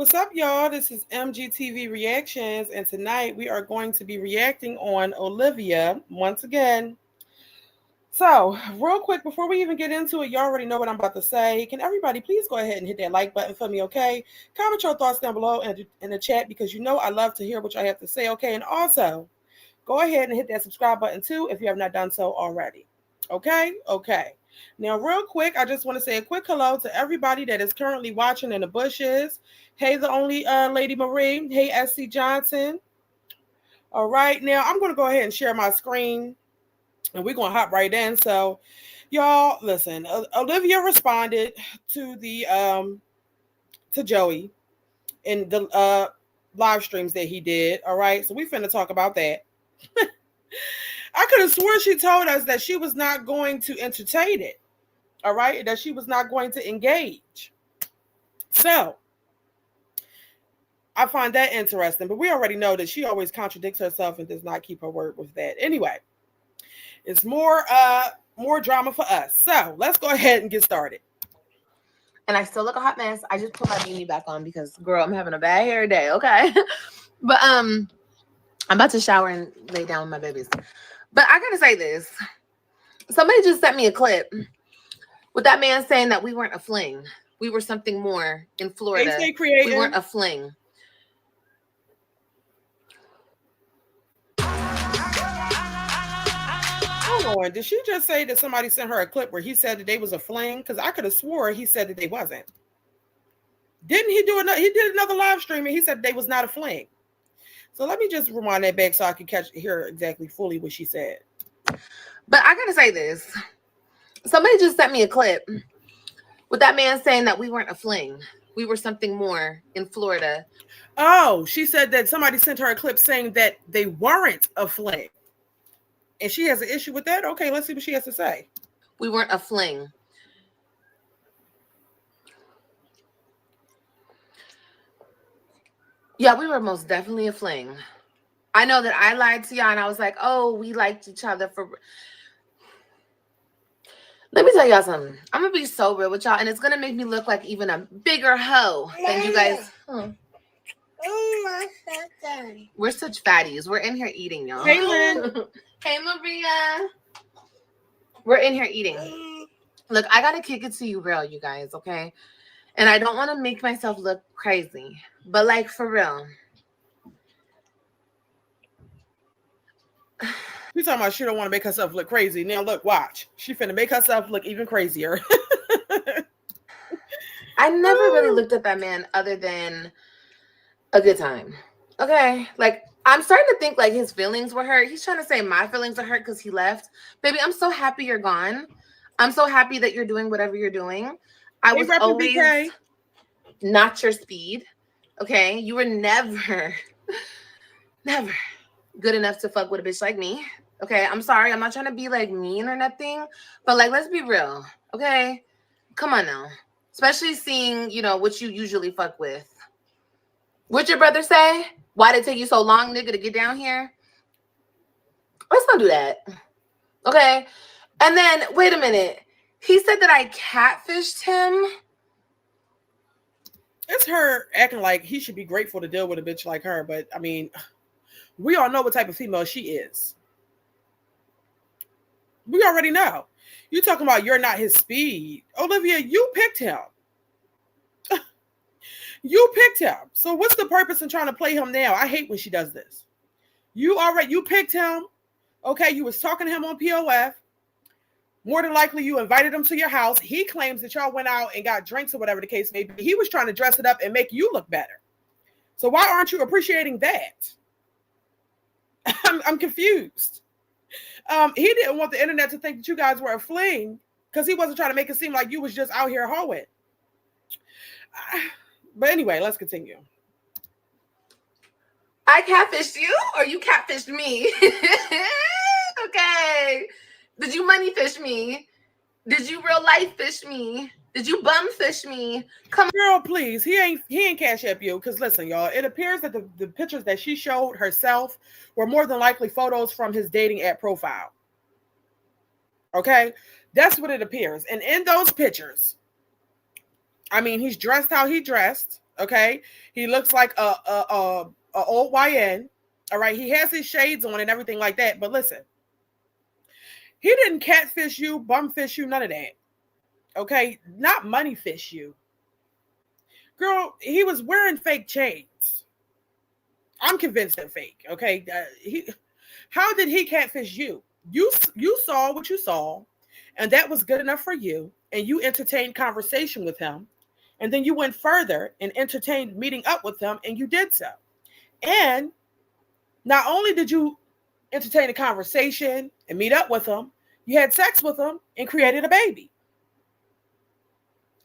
What's up, y'all? This is MGTV Reactions, and tonight we are going to be reacting on Olivia once again. So, real quick, before we even get into it, you already know what I'm about to say. Can everybody please go ahead and hit that like button for me, okay? Comment your thoughts down below in the chat because you know I love to hear what y'all have to say, okay? And also, go ahead and hit that subscribe button too if you have not done so already. Okay? Okay. Now, real quick, I just want to say a quick hello to everybody that is currently watching in the bushes. Hey, the only Lady Marie. Hey, SC Johnson. All right. Now, I'm going to go ahead and share my screen, and we're going to hop right in. So, y'all, listen. Olivia responded to the to Joey in the live streams that he did. All right. So, we finna talk about that. I could have sworn she told us that she was not going to entertain it. All right. That she was not going to engage. So I find that interesting, but we already know that she always contradicts herself and does not keep her word with that. Anyway, it's more drama for us. So let's go ahead and get started. And I still look a hot mess. I just put my beanie back on because, girl, I'm having a bad hair day. Okay. But I'm about to shower and lay down with my babies. But I gotta say this. Somebody just sent me a clip with that man saying that we weren't a fling. We were something more in Florida. We weren't a fling. Hold on. Did she just say that somebody sent her a clip where he said that they was a fling? Because I could have swore he said that they wasn't. Didn't he do another? He did another live stream and he said they was not a fling. So let me just rewind that back so I can hear exactly fully what she said. But I gotta say this. Somebody just sent me a clip with that man saying that we weren't a fling. We were something more in Florida. Oh, she said that somebody sent her a clip saying that they weren't a fling. And she has an issue with that? Okay, let's see what she has to say. We weren't a fling. Yeah, we were most definitely a fling. I know that I lied to y'all and I was like, oh, we liked each other for... Let me tell y'all something. I'm going to be so real with y'all, and it's going to make me look like even a bigger hoe than you guys. We're such fatties. We're in here eating, y'all. Hey, Lynn. Hey, Maria. We're in here eating. Look, I got to kick it to you real, you guys, okay? And I don't want to make myself look crazy, but like for real. She's talking about she don't want to make herself look crazy. Now look, watch. She finna make herself look even crazier. I never really looked at that man other than a good time. Okay? Like, I'm starting to think like his feelings were hurt. He's trying to say my feelings are hurt because he left. Baby, I'm so happy you're gone. I'm so happy that you're doing whatever you're doing. I was always BK. Not your speed. Okay? You were never good enough to fuck with a bitch like me. Okay, I'm sorry. I'm not trying to be like mean or nothing, but like, let's be real. Okay, come on now. Especially seeing, you know, what you usually fuck with. What'd your brother say? Why did it take you so long, nigga, to get down here? Let's not do that. Okay, and then wait a minute. He said that I catfished him. It's her acting like he should be grateful to deal with a bitch like her, but I mean, we all know what type of female she is. We already know. You talking about you're not his speed. Olivia, you picked him. You picked him. So what's the purpose in trying to play him now? I hate when she does this. You picked him. Okay, you was talking to him on POF. More than likely, you invited him to your house. He claims that y'all went out and got drinks or whatever the case may be. He was trying to dress it up and make you look better. So why aren't you appreciating that? I'm confused. He didn't want the internet to think that you guys were a fling because he wasn't trying to make it seem like you was just out here hoeing. But anyway, let's continue. I catfished you or you catfished me? Okay. Did you money fish me? Did you real life fish me? Did you bum fish me? Come girl, please. He ain't cash up you. Because listen, y'all, it appears that the pictures that she showed herself were more than likely photos from his dating app profile. Okay? That's what it appears. And in those pictures, I mean, he's dressed how he dressed. Okay, he looks like a old YN. All right, he has his shades on and everything like that. But listen, he didn't catfish you, bumfish you, none of that. Okay, not money fish you, girl. He was wearing fake chains. I'm convinced they're fake. Okay, how did he catfish you? You saw what you saw, and that was good enough for you, and you entertained conversation with him, and then you went further and entertained meeting up with him, and you did so. And not only did you entertain a conversation and meet up with him, you had sex with him and created a baby.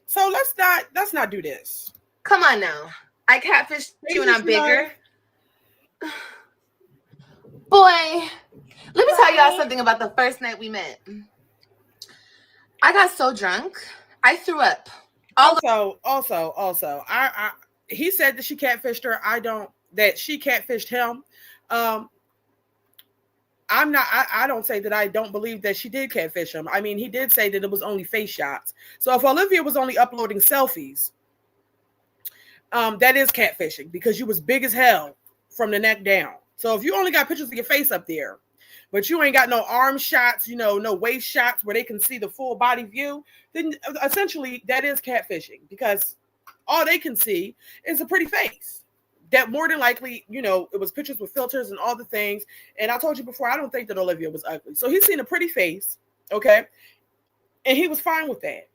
So let's not do this. Come on now. I catfished you and I'm bigger. Boy, let me tell y'all something about the first night we met. I got so drunk, I threw up. Also, he said that she catfished her. That she catfished him. I don't say that I don't believe that she did catfish him. I mean, he did say that it was only face shots. So if Olivia was only uploading selfies, that is catfishing because you was big as hell from the neck down. So if you only got pictures of your face up there, but you ain't got no arm shots, no waist shots where they can see the full body view, then essentially that is catfishing because all they can see is a pretty face. That more than likely, it was pictures with filters and all the things. And I told you before, I don't think that Olivia was ugly. So he's seen a pretty face, okay? And he was fine with that.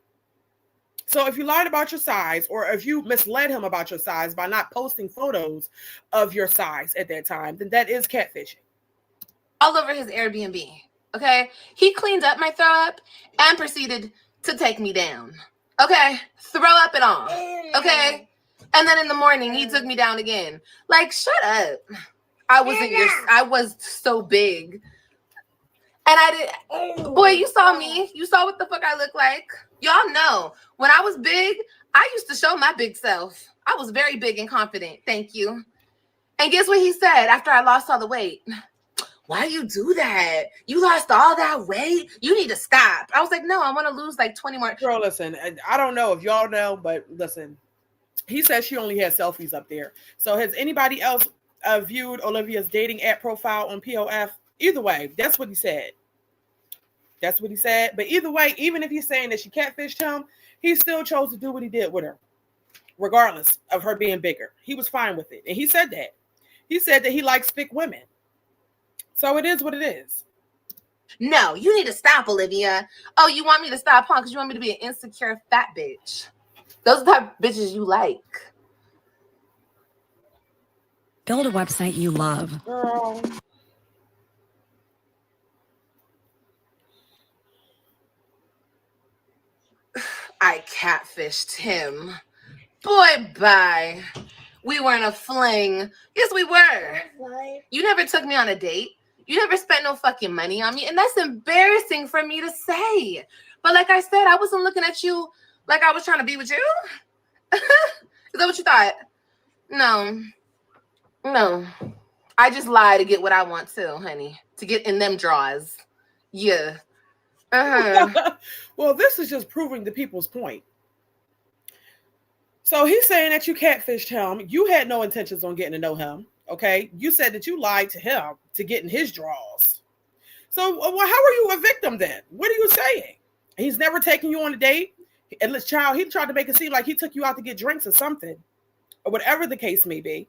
So if you lied about your size or if you misled him about your size by not posting photos of your size at that time, then that is catfishing. All over his Airbnb, okay? He cleaned up my throw up and proceeded to take me down, okay? Throw up and all, okay? And then in the morning, he took me down again. Like, shut up. I was so big. And I did, boy, you saw me. You saw what the fuck I look like. Y'all know, when I was big, I used to show my big self. I was very big and confident. Thank you. And guess what he said after I lost all the weight? Why you do that? You lost all that weight? You need to stop. I was like, no, I want to lose like 20 more. Girl, listen, I don't know if y'all know, but listen. He says she only has selfies up there. So has anybody else viewed Olivia's dating app profile on POF? Either way, that's what he said. That's what he said. But either way, even if he's saying that she catfished him, he still chose to do what he did with her, regardless of her being bigger. He was fine with it. And he said that. He said that he likes thick women. So it is what it is. No, you need to stop, Olivia. Oh, you want me to stop, huh? Because you want me to be an insecure fat bitch. Those are the type of bitches you like. Build a website you love. Girl. I catfished him. Boy, bye. We were in a fling. Yes, we were. You never took me on a date. You never spent no fucking money on me. And that's embarrassing for me to say. But like I said, I wasn't looking at you like I was trying to be with you. Is that what you thought? No. I just lie to get what I want to, honey. To get in them draws. Yeah. Well, this is just proving the people's point. So he's saying that you catfished him. You had no intentions on getting to know him. Okay. You said that you lied to him to get in his draws. So how are you a victim then? What are you saying? He's never taken you on a date. And this child, he tried to make it seem like he took you out to get drinks or something, or whatever the case may be.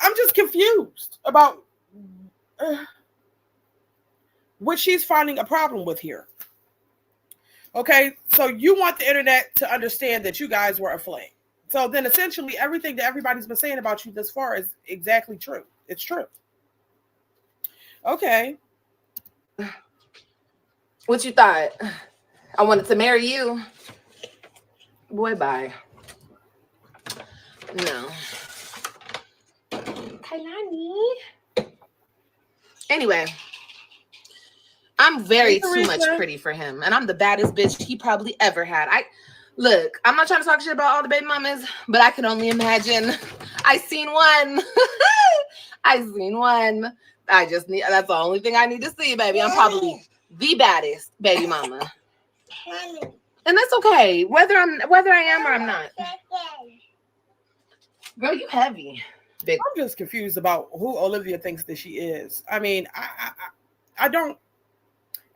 I'm just confused about what she's finding a problem with here. Okay, so you want the internet to understand that you guys were a fling. So then essentially everything that everybody's been saying about you thus far is exactly true. It's true. Okay. What you thought? I wanted to marry you. Boy, bye. No. Kailani. Anyway, I'm very too much pretty for him, and I'm the baddest bitch he probably ever had. Look, I'm not trying to talk shit about all the baby mamas, but I can only imagine. I seen one. That's the only thing I need to see, baby. I'm probably the baddest baby mama. And that's okay, whether I am or I'm not. Girl, you heavy. Big. I'm just confused about who Olivia thinks that she is. I mean, I don't.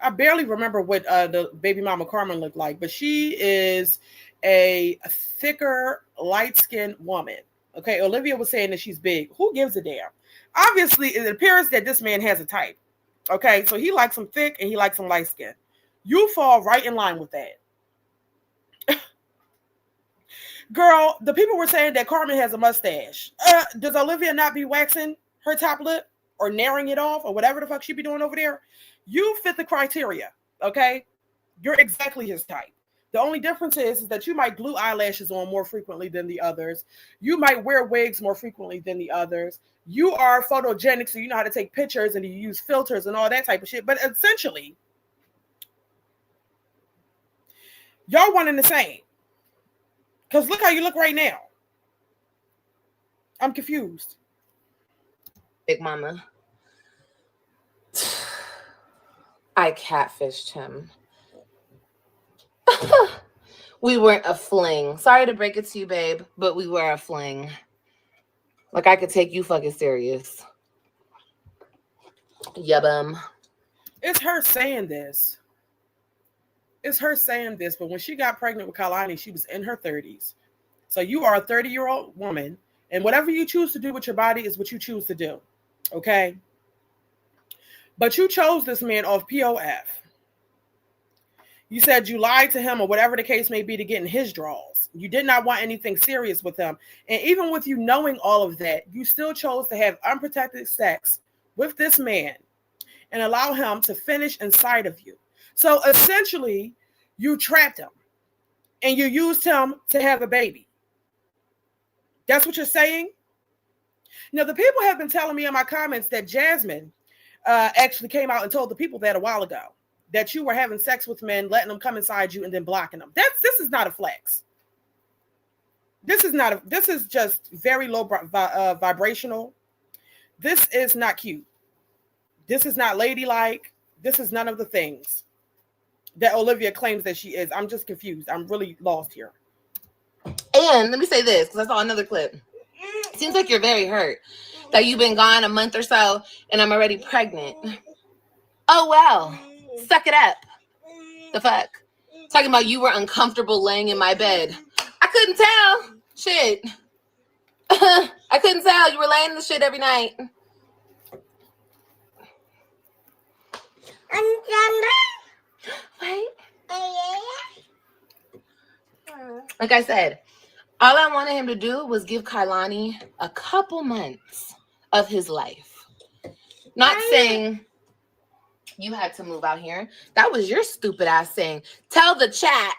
I barely remember what the baby mama Carmen looked like, but she is a thicker, light-skinned woman. Okay, Olivia was saying that she's big. Who gives a damn? Obviously, it appears that this man has a type. Okay, so he likes them thick and he likes them light skin. You fall right in line with that. Girl, the people were saying that Carmen has a mustache. Does Olivia not be waxing her top lip or narrowing it off or whatever the fuck she be doing over there? You fit the criteria, okay? You're exactly his type. The only difference is that you might glue eyelashes on more frequently than the others. You might wear wigs more frequently than the others. You are photogenic, so you know how to take pictures and you use filters and all that type of shit. But essentially, y'all one and the same. Because look how you look right now. I'm confused. Big mama. I catfished him. We weren't a fling. Sorry to break it to you, babe, but we were a fling. Like, I could take you fucking serious. Yeah, bum. It's her saying this. But when she got pregnant with Kalani, she was in her 30s. So you are a 30-year-old woman, and whatever you choose to do with your body is what you choose to do. Okay? But you chose this man off POF. You said you lied to him or whatever the case may be to get in his draws. You did not want anything serious with him. And even with you knowing all of that, you still chose to have unprotected sex with this man and allow him to finish inside of you. So essentially, you trapped him and you used him to have a baby. That's what you're saying? Now, the people have been telling me in my comments that Jasmine actually came out and told the people that a while ago, that you were having sex with men, letting them come inside you and then blocking them. This is not a flex. This is just very low vibrational. This is not cute. This is not ladylike. This is none of the things that Olivia claims that she is. I'm just confused. I'm really lost here. And let me say this, because I saw another clip. Seems like you're very hurt that you've been gone a month or so and I'm already pregnant. Oh, well. Suck it up. The fuck? Talking about you were uncomfortable laying in my bed. I couldn't tell. Shit. I couldn't tell. You were laying in the shit every night. Wait. Like I said, all I wanted him to do was give Kailani a couple months of his life. Not saying you had to move out here. That was your stupid ass saying. Tell the chat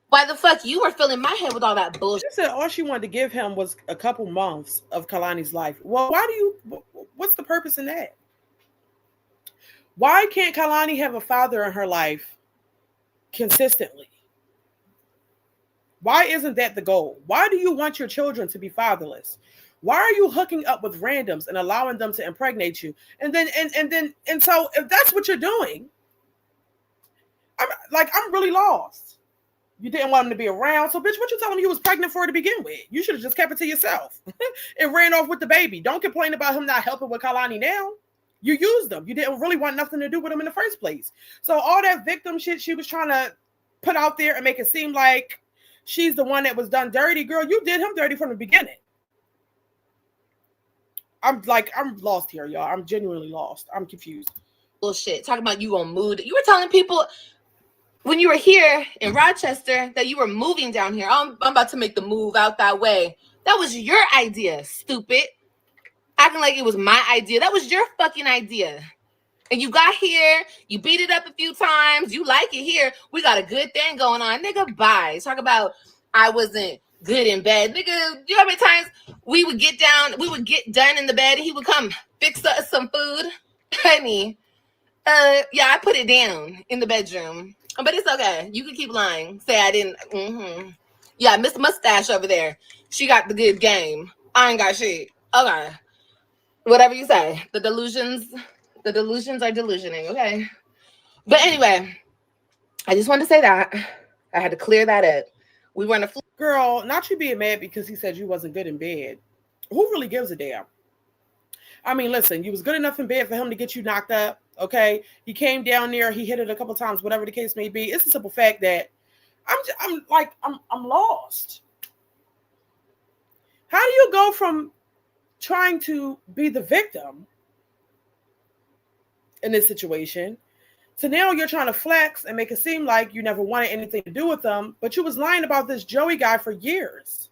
why the fuck you were filling my head with all that bullshit. She said all she wanted to give him was a couple months of Kalani's life. Well, what's the purpose in that? Why can't Kalani have a father in her life consistently? Why isn't that the goal? Why do you want your children to be fatherless? Why are you hooking up with randoms and allowing them to impregnate you? And so if that's what you're doing, I'm really lost. You didn't want him to be around. So bitch, what you telling me you was pregnant for to begin with? You should have just kept it to yourself and ran off with the baby. Don't complain about him not helping with Kalani now. You used him. You didn't really want nothing to do with him in the first place. So all that victim shit she was trying to put out there and make it seem like she's the one that was done dirty. Girl, you did him dirty from the beginning. I'm lost here, y'all. I'm genuinely lost. I'm confused. Bullshit. Talking about you gonna move. You were telling people when you were here in Rochester that you were moving down here. I'm about to make the move out that way. That was your idea, stupid. Acting like it was my idea. That was your fucking idea. And you got here, you beat it up a few times, you like it here. We got a good thing going on. Nigga, bye. Talk about I wasn't good in bed. Nigga, you know how many times we would get done in the bed and he would come fix us some food? Honey, yeah, I put it down in the bedroom. But it's okay. You can keep lying. Say I didn't. Mm-hmm. Yeah, Miss Mustache over there. She got the good game. I ain't got shit. Okay. Whatever you say. The delusions are delusioning, okay? But anyway, I just wanted to say that. I had to clear that up. We were in a girl, not you being mad because he said you wasn't good in bed. Who really gives a damn? I mean, listen, you was good enough in bed for him to get you knocked up. Okay, he came down there, he hit it a couple times, whatever the case may be. It's a simple fact that I'm lost. How do you go from trying to be the victim in this situation to now you're trying to flex and make it seem like you never wanted anything to do with them, but you was lying about this Joey guy for years.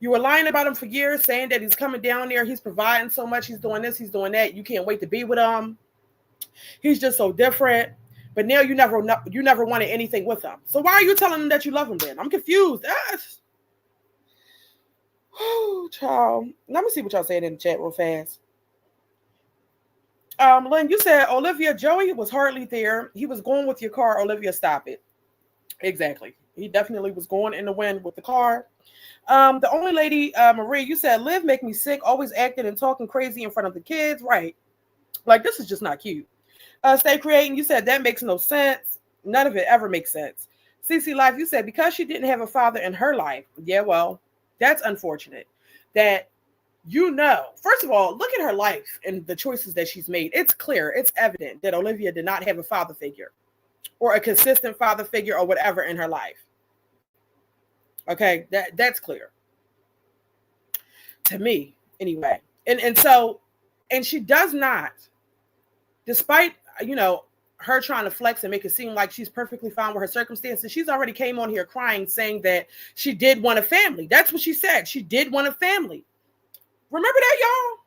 You were lying about him for years, saying that he's coming down there, he's providing so much, he's doing this, he's doing that, you can't wait to be with him. He's just so different. But now you never wanted anything with him. So why are you telling him that you love him then? I'm confused. Oh, child. Let me see what y'all saying in the chat real fast. Lynn, you said, Olivia, Joey was hardly there. He was going with your car. Olivia, stop it. Exactly. He definitely was going in the wind with the car. The only lady, Marie, you said, Liv make me sick, always acting and talking crazy in front of the kids. Right. Like, this is just not cute. Stay creating, you said, that makes no sense. None of it ever makes sense. CC Life, you said, because she didn't have a father in her life. Yeah, well, that's unfortunate. That, first of all, look at her life and the choices that she's made. It's clear, it's evident that Olivia did not have a father figure or a consistent father figure or whatever in her life. Okay, that's clear. To me, anyway. And she does not, despite, her trying to flex and make it seem like she's perfectly fine with her circumstances, she's already came on here crying, saying that she did want a family. That's what she said. She did want a family. Remember that, y'all?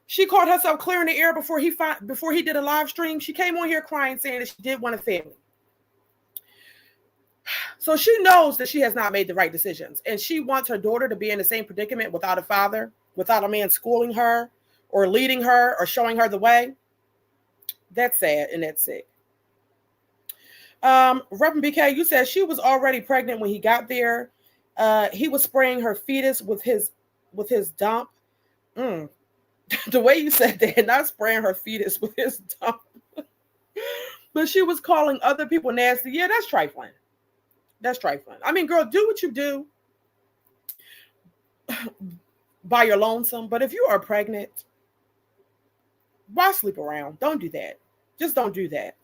She called herself clearing the air before he did a live stream. She came on here crying, saying that she did want a family. So she knows that she has not made the right decisions. And she wants her daughter to be in the same predicament without a father, without a man schooling her or leading her or showing her the way. That's sad and that's sick. Reverend BK, you said she was already pregnant when he got there. He was spraying her fetus with his dump. The way you said that, not spraying her fetus with his dump. But she was calling other people nasty. Yeah, that's trifling. That's trifling. I mean, girl, do what you do by your lonesome. But if you are pregnant, why sleep around? Don't do that. Just don't do that.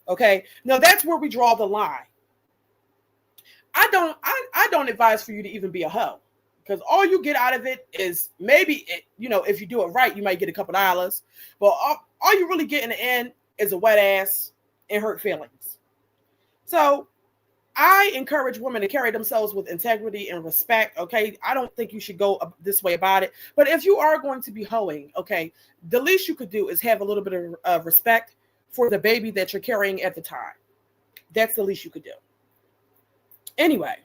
Okay? Now that's where we draw the line. I don't advise for you to even be a hoe. Because all you get out of it is maybe, if you do it right, you might get a couple dollars. But all you really get in the end is a wet ass and hurt feelings. So I encourage women to carry themselves with integrity and respect, okay? I don't think you should go this way about it. But if you are going to be hoeing, okay, the least you could do is have a little bit of respect for the baby that you're carrying at the time. That's the least you could do. Anyway,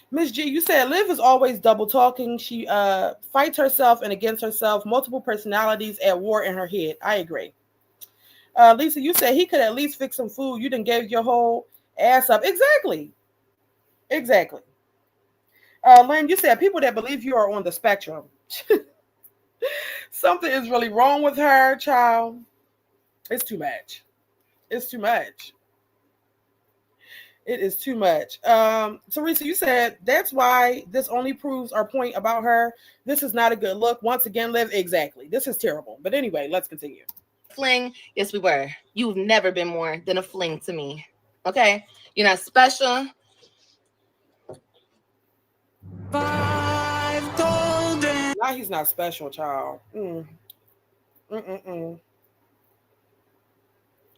Miss G, you said Liv is always double talking. She fights herself and against herself, multiple personalities at war in her head. I agree. Lisa, you said he could at least fix some food. You done gave your whole ass up. Exactly. Lynn, you said people that believe you are on the spectrum. Something is really wrong with her, child. It's too much. It is too much. Teresa, you said that's why this only proves our point about her. This is not a good look. Once again, Liv, exactly. This is terrible. But anyway, let's continue. Fling, yes, we were. You've never been more than a fling to me. Okay? You're not special. 5 golden. Now he's not special, child.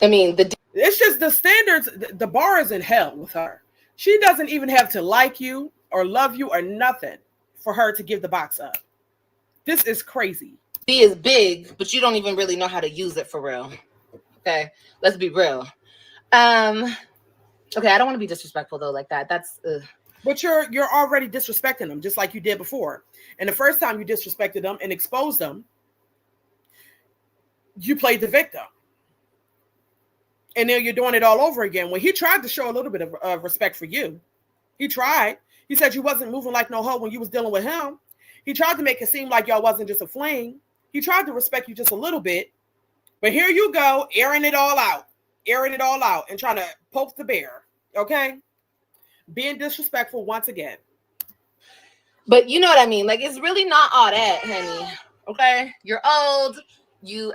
I mean, it's just the standards, the bar is in hell with her. She doesn't even have to like you or love you or nothing for her to give the box up. This is crazy. D is big, but you don't even really know how to use it for real. Okay, let's be real. Okay, I don't want to be disrespectful though, like that. That's. But you're already disrespecting them, just like you did before. And the first time you disrespected them and exposed them, you played the victim. And now you're doing it all over again. When he tried to show a little bit of respect for you, he tried. He said you wasn't moving like no hoe when you was dealing with him. He tried to make it seem like y'all wasn't just a fling. He tried to respect you just a little bit. But here you go, airing it all out and trying to poke the bear. Okay? Being disrespectful once again. But you know what I mean? Like, it's really not all that, honey. Okay? You're old. You're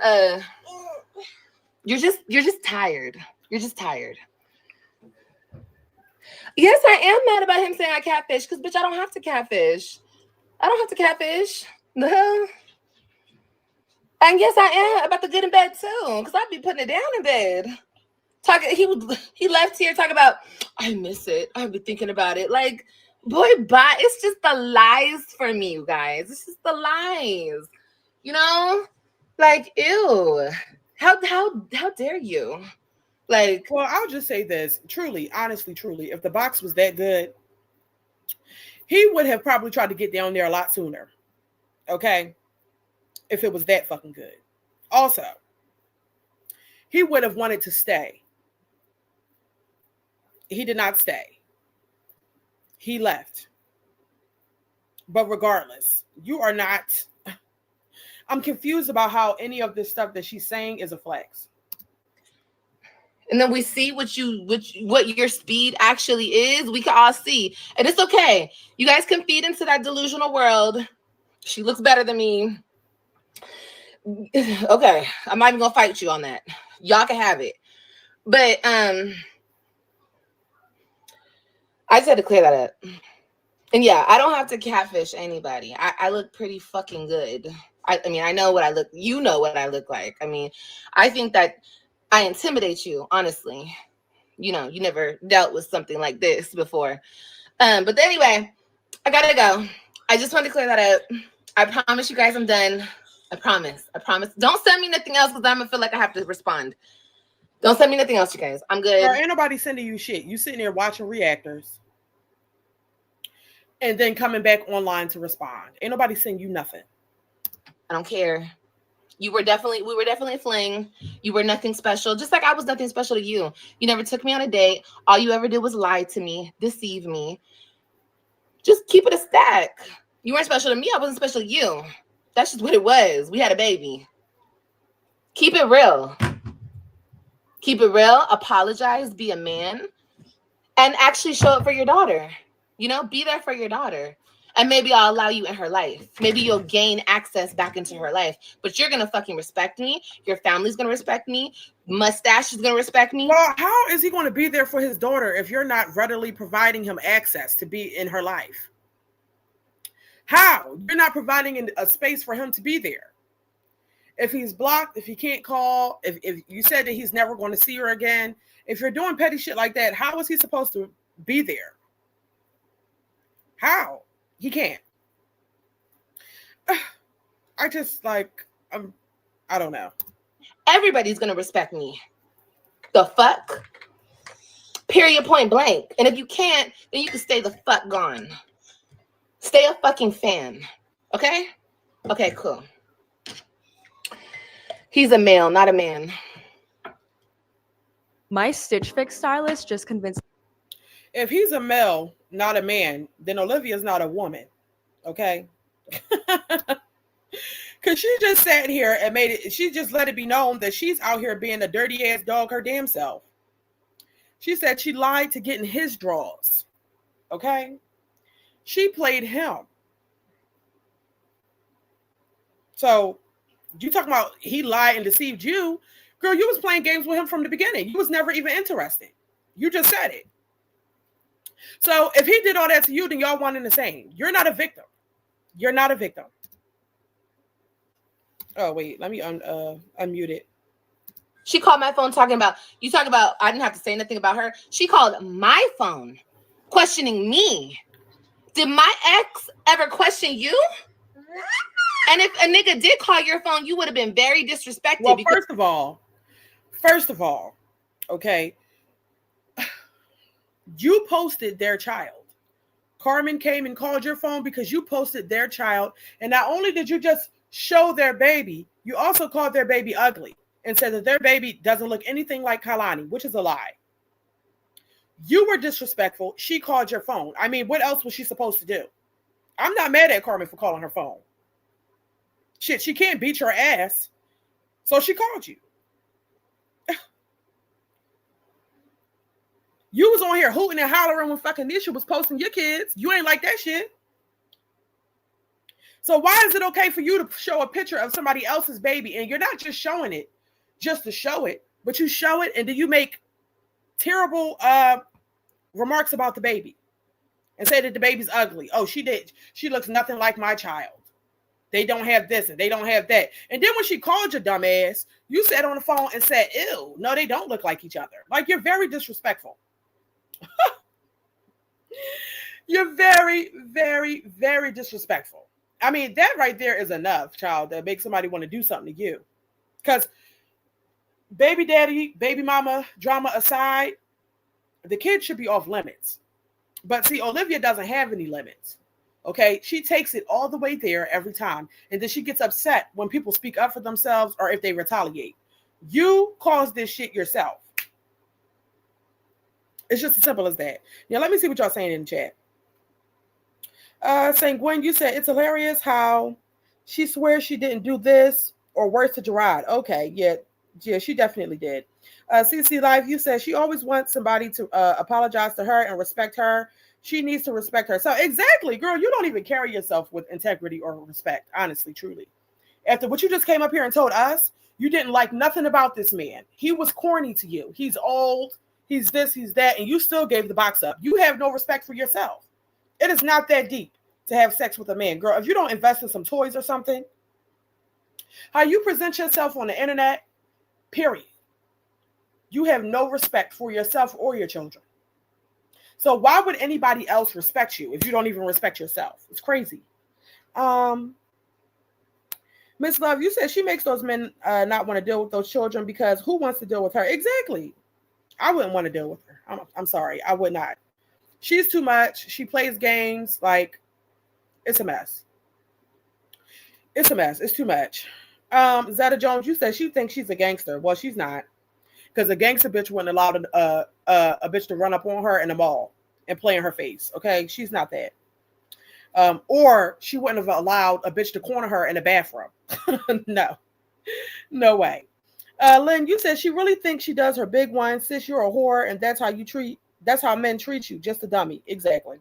just tired. You're just tired. Yes, I am mad about him saying I catfish, because bitch, I don't have to catfish. I don't have to catfish. The hell? And yes, I am about the good in bed too, because I'd be putting it down in bed. He left here talking about, I miss it. I've been thinking about it. Like, boy, bye. It's just the lies for me, you guys. It's just the lies. You know? Like, ew. How dare you? Like, well, I'll just say this. Truly, honestly, truly, if the box was that good, he would have probably tried to get down there a lot sooner. Okay? If it was that fucking good. Also, he would have wanted to stay. He did not stay. He left. But regardless, you are not. I'm confused about how any of this stuff that she's saying is a flex. and then we see what your speed actually is. We can all see. And it's okay. You guys can feed into that delusional world. She looks better than me. Okay. I'm not even gonna fight you on that. Y'all can have it. But I just had to clear that up. And yeah, I don't have to catfish anybody. I look pretty fucking good. I mean, I know what I look. You know what I look like. I mean, I think that I intimidate you, honestly. You know, you never dealt with something like this before. But anyway, I gotta go. I just wanted to clear that up. I promise you guys I'm done. I promise. Don't send me nothing else, because I'm gonna feel like I have to respond. Don't send me nothing else, you guys. I'm good. Girl, ain't nobody sending you shit. You sitting there watching reactors and then coming back online to respond. Ain't nobody sending you nothing. I don't care. We were definitely a fling. You were nothing special, just like I was nothing special to you. You never took me on a date. All you ever did was lie to me, deceive me. Just keep it a stack. You weren't special to me. I wasn't special to you. That's just what it was. We had a baby. Keep it real. Keep it real. Apologize. Be a man. And actually show up for your daughter. You know, be there for your daughter. And maybe I'll allow you in her life. Maybe you'll gain access back into her life. But you're going to fucking respect me. Your family's going to respect me. Mustache is going to respect me. Well, how is he going to be there for his daughter if you're not readily providing him access to be in her life? How? You're not providing a space for him to be there. If he's blocked, if he can't call, if you said that he's never going to see her again, if you're doing petty shit like that, how is he supposed to be there? How? He can't. I just like, I don't know. Everybody's going to respect me. The fuck? Period, point blank. And if you can't, then you can stay the fuck gone. Stay a fucking fan. Okay? Okay, cool. He's a male, not a man. My Stitch Fix stylist just convinced. If he's a male, not a man, then Olivia's not a woman. Okay? Because she just sat here and she just let it be known that she's out here being a dirty ass dog her damn self. She said she lied to get in his drawers. Okay? She played him. So, you talking about he lied and deceived you. Girl, you was playing games with him from the beginning. You was never even interested. You just said it. So, if he did all that to you, then y'all one and the same. You're not a victim. You're not a victim. Oh, wait. Let me unmute it. She called my phone talking about I didn't have to say nothing about her. She called my phone questioning me. Did my ex ever question you? And if a nigga did call your phone, you would have been very disrespected. Well, first of all, okay, you posted their child. Carmen came and called your phone because you posted their child. And not only did you just show their baby, you also called their baby ugly and said that their baby doesn't look anything like Kalani, which is a lie. You were disrespectful. She called your phone. I mean, what else was she supposed to do? I'm not mad at Carmen for calling her phone. Shit, she can't beat your ass. So she called you. You was on here hooting and hollering when fucking Nisha was posting your kids. You ain't like that shit. So why is it okay for you to show a picture of somebody else's baby and you're not just showing it just to show it, but you show it and then you make terrible remarks about the baby and say that the baby's ugly. Oh, she looks nothing like my child. They don't have this and they don't have that. And then when she called your dumb ass, you sat on the phone and said, ew, no, they don't look like each other. Like, you're very disrespectful. You're very, very, very disrespectful. I mean, that right there is enough, child, that makes somebody want to do something to you. Because baby daddy, baby mama drama aside, the kid should be off limits. But see, Olivia doesn't have any limits. Okay, she takes it all the way there every time. And then she gets upset when people speak up for themselves or if they retaliate. You caused this shit yourself. It's just as simple as that. Now, let me see what y'all saying in the chat. Saying, Gwen, you said it's hilarious how she swears she didn't do this or worse to Gerard. Okay, yeah, she definitely did. CC Live, you said she always wants somebody to apologize to her and respect her. She needs to respect her. So exactly, girl, you don't even carry yourself with integrity or respect, honestly, truly. After what you just came up here and told us, you didn't like nothing about this man. He was corny to you. He's old, he's this, he's that, and you still gave the box up. You have no respect for yourself. It is not that deep to have sex with a man. Girl, if you don't invest in some toys or something, how you present yourself on the internet, period. You have no respect for yourself or your children. So why would anybody else respect you if you don't even respect yourself? It's crazy. Miss Love, you said she makes those men not want to deal with those children because who wants to deal with her? Exactly. I wouldn't want to deal with her. I'm sorry. I would not. She's too much. She plays games. Like, it's a mess. It's a mess. It's too much. Zeta Jones, you said she thinks she's a gangster. Well, she's not. Because a gangster bitch wouldn't allow a bitch to run up on her in the mall and play in her face. Okay? She's not that. Or she wouldn't have allowed a bitch to corner her in the bathroom. No. No way. Lynn, you said she really thinks she does her big one. Sis, you're a whore, and that's how men treat you. Just a dummy. Exactly.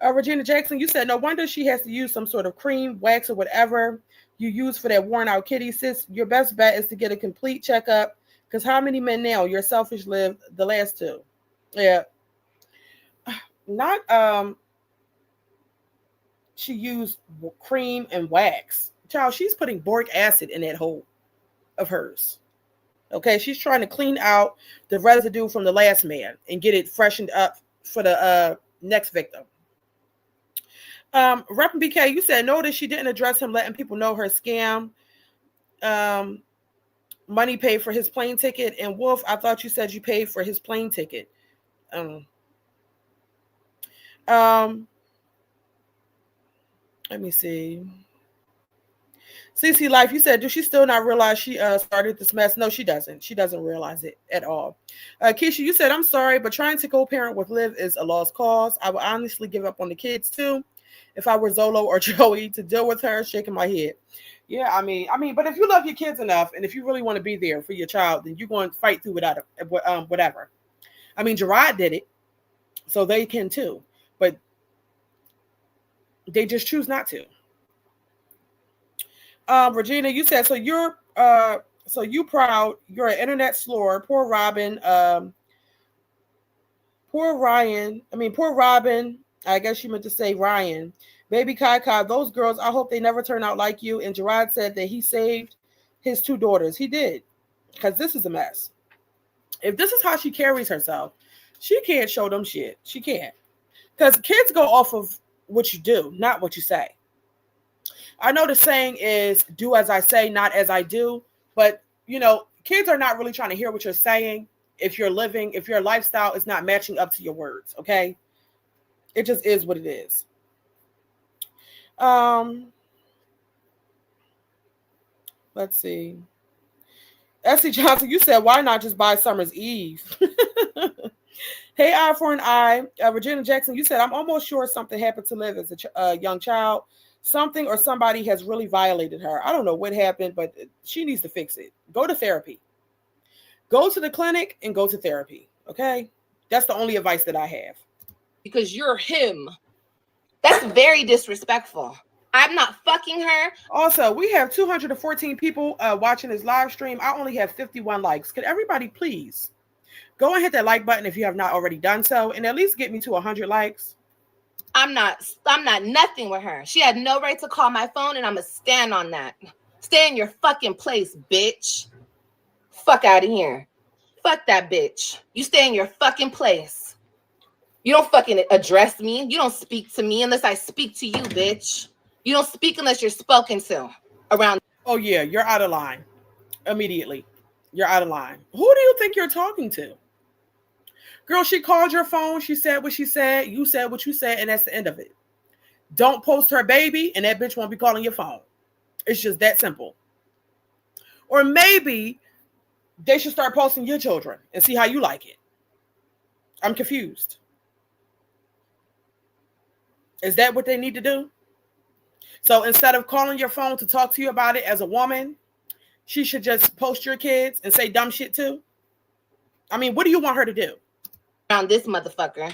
Regina Jackson, you said no wonder she has to use some sort of cream, wax, or whatever you use for that worn out kitty. Sis, your best bet is to get a complete checkup. Because how many men now? You're selfish lived the last two. Yeah. Not she used cream and wax. Child, she's putting boric acid in that hole of hers. Okay, she's trying to clean out the residue from the last man and get it freshened up for the next victim. Rep BK, you said notice she didn't address him letting people know her scam. Money paid for his plane ticket. And Wolf, I thought you said you paid for his plane ticket. Let me see. CC Life, you said, does she still not realize she started this mess? No, she doesn't. She doesn't realize it at all. Keisha, you said, I'm sorry, but trying to co-parent with Liv is a lost cause. I would honestly give up on the kids too. If I were Zolo or Joey to deal with her, shaking my head. Yeah, I mean, but if you love your kids enough and if you really want to be there for your child, then you're going to fight through without whatever. I mean, Gerard did it, so they can too, but they just choose not to. Regina, you said, so you proud, you're an internet slur. Poor Robin. Poor Robin. I guess you meant to say Ryan. Baby Kai, those girls, I hope they never turn out like you. And Gerard said that he saved his 2 daughters. He did. Because this is a mess. If this is how she carries herself, she can't show them shit. She can't. Because kids go off of what you do, not what you say. I know the saying is do as I say, not as I do. But, kids are not really trying to hear what you're saying if your lifestyle is not matching up to your words, okay? It just is what it is. Let's see. Essie Johnson, you said, why not just buy Summer's Eve? Hey, eye for an eye. Regina Jackson, you said, I'm almost sure something happened to Liv as a young child. Something or somebody has really violated her. I don't know what happened, but she needs to fix it. Go to therapy. Go to the clinic and go to therapy, okay? That's the only advice that I have. Because you're him. That's very disrespectful. I'm not fucking her. Also, we have 214 people watching this live stream. I only have 51 likes. Could everybody please go and hit that like button if you have not already done so, and at least get me to 100 likes? I'm not nothing with her. She had no right to call my phone, and I'm gonna stand on that. Stay in your fucking place, bitch. Fuck out of here. Fuck that bitch. You stay in your fucking place. You don't fucking address me. You don't speak to me unless I speak to you, bitch. You don't speak unless you're spoken to around. Oh yeah, you're out of line. Immediately. You're out of line. Who do you think you're talking to? Girl, she called your phone. She said what she said. You said what you said, and that's the end of it. Don't post her baby, and that bitch won't be calling your phone. It's just that simple. Or maybe they should start posting your children and see how you like it. I'm confused. Is that what they need to do? So instead of calling your phone to talk to you about it as a woman, she should just post your kids and say dumb shit too? I mean, what do you want her to do? Around this motherfucker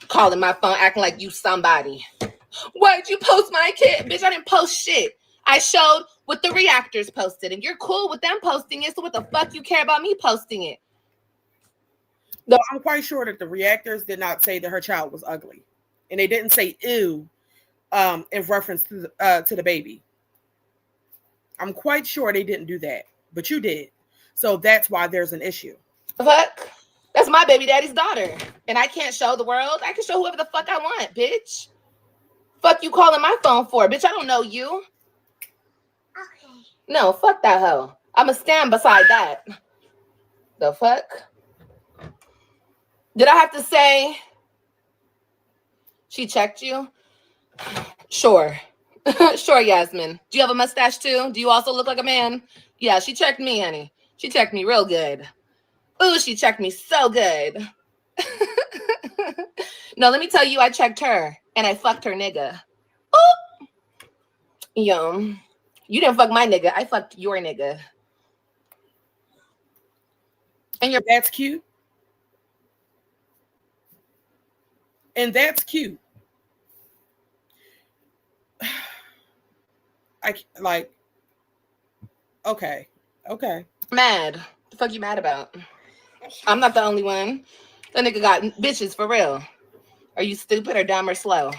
calling my phone, acting like you somebody. Why'd you post my kid? Bitch, I didn't post shit. I showed what the reactors posted, and you're cool with them posting it, so what the fuck you care about me posting it? Well, I'm quite sure that the reactors did not say that her child was ugly. And they didn't say ew in reference to the baby. I'm quite sure they didn't do that, but you did. So that's why there's an issue. Fuck. That's my baby daddy's daughter. And I can't show the world. I can show whoever the fuck I want, bitch. Fuck you calling my phone for, bitch. I don't know you. Okay. No, fuck that hoe. I'ma stand beside that. The fuck? Did I have to say she checked you? Sure. Sure, Yasmin. Do you have a mustache too? Do you also look like a man? Yeah, she checked me, honey. She checked me real good. Ooh, she checked me so good. No, let me tell you, I checked her and I fucked her nigga. Ooh. Yo, you didn't fuck my nigga. I fucked your nigga. And that's cute. And that's cute. Okay. Mad. The fuck you mad about? I'm not the only one. That nigga got bitches for real. Are you stupid or dumb or slow?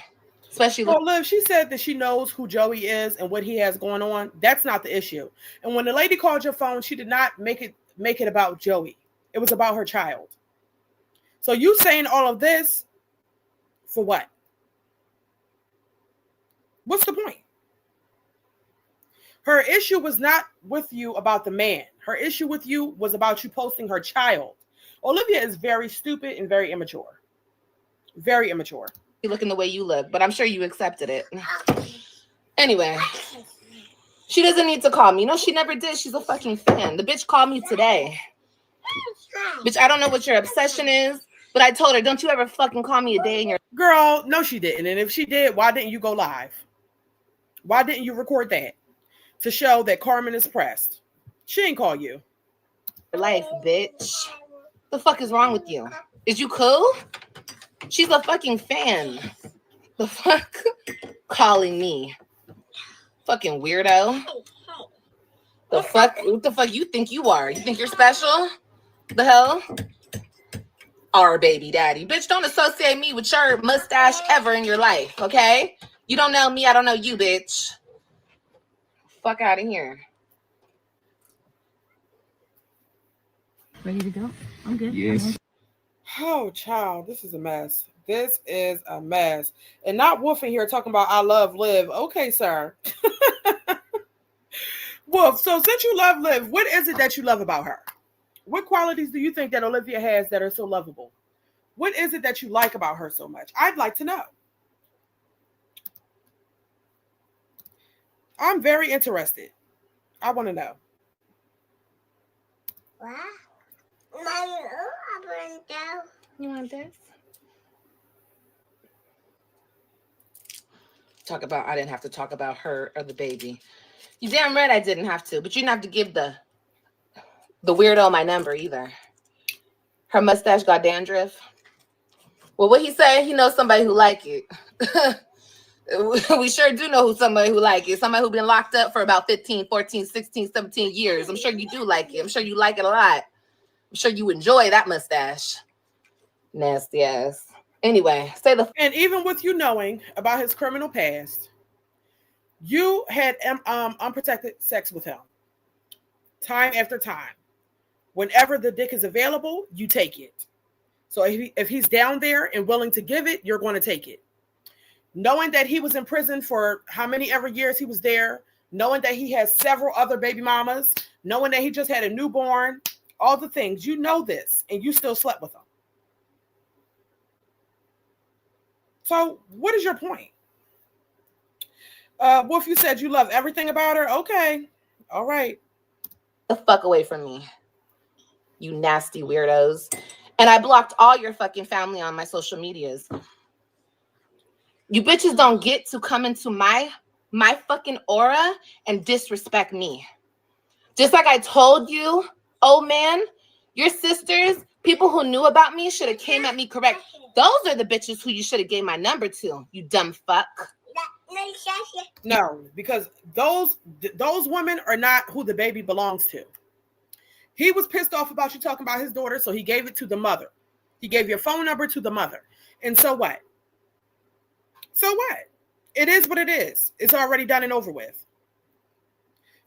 Especially Liv, she said that she knows who Joey is and what he has going on. That's not the issue. And when the lady called your phone, she did not make it about Joey. It was about her child. So you saying all of this for what? What's the point? Her issue was not with you about the man. Her issue with you was about you posting her child. Olivia is very stupid and very immature. Very immature. Looking the way you look, but I'm sure you accepted it. Anyway, she doesn't need to call me. No, she never did. She's a fucking fan. The bitch called me today. Bitch, I don't know what your obsession is, but I told her, don't you ever fucking call me a day in your... Girl, no, she didn't. And if she did, why didn't you go live? Why didn't you record that? To show that Carmen is pressed. She ain't call you. Life, bitch. The fuck is wrong with you? Is you cool? She's a fucking fan. The fuck? Calling me. Fucking weirdo. The fuck? What the fuck you think you are? You think you're special? The hell? Our baby daddy. Bitch, don't associate me with your mustache ever in your life, okay? You don't know me, I don't know you, bitch. Fuck out of here. Ready to go? I'm good. Yes. Oh, child, this is a mess. This is a mess. And not Wolf in here talking about I love Liv. Okay, sir. Wolf, so since you love Liv, what is it that you love about her? What qualities do you think that Olivia has that are so lovable? What is it that you like about her so much? I'd like to know. I'm very interested. I want to know. What? You want this? Talk about, I didn't have to talk about her or the baby. You damn right I didn't have to, but you didn't have to give the weirdo my number either. Her mustache got dandruff. Well, what he say? He knows somebody who like it. We sure do know somebody who like it. Somebody who been locked up for about 15, 14, 16, 17 years. I'm sure you do like it. I'm sure you like it a lot. I'm sure you enjoy that mustache. Nasty ass. Anyway, And even with you knowing about his criminal past, you had unprotected sex with him time after time. Whenever the dick is available, you take it. So if he's down there and willing to give it, you're going to take it. Knowing that he was in prison for how many ever years he was there, knowing that he has several other baby mamas, knowing that he just had a newborn, all the things, you know this, and you still slept with him. So what is your point? Wolf, you said you love everything about her. Okay. All right. the fuck away from me, you nasty weirdos. And I blocked all your fucking family on my social medias. You bitches don't get to come into my fucking aura and disrespect me. Just like I told you, old man, your sisters, people who knew about me should have came at me correct. Those are the bitches who you should have gave my number to, you dumb fuck. No, because those women are not who the baby belongs to. He was pissed off about you talking about his daughter, so he gave it to the mother. He gave your phone number to the mother. And so what? So what? It is what it is. It's already done and over with.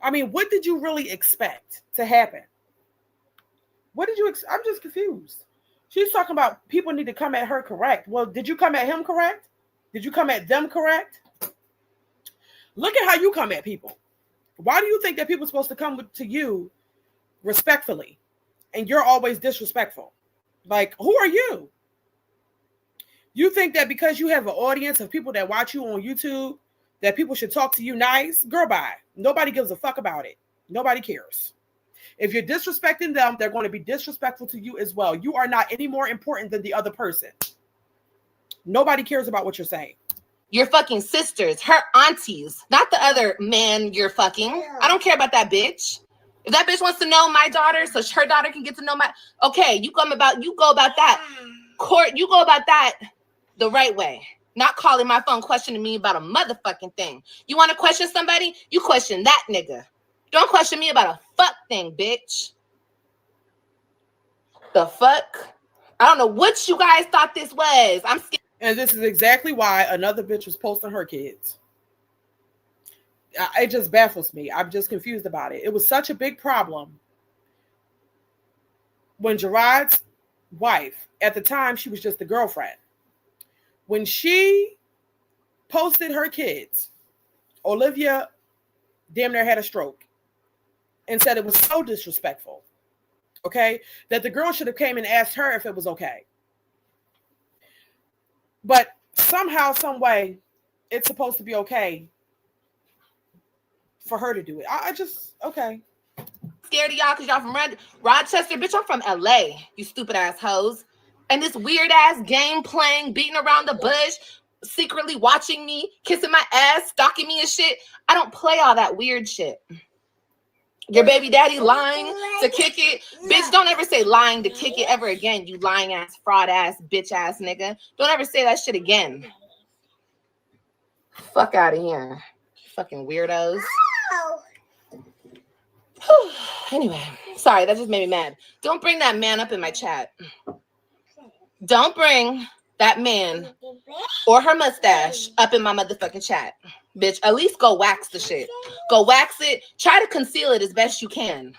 I mean, what did you really expect to happen? What did you I'm just confused. She's talking about people need to come at her correct. Well, did you come at him correct? Did you come at them correct? Look at how you come at people. Why do you think that people are supposed to come to you respectfully and you're always disrespectful? Like, who are you? You think that because you have an audience of people that watch you on YouTube, that people should talk to you nice? Girl, bye. Nobody gives a fuck about it. Nobody cares. If you're disrespecting them, they're going to be disrespectful to you as well. You are not any more important than the other person. Nobody cares about what you're saying. Your fucking sisters, her aunties, not the other man you're fucking. I don't care about that bitch. If that bitch wants to know my daughter, so her daughter can get to know my, okay, you go about that. Court, you go about that the right way. Not calling my phone questioning me about a motherfucking thing. You want to question somebody? You question that nigga. Don't question me about a fuck thing, bitch. The fuck? I don't know what you guys thought this was. I'm scared. And this is exactly why another bitch was posting her kids. It just baffles me. I'm just confused about it. It was such a big problem when Gerard's wife, at the time, she was just a girlfriend. When she posted her kids, Olivia damn near had a stroke and said it was so disrespectful, okay, that the girl should have came and asked her if it was okay. But somehow, some way, it's supposed to be okay for her to do it. I just, okay. Scared of y'all because y'all from Rochester. Bitch, I'm from LA, you stupid ass hoes. And this weird ass game playing, beating around the bush, secretly watching me, kissing my ass, stalking me and shit. I don't play all that weird shit. Your baby daddy lying to kick it. Bitch, don't ever say lying to kick it ever again, you lying ass, fraud ass, bitch ass nigga. Don't ever say that shit again. Fuck out of here. Fucking weirdos. Anyway, sorry, that just made me mad. Don't bring that man up in my chat. Don't bring that man or her mustache up in my motherfucking chat. Bitch, at least go wax the shit. Go wax it. Try to conceal it as best you can.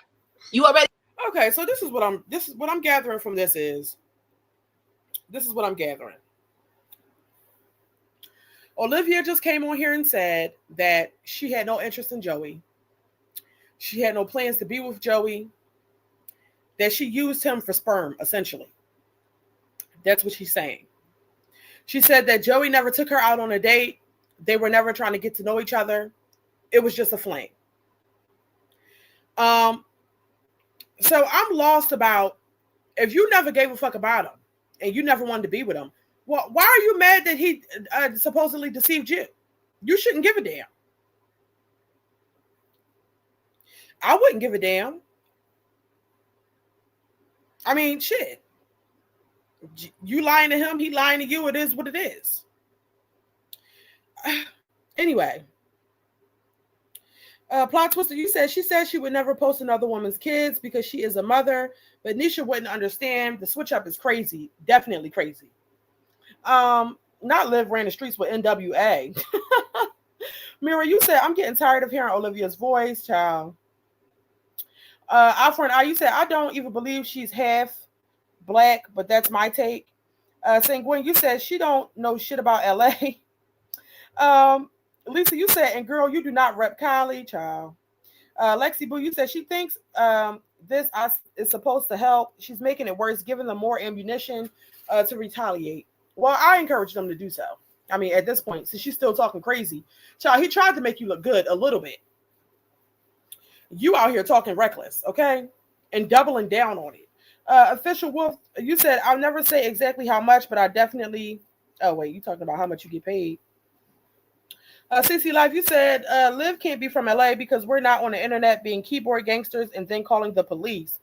You already. Okay, so this is what I'm gathering from this is what I'm gathering. Olivia just came on here and said that she had no interest in Joey. She had no plans to be with Joey. That she used him for sperm, essentially. That's what she's saying. She said that Joey never took her out on a date. They were never trying to get to know each other. It was just a fling. So I'm lost about if you never gave a fuck about him and you never wanted to be with him. Well, why are you mad that he supposedly deceived you? You shouldn't give a damn. I wouldn't give a damn. I mean, shit. You lying to him, he lying to you. It is what it is. Anyway. Plot Twister, you said she said she would never post another woman's kids because she is a mother, but Nisha wouldn't understand. The switch up is crazy. Definitely crazy. Not Liv ran the streets with NWA. Mira, you said, I'm getting tired of hearing Olivia's voice, child. Alfred, you said, I don't even believe she's half black, but that's my take. Sanguine, you said she don't know shit about LA. Lisa, you said, and girl, you do not rep Kylie, child. Lexi Boo, you said she thinks this is supposed to help. She's making it worse, giving them more ammunition to retaliate. Well, I encourage them to do so. I mean, at this point, since she's still talking crazy. Child, he tried to make you look good a little bit. You out here talking reckless, okay? And doubling down on it. Official Wolf, you said, I'll never say exactly how much, but I definitely... Oh, wait, you talking about how much you get paid. CC Life, you said, Liv can't be from LA because we're not on the internet being keyboard gangsters and then calling the police.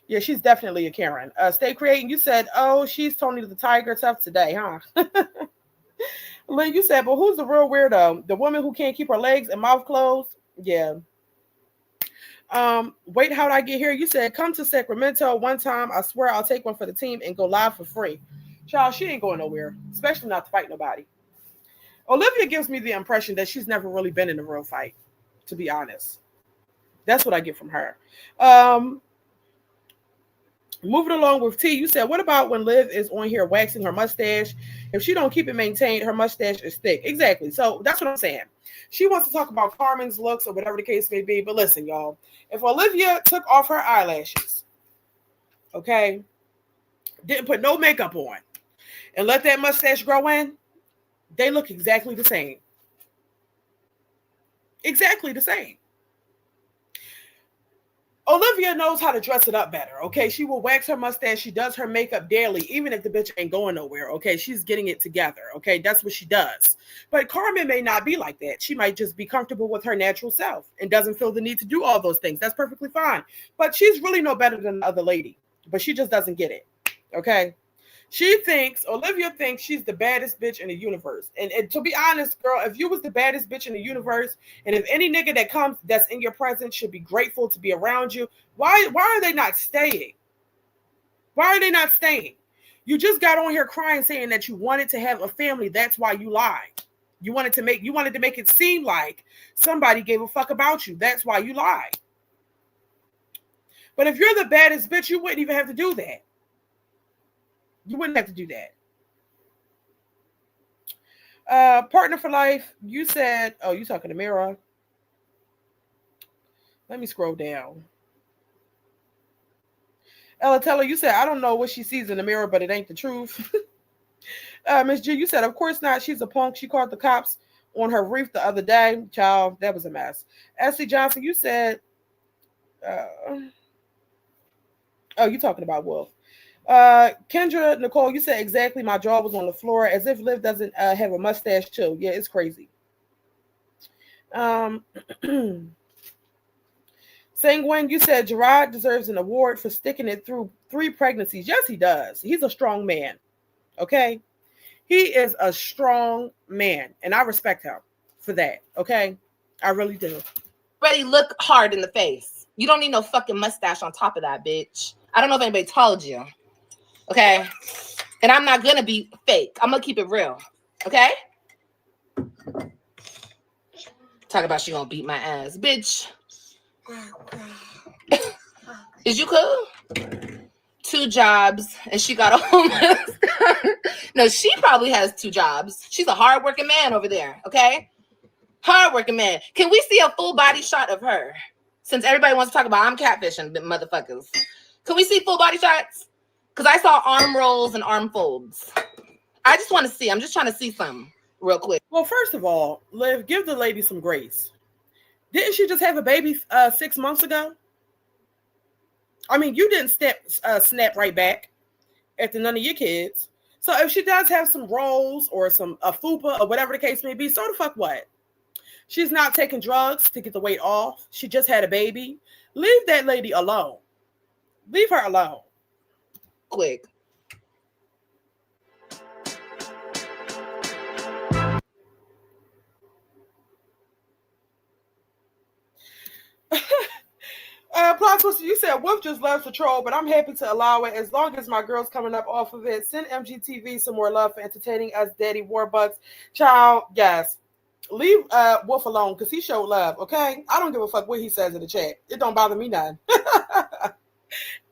Yeah, she's definitely a Karen. Stay Creating, you said, oh, she's Tony the Tiger tough today, huh? Lynn, you said, but who's the real weirdo? The woman who can't keep her legs and mouth closed? Yeah. Wait, how'd I get here? You said, come to Sacramento one time. I swear I'll take one for the team and go live for free. Child, she ain't going nowhere, especially not to fight nobody. Olivia gives me the impression that she's never really been in a real fight, to be honest. That's what I get from her. Moving along with T, you said, what about when Liv is on here waxing her mustache? If she don't keep it maintained, her mustache is thick. Exactly. So that's what I'm saying. She wants to talk about Carmen's looks or whatever the case may be. But listen, y'all, if Olivia took off her eyelashes, okay, didn't put no makeup on, and let that mustache grow in, they look exactly the same. Exactly the same. Olivia knows how to dress it up better, okay? She will wax her mustache. She does her makeup daily, even if the bitch ain't going nowhere, okay? She's getting it together, okay? That's what she does. But Carmen may not be like that. She might just be comfortable with her natural self and doesn't feel the need to do all those things. That's perfectly fine. But she's really no better than the other lady. But she just doesn't get it, okay? Olivia thinks she's the baddest bitch in the universe. And to be honest, girl, if you was the baddest bitch in the universe, and if any nigga that comes that's in your presence should be grateful to be around you, why are they not staying? Why are they not staying? You just got on here crying saying that you wanted to have a family. That's why you lied. You wanted to make it seem like somebody gave a fuck about you. That's why you lied. But if you're the baddest bitch, you wouldn't even have to do that. You wouldn't have to do that. Partner for life, you said, oh, you talking to Mira. Let me scroll down. Ella Teller, you said, I don't know what she sees in the mirror, but it ain't the truth. Miss G, you said, of course not. She's a punk. She called the cops on her reef the other day. Child, that was a mess. S.C. Johnson, you said, oh, you talking about Wolf. Kendra Nicole, you said exactly. My jaw was on the floor, as if Liv doesn't have a mustache too. Yeah, it's crazy. Sanguine, you said Gerard deserves an award for sticking it through 3 pregnancies. Yes, he does. He's a strong man. Okay, he is a strong man, and I respect him for that. Okay, I really do. Ready, look hard in the face. You don't need no fucking mustache on top of that, bitch. I don't know if anybody told you. Okay, and I'm not gonna be fake. I'm gonna keep it real. Okay. Talk about she gonna beat my ass, bitch. Is you cool? 2 jobs, and she got a homeless. No, she probably has 2 jobs. She's a hardworking man over there. Okay, hardworking man. Can we see a full body shot of her? Since everybody wants to talk about I'm catfishing, motherfuckers. Can we see full body shots? Because I saw arm rolls and arm folds. I just want to see. I'm just trying to see something real quick. Well, first of all, Liv, give the lady some grace. Didn't she just have a baby 6 months ago? I mean, you didn't snap right back after none of your kids. So if she does have some rolls or a fupa or whatever the case may be, so the fuck what? She's not taking drugs to get the weight off. She just had a baby. Leave that lady alone. Leave her alone. Quick. Plot twister, you said Wolf just loves to troll, but I'm happy to allow it as long as my girl's coming up off of it. Send MGTV some more love for entertaining us, Daddy Warbucks. Child, yes. Leave Wolf alone because he showed love, okay? I don't give a fuck what he says in the chat. It don't bother me none.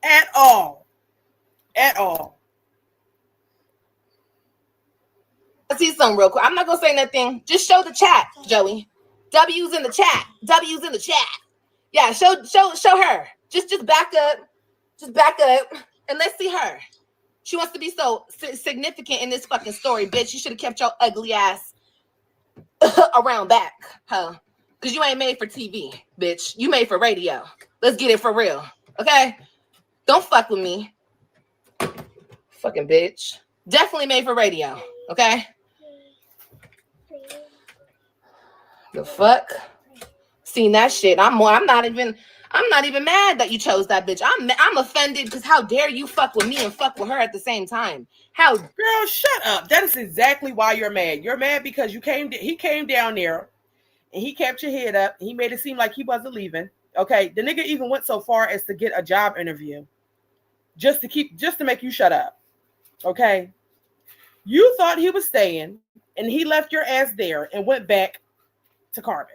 At all. At all. Let's see something real quick. I'm not gonna say nothing. Just show the chat, Joey. W's in the chat. W's in the chat. Yeah, show her. Just back up. Just back up. And let's see her. She wants to be so significant in this fucking story, bitch. You should have kept your ugly ass around back, huh? Because you ain't made for TV, bitch. You made for radio. Let's get it for real, okay? Don't fuck with me. Fucking bitch. Definitely made for radio, okay? The fuck? Seen that shit. I'm not even mad that you chose that bitch. I'm offended because how dare you fuck with me and fuck with her at the same time? How? Girl, shut up. That is exactly why you're mad. You're mad because he came down there and he kept your head up. He made it seem like he wasn't leaving. Okay, the nigga even went so far as to get a job interview just to make you shut up. Okay, you thought he was staying and he left your ass there and went back to Carbon.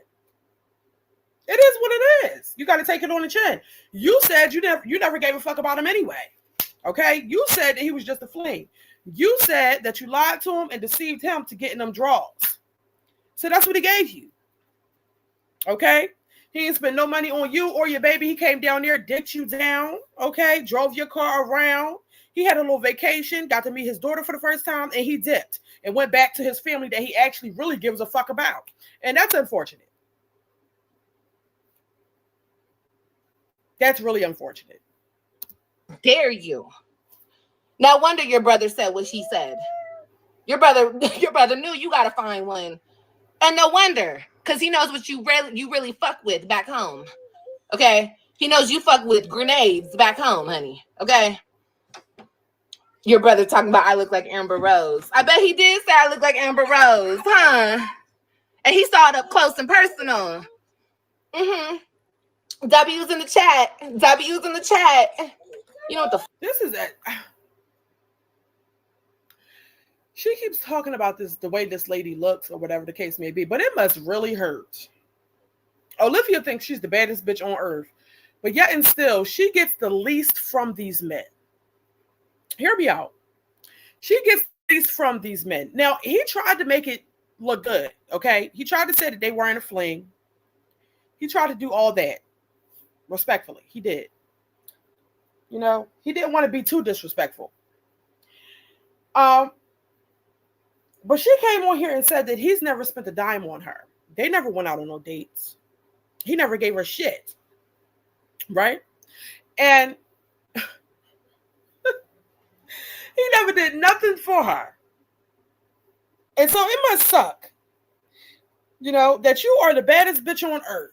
It is what it is. You got to take it on the chin. You said you never gave a fuck about him anyway. Okay, you said that he was just a fling. You said that you lied to him and deceived him to get in them draws. So that's what he gave you. Okay, he didn't spend no money on you or your baby. He came down there, dicked you down. Okay, drove your car around. He had a little vacation, got to meet his daughter for the first time, and he dipped and went back to his family that he actually really gives a fuck about. And that's unfortunate. That's really unfortunate. Dare you? No wonder your brother said what she said. Your brother knew you gotta find one. And no wonder, because he knows what you really fuck with back home. Okay? He knows you fuck with grenades back home, honey. Okay? Your brother talking about I look like Amber Rose. I bet he did say I look like Amber Rose, huh? And he saw it up close and personal. Mm-hmm. W's in the chat. W's in the chat. You know what the this is that. She keeps talking about the way this lady looks or whatever the case may be, but it must really hurt. Olivia thinks she's the baddest bitch on earth, but yet and still, she gets the least from these men. Hear me out. She gets the least from these men. Now, he tried to make it look good, okay? He tried to say that they weren't a fling. He tried to do all that. Respectfully, he did. You know, he didn't want to be too disrespectful. But she came on here and said that he's never spent a dime on her. They never went out on no dates. He never gave her shit. Right? And he never did nothing for her. And so it must suck, you know, that you are the baddest bitch on earth.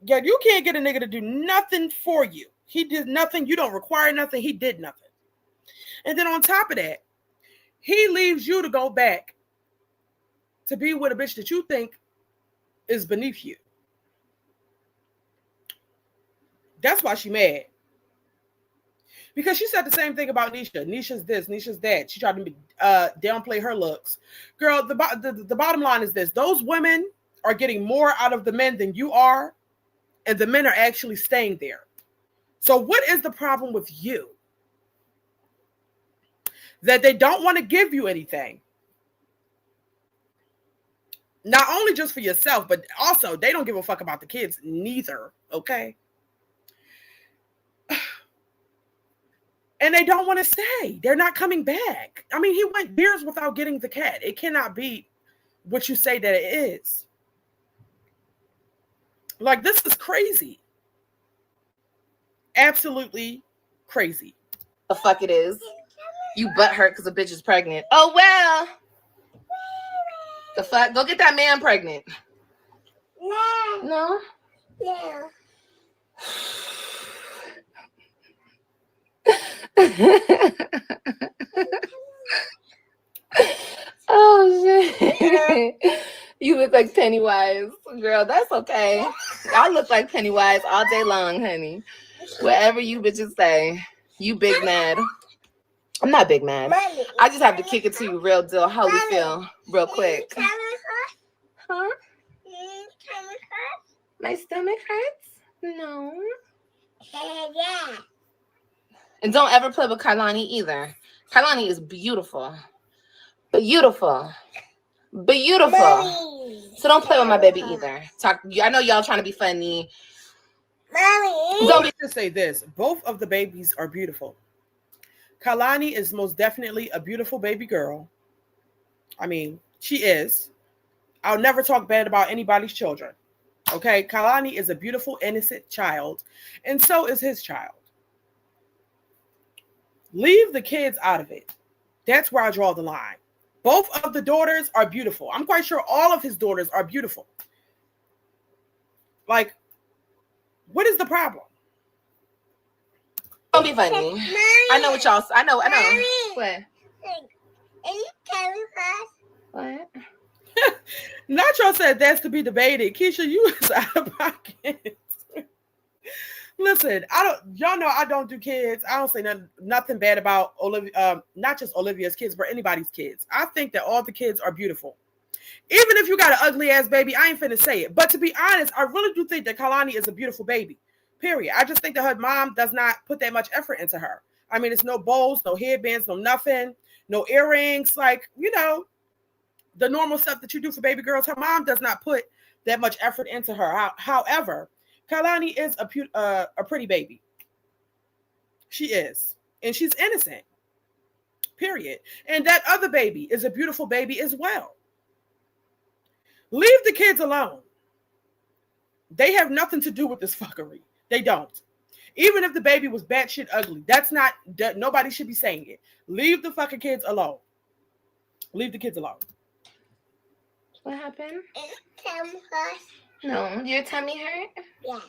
Yeah, you can't get a nigga to do nothing for you. He did nothing. You don't require nothing. He did nothing. And then on top of that, he leaves you to go back to be with a bitch that you think is beneath you. That's why she mad. Because she said the same thing about Nisha. Nisha's this, Nisha's that. She tried to downplay her looks. Girl, the bottom line is this. Those women are getting more out of the men than you are, and the men are actually staying there. So what is the problem with you? That they don't want to give you anything. Not only just for yourself, but also they don't give a fuck about the kids neither, okay? And they don't want to stay. They're not coming back. I mean, he went years without getting the cat. It cannot be what you say that it is. Like, this is crazy. Absolutely crazy. The fuck it is. You butt hurt because a bitch is pregnant. Oh, well. The fuck? Go get that man pregnant. No? Yeah. Oh, shit. You look like Pennywise. Girl, that's okay. Y'all look like Pennywise all day long, honey. Whatever you bitches say. You big mad. I'm not big mad. I just have to kick it to you real deal. How you feel? Real quick. Huh? My stomach hurts? No. And don't ever play with Kailani either. Kailani is beautiful. Beautiful. So don't play with my baby either. I know y'all trying to be funny. Let me just say this. Both of the babies are beautiful. Kailani is most definitely a beautiful baby girl. I mean, she is. I'll never talk bad about anybody's children. Okay? Kailani is a beautiful, innocent child. And so is his child. Leave the kids out of it. That's where I draw the line. Both of the daughters are beautiful. I'm quite sure all of his daughters are beautiful. Like, what is the problem? Don't be funny. Mommy, I know what y'all. I know. Mommy, what? What? Nacho said that's to be debated. Keisha, you is out of pocket. Listen, y'all know I don't do kids. I don't say nothing bad about Olivia, not just Olivia's kids, but anybody's kids. I think that all the kids are beautiful. Even if you got an ugly ass baby, I ain't finna say it. But to be honest, I really do think that Kailani is a beautiful baby. Period. I just think that her mom does not put that much effort into her. I mean, it's no bows, no headbands, no nothing, no earrings, like, you know, the normal stuff that you do for baby girls. Her mom does not put that much effort into her. However, Kailani is a pretty baby. She is. And she's innocent. Period. And that other baby is a beautiful baby as well. Leave the kids alone. They have nothing to do with this fuckery. They don't. Even if the baby was batshit ugly, nobody should be saying it. Leave the fucking kids alone. Leave the kids alone. What happened? No, your tummy hurt? Yeah.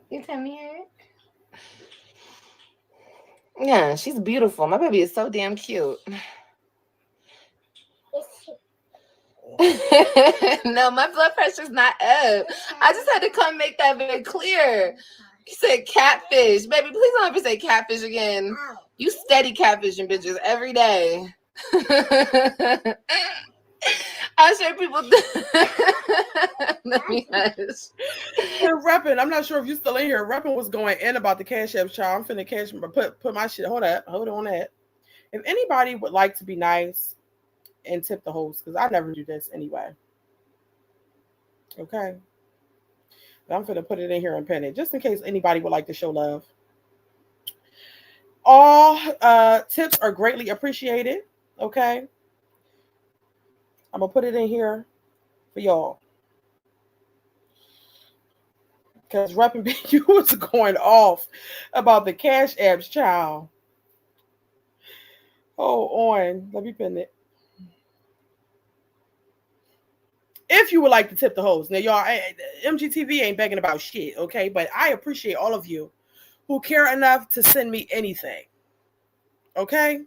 Your tummy hurt? Yeah, she's beautiful. My baby is so damn cute. No, my blood pressure's not up. I just had to come make that very clear. You said catfish. Baby, please don't ever say catfish again. You steady catfishing bitches every day. I'm sure people let me hush. And Reppin', I'm not sure if you're still in here. Reppin' was going in about the Cash App, child. I'm finna put my shit. Hold on that. If anybody would like to be nice and tip the host, because I never do this anyway. Okay. But I'm finna put it in here and pin it, just in case anybody would like to show love. All tips are greatly appreciated. Okay. I'm gonna put it in here for y'all. Because Reppin' you was going off about the Cash Apps, child. Hold on. Let me pin it. If you would like to tip the host. Now, y'all, MGTV ain't begging about shit, okay? But I appreciate all of you who care enough to send me anything. Okay?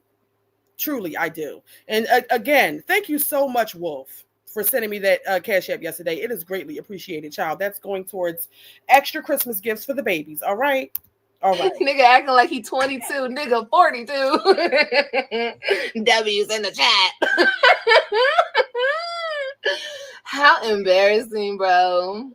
Truly, I do. And again, thank you so much, Wolf, for sending me that Cash App yesterday. It is greatly appreciated, child. That's going towards extra Christmas gifts for the babies. All right? All right. Nigga acting like he 22. Nigga 42. W's in the chat. How embarrassing, bro.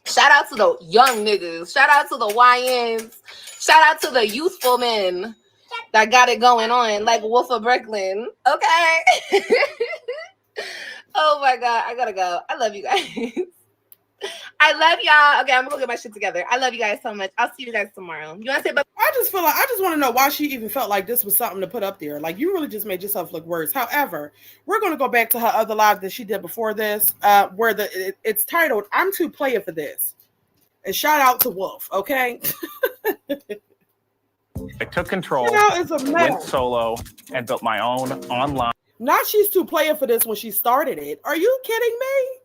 Shout out to the young niggas. Shout out to the YNs. Shout out to the youthful men that got it going on, like Wolf of Brooklyn. Okay. Oh my God. I gotta go. I love you guys. I love y'all. Okay, I'm gonna go get my shit together. I love you guys so much. I'll see you guys tomorrow. You wanna say bye? I just feel like I just want to know why she even felt like this was something to put up there. Like, you really just made yourself look worse. However, we're gonna go back to her other live that she did before this, where it's titled "I'm Too Player for This." And shout out to Wolf, okay? I took control, it's a mess. went solo, and built my own online. Not she's too player for this when she started it. Are you kidding me?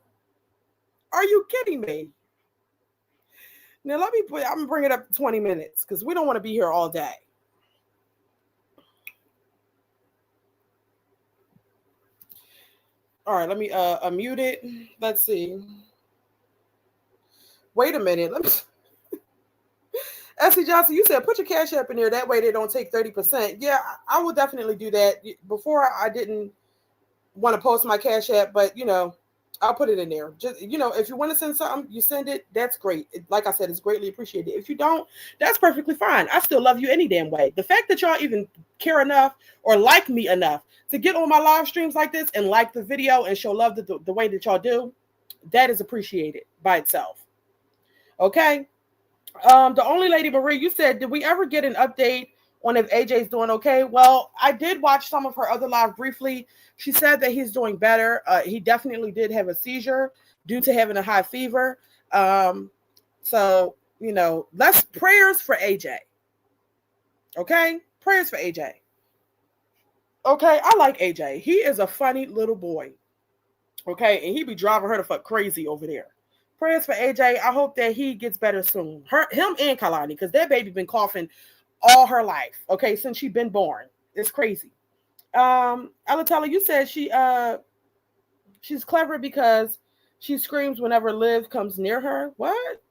Are you kidding me? Now I'm gonna bring it up to 20 minutes because we don't want to be here all day. All right, let me unmute it. Let's see. Wait a minute. Let me. Essie Johnson, you said put your Cash App in there. That way they don't take 30%. Yeah, I will definitely do that. Before I didn't want to post my Cash App, but I'll put it in there. Just if you want to send something, you send it. That's great. Like I said, it's greatly appreciated. If you don't, that's perfectly fine. I still love you any damn way. The fact that y'all even care enough or like me enough to get on my live streams like this and like the video and show love the way that y'all do, that is appreciated by itself. Okay. The only lady, Marie, you said, did we ever get an update on if AJ's doing okay? Well, I did watch some of her other live briefly. She said that he's doing better. He definitely did have a seizure due to having a high fever. So, let's prayers for AJ. Okay? Prayers for AJ. Okay, I like AJ. He is a funny little boy. Okay, and he be driving her the fuck crazy over there. Prayers for AJ. I hope that he gets better soon. Him and Kalani, because that baby been coughing all her life. Okay, since she been born. It's crazy. Alatella, you said she's clever because she screams whenever Liv comes near her. What?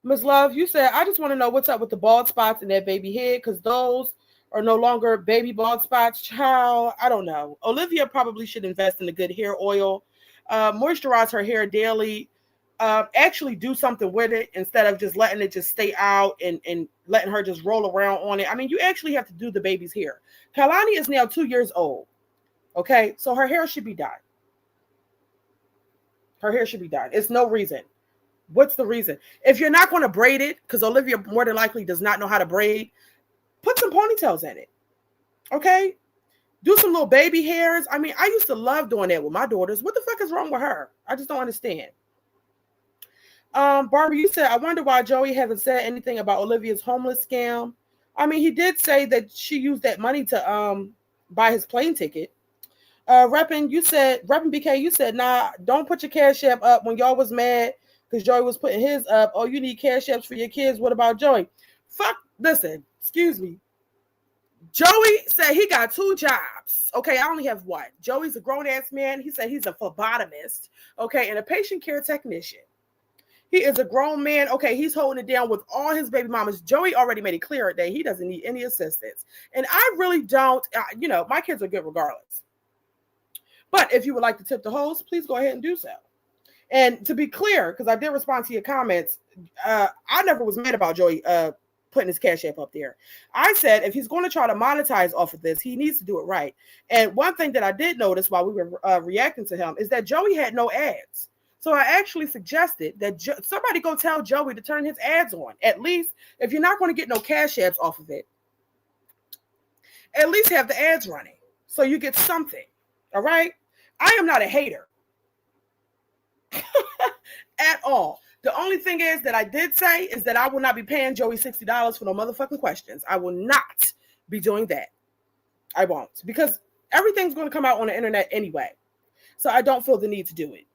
Miss Love, you said, I just want to know what's up with the bald spots in that baby head, because those are no longer baby bald spots. Child, I don't know. Olivia probably should invest in a good hair oil. Moisturize her hair daily. Actually do something with it instead of just letting it just stay out and letting her just roll around on it. I mean, you actually have to do the baby's hair. Kalani is now 2 years old. Okay, so her hair should be done. Her hair should be done. It's no reason. What's the reason? If you're not going to braid it, because Olivia more than likely does not know how to braid, put some ponytails in it. Okay? Do some little baby hairs. I mean, I used to love doing that with my daughters. What the fuck is wrong with her? I just don't understand. Barbara, you said, I wonder why Joey hasn't said anything about Olivia's homeless scam. I mean, he did say that she used that money to buy his plane ticket. Reppin BK, you said, nah, don't put your Cash App up when y'all was mad because Joey was putting his up. Oh, you need Cash Apps for your kids. What about Joey? Listen, excuse me. Joey said he got 2 jobs. Okay, I only have one. Joey's a grown-ass man. He said he's a phlebotomist, okay, and a patient care technician. He is a grown man. Okay, he's holding it down with all his baby mamas. Joey already made it clear that he doesn't need any assistance. And I really don't, my kids are good regardless. But if you would like to tip the host, please go ahead and do so. And to be clear, because I did respond to your comments, I never was mad about Joey putting his Cash App up there. I said if he's going to try to monetize off of this, he needs to do it right. And one thing that I did notice while we were reacting to him is that Joey had no ads. So I actually suggested that somebody go tell Joey to turn his ads on. At least if you're not going to get no Cash Apps off of it, at least have the ads running so you get something. All right? I am not a hater at all. The only thing is that I did say is that I will not be paying Joey $60 for no motherfucking questions. I will not be doing that. I won't, because everything's going to come out on the internet anyway. So I don't feel the need to do it.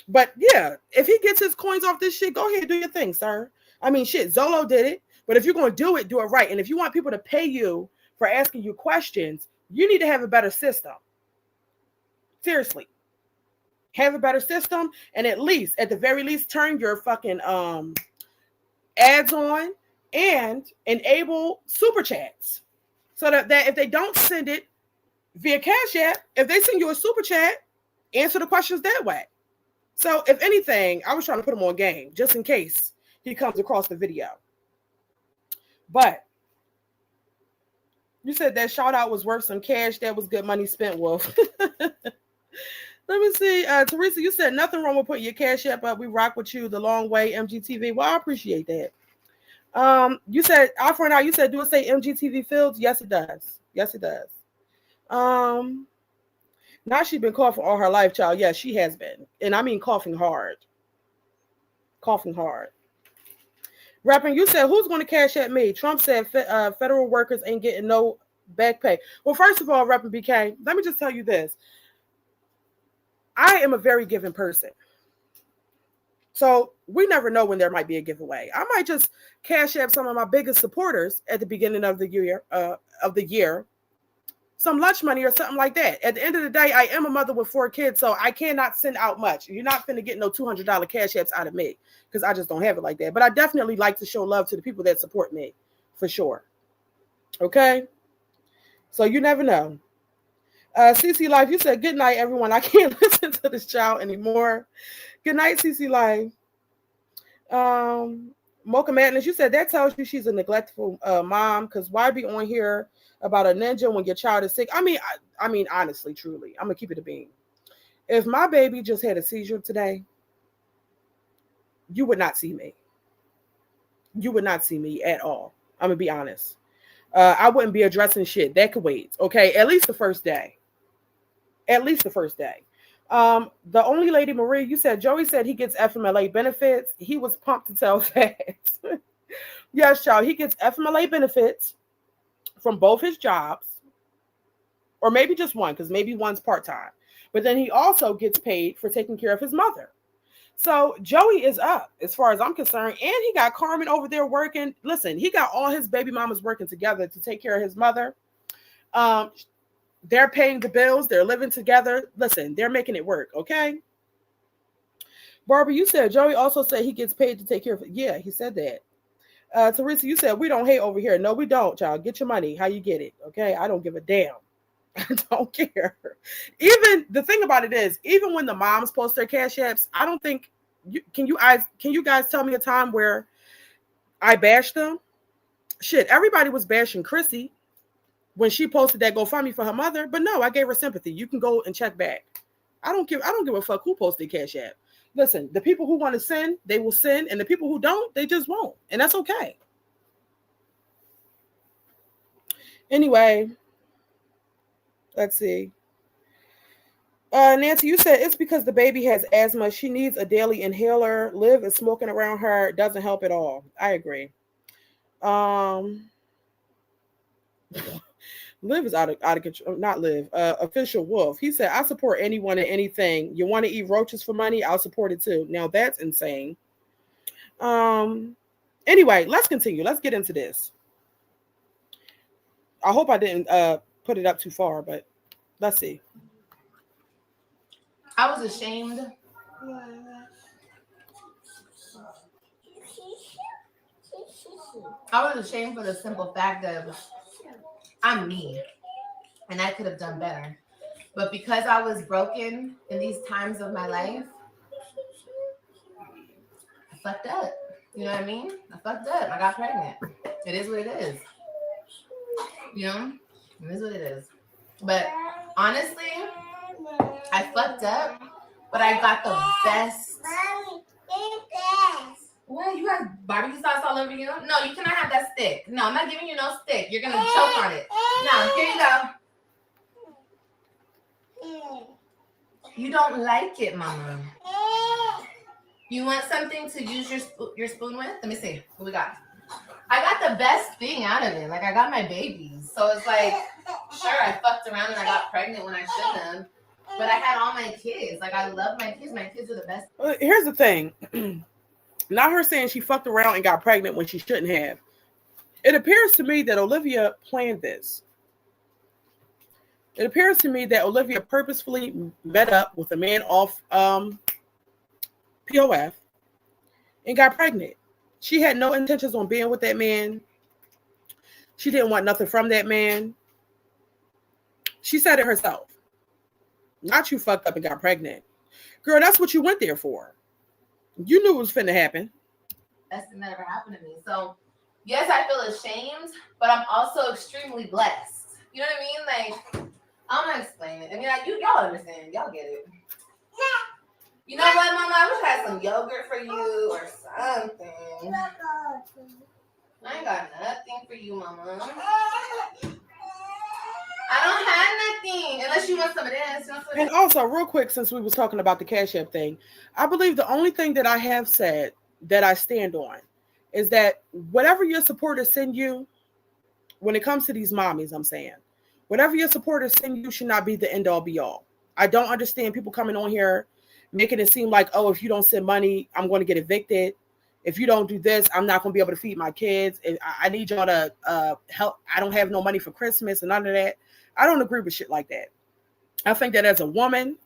But yeah, if he gets his coins off this shit, go ahead and do your thing, sir. I mean, shit, Zolo did it. But if you're going to do it right. And if you want people to pay you for asking you questions, you need to have a better system. Seriously. Have a better system, and at the very least, turn your fucking ads on and enable super chats. So that if they don't send it via Cash App, if they send you a super chat, answer the questions that way. So if anything, I was trying to put him on game just in case he comes across the video. But you said that shout out was worth some cash. That was good money spent, Wolf. Let me see. Teresa, you said nothing wrong with putting your Cash App up. We rock with you the long way, MGTV. Well, I appreciate that. You said, Alfred and I, you said, do it say MGTV Fields? Yes, it does. Yes, it does. Now she's been coughing all her life, child. Yes, she has been. And I mean coughing hard. Coughing hard. Rapping, you said, who's going to Cash App me? Trump said federal workers ain't getting no back pay. Well, first of all, Rapping BK, let me just tell you this. I am a very giving person. So we never know when there might be a giveaway. I might just Cash App some of my biggest supporters at the beginning of the year, some lunch money or something like that. At the end of the day, I am a mother with 4 kids, so I cannot send out much. You're not finna get no $200 cash apps out of me because I just don't have it like that. But I definitely like to show love to the people that support me, for sure. Okay? So you never know. CC Life, you said, good night, everyone. I can't listen to this child anymore. Good night, CC Life. Mocha Madness, you said that tells you she's a neglectful mom, because why be on here about a ninja when your child is sick? I mean, honestly, truly, I'm gonna keep it a bean. If my baby just had a seizure today, you would not see me. You would not see me at all. I'm gonna be honest. I wouldn't be addressing shit. That could wait. Okay, at least the first day. At least the first day. The only lady, Marie, you said Joey said he gets FMLA benefits. He was pumped to tell that. Yes, child, he gets FMLA benefits from both his jobs, or maybe just one, because maybe one's part-time. But then he also gets paid for taking care of his mother. So Joey is up as far as I'm concerned. And he got Carmen over there working. Listen, he got all his baby mamas working together to take care of his mother. They're paying the bills. They're living together. Listen, they're making it work. Okay. Barbara, you said Joey also said he gets paid to take care of it. Yeah, he said that. Teresa, you said we don't hate over here. No, we don't, child. Get your money. How you get it. Okay. I don't give a damn. I don't care. Even the thing about it is, even when the moms post their cash apps, I don't think can you guys tell me a time where I bashed them? Shit, everybody was bashing Chrissy when she posted that GoFundMe for her mother, but no, I gave her sympathy. You can go and check back. I don't give a fuck who posted cash app. Listen, the people who want to send, they will send, and the people who don't, they just won't, and that's okay. Anyway, let's see. Nancy, you said it's because the baby has asthma. She needs a daily inhaler. Liv is smoking around her. It doesn't help at all. I agree. Liv is out of control. Not Liv. Official Wolf. He said, I support anyone and anything. You want to eat roaches for money? I'll support it too. Now that's insane. Anyway, let's continue. Let's get into this. I hope I didn't put it up too far, but let's see. I was ashamed. I was ashamed for the simple fact of I'm me, and I could have done better. But because I was broken in these times of my life, I fucked up. You know what I mean? I fucked up. I got pregnant. It is what it is. You know? It is what it is. But honestly, I fucked up, but I got the best. What? You got barbecue sauce all over you? No, you cannot have that stick. No, I'm not giving you no stick. You're going to choke on it. No, here you go. You don't like it, Mama. You want something to use your spoon with? Let me see. What we got? I got the best thing out of it. Like, I got my babies. So it's like, sure, I fucked around and I got pregnant when I shouldn't have. But I had all my kids. Like, I love my kids. My kids are the best. Here's the thing. Not her saying she fucked around and got pregnant when she shouldn't have. It appears to me that Olivia planned this. It appears to me that Olivia purposefully met up with a man off POF and got pregnant. She had no intentions on being with that man. She didn't want nothing from that man. She said it herself. Not you fucked up and got pregnant. Girl, that's what you went there for. You knew it was finna happen. Best thing that ever happened to me. So, yes, I feel ashamed, but I'm also extremely blessed. You know what I mean? Like, I'm gonna explain it. I mean, y'all understand. Y'all get it. You know what, Mama? I wish I had some yogurt for you or something. I ain't got nothing for you, Mama. I don't have nothing unless you want some of this. And also, real quick, since we was talking about the Cash App thing, I believe the only thing that I have said that I stand on is that whatever your supporters send you, when it comes to these mommies, I'm saying, whatever your supporters send you should not be the end all be all. I don't understand people coming on here making it seem like, oh, if you don't send money, I'm going to get evicted. if you don't do this, I'm not going to be able to feed my kids. I need y'all to help. I don't have no money for Christmas and none of that. I don't agree with shit like that. I think that as a woman,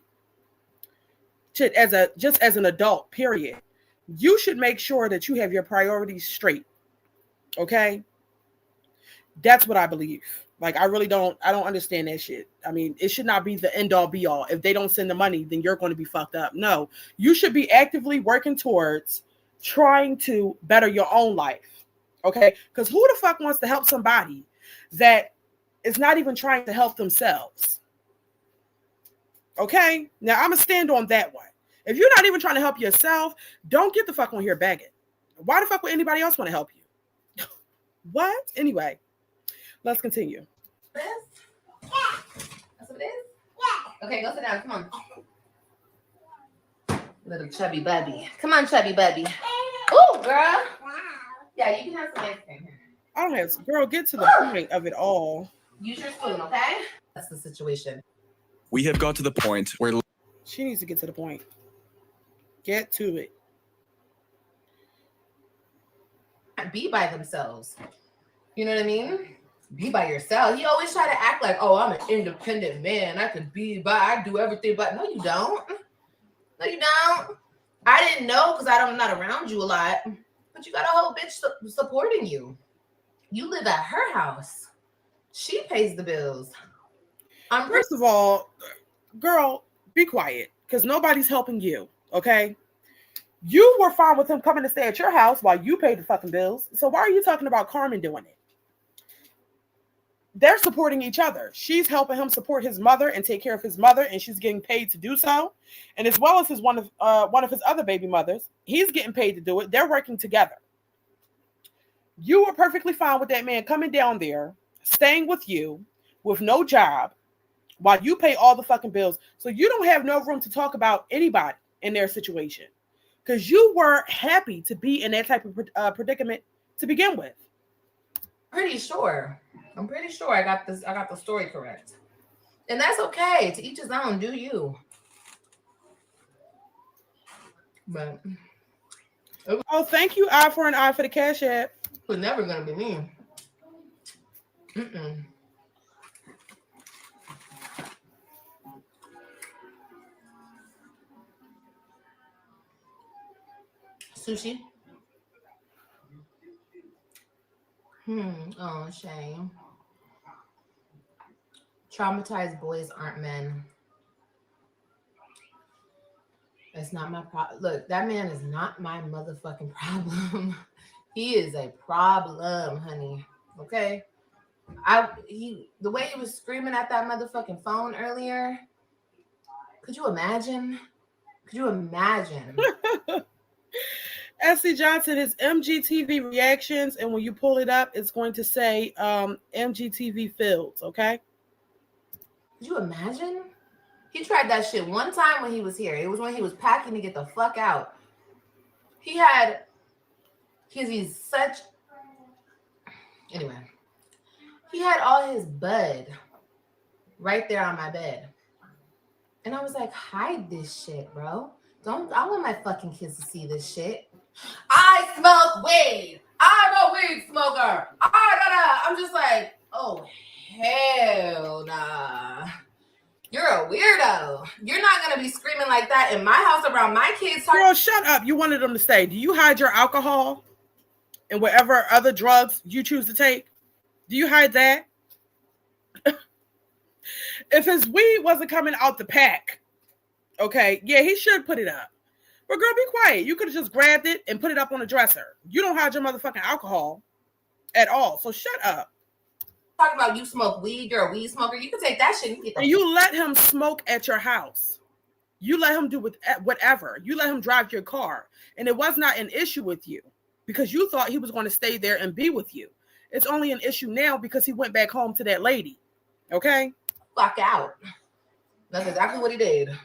just as an adult, period, you should make sure that you have your priorities straight. Okay? That's what I believe. Like, I don't understand that shit. I mean, it should not be the end all be all. If they don't send the money, then you're going to be fucked up. No, you should be actively working towards trying to better your own life. Okay? Because who the fuck wants to help somebody that is not even trying to help themselves? Okay? Now, I'm going to stand on that one. If you're not even trying to help yourself, don't get the fuck on here begging. Why the fuck would anybody else want to help you? What? Anyway. Let's continue. This? Yeah. That's what it is? Yeah. Okay, go sit down. Come on. Little chubby baby. Come on, chubby baby. Ooh, girl. Wow. Yeah, you can have some ice cream here. I don't have, girl, get to the point of it all. Use your spoon, okay? That's the situation. We have got to the point where she needs to get to the point. Get to it. Be by themselves. You know what I mean? Be by yourself. You always try to act like, oh, I'm an independent man. I could be by, I do everything, but no, you don't. No, you don't. I didn't know because I'm not around you a lot. But you got a whole bitch supporting you. You live at her house. She pays the bills. First of all, girl, be quiet because nobody's helping you, okay? You were fine with him coming to stay at your house while you paid the fucking bills. So why are you talking about Carmen doing it? They're supporting each other. She's helping him support his mother and take care of his mother, and she's getting paid to do so. And as well as one of his other baby mothers, he's getting paid to do it. They're working together. You were perfectly fine with that man coming down there, staying with you, with no job, while you pay all the fucking bills. So you don't have no room to talk about anybody in their situation, because you were happy to be in that type of predicament to begin with. I'm pretty sure I got the story correct. And that's okay. To each his own, do you. But oh, thank you, eye for an eye for the Cash App. It was never gonna be me. Sushi. Oh, shame. Traumatized boys aren't men. That's not my problem. Look, that man is not my motherfucking problem. He is a problem, honey. Okay? The way he was screaming at that motherfucking phone earlier. Could you imagine? S.C. Johnson is MGTV reactions, and when you pull it up, it's going to say MGTV Fields, okay? Could you imagine? He tried that shit one time when he was here. It was when he was packing to get the fuck out. Anyway, he had all his bud right there on my bed. And I was like, hide this shit, bro. I want my fucking kids to see this shit. I smoke weed. I'm a weed smoker. I'm just like, oh, hell nah. You're a weirdo. You're not going to be screaming like that in my house around my kids. Girl, shut up. You wanted them to stay. Do you hide your alcohol and whatever other drugs you choose to take? Do you hide that? If his weed wasn't coming out the pack, okay, yeah, he should put it up. But girl, be quiet. You could have just grabbed it and put it up on the dresser. You don't hide your motherfucking alcohol at all. So shut up. Talking about you smoke weed, you're a weed smoker. You can take that shit. And you let him smoke at your house. You let him do whatever. You let him drive your car. And it was not an issue with you because you thought he was going to stay there and be with you. It's only an issue now because he went back home to that lady. Okay? Fuck out. That's exactly what he did.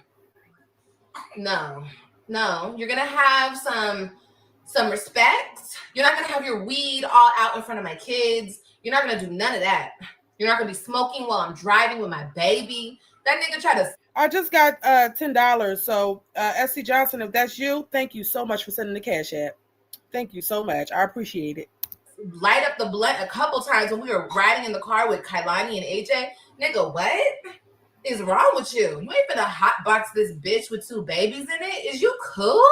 No. You're going to have some respect. You're not going to have your weed all out in front of my kids. You're not going to do none of that. You're not going to be smoking while I'm driving with my baby. That nigga tried to... I just got $10. So, S.C. Johnson, if that's you, thank you so much for sending the Cash App. Thank you so much. I appreciate it. Light up the blunt a couple times when we were riding in the car with Kailani and AJ. Nigga, what is wrong with you? You ain't finna hotbox this bitch with 2 babies in it. Is you cool?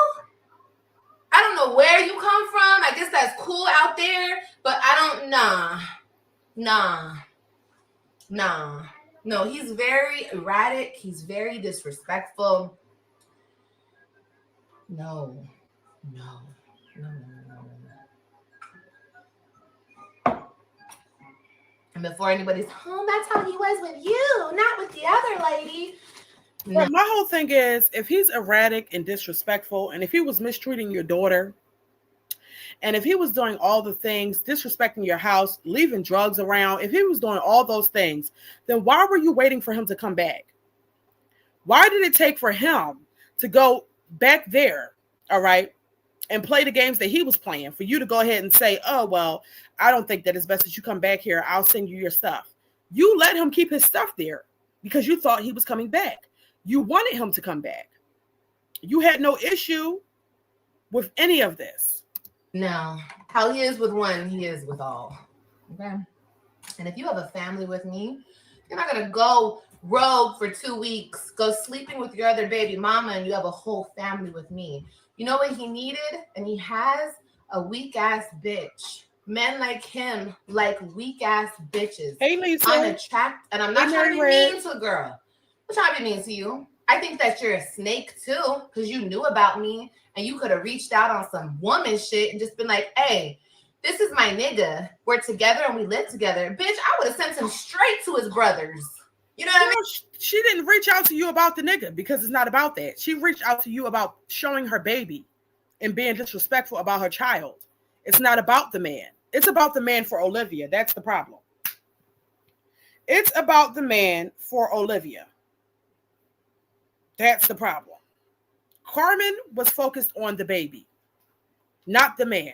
I don't know where you come from. I guess that's cool out there, but I don't, nah. No, he's very erratic. He's very disrespectful. No. And before anybody's, that's how he was with you, not with the other lady. No. Well, my whole thing is, if he's erratic and disrespectful, and if he was mistreating your daughter, and if he was doing all the things, disrespecting your house, leaving drugs around, if he was doing all those things, then why were you waiting for him to come back? Why did it take for him to go back there, all right, and play the games that he was playing, for you to go ahead and say, oh, well, I don't think that it's best that you come back here. I'll send you your stuff. You let him keep his stuff there because you thought he was coming back. You wanted him to come back. You had no issue with any of this. No. How he is with one, he is with all. Okay? And if you have a family with me, you're not going to go rogue for 2 weeks, go sleeping with your other baby mama, and you have a whole family with me. You know what he needed? And he has a weak-ass bitch. Men like him like weak-ass bitches. Hey, Lisa. And I'm not trying to be mean to a girl. I'm trying to be mean to you. I think that you're a snake, too, because you knew about me, and you could have reached out on some woman shit and just been like, hey, this is my nigga. We're together and we live together. Bitch, I would have sent him straight to his brothers. You know what I mean? She didn't reach out to you about the nigga because it's not about that. She reached out to you about showing her baby and being disrespectful about her child. It's not about the man. It's about the man for Olivia. That's the problem. It's about the man for Olivia. That's the problem. Carmen was focused on the baby, not the man.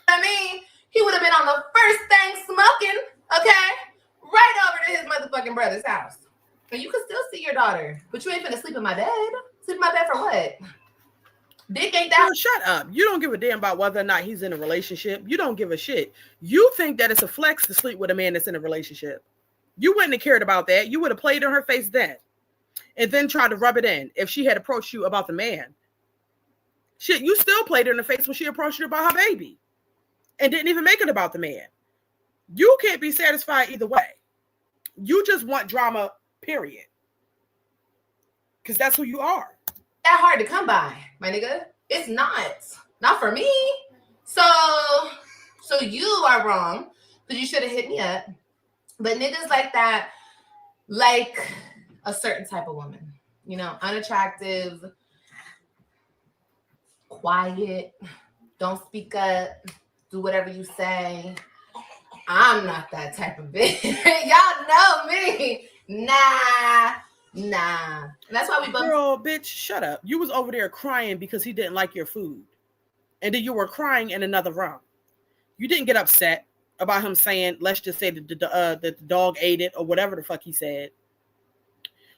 I mean, he would have been on the first thing smoking, okay? Right over to his motherfucking brother's house. And you can still see your daughter, but you ain't finna sleep in my bed. Sleep in my bed for what? Dick ain't that. Girl, shut up. You don't give a damn about whether or not he's in a relationship. You don't give a shit. You think that it's a flex to sleep with a man that's in a relationship. You wouldn't have cared about that. You would have played in her face then. And then tried to rub it in if she had approached you about the man. Shit, you still played her in the face when she approached you about her baby. And didn't even make it about the man. You can't be satisfied either way. You just want drama, period. Because that's who you are. That hard to come by, my nigga. It's not. Not for me. So you are wrong. Because you should have hit me up. But niggas like that, like a certain type of woman. You know, unattractive, quiet, don't speak up, do whatever you say. I'm not that type of bitch. Y'all know me. Nah. And that's why we both. Girl, bitch, shut up. You was over there crying because he didn't like your food. And then you were crying in another room. You didn't get upset about him saying, let's just say that the dog ate it or whatever the fuck he said.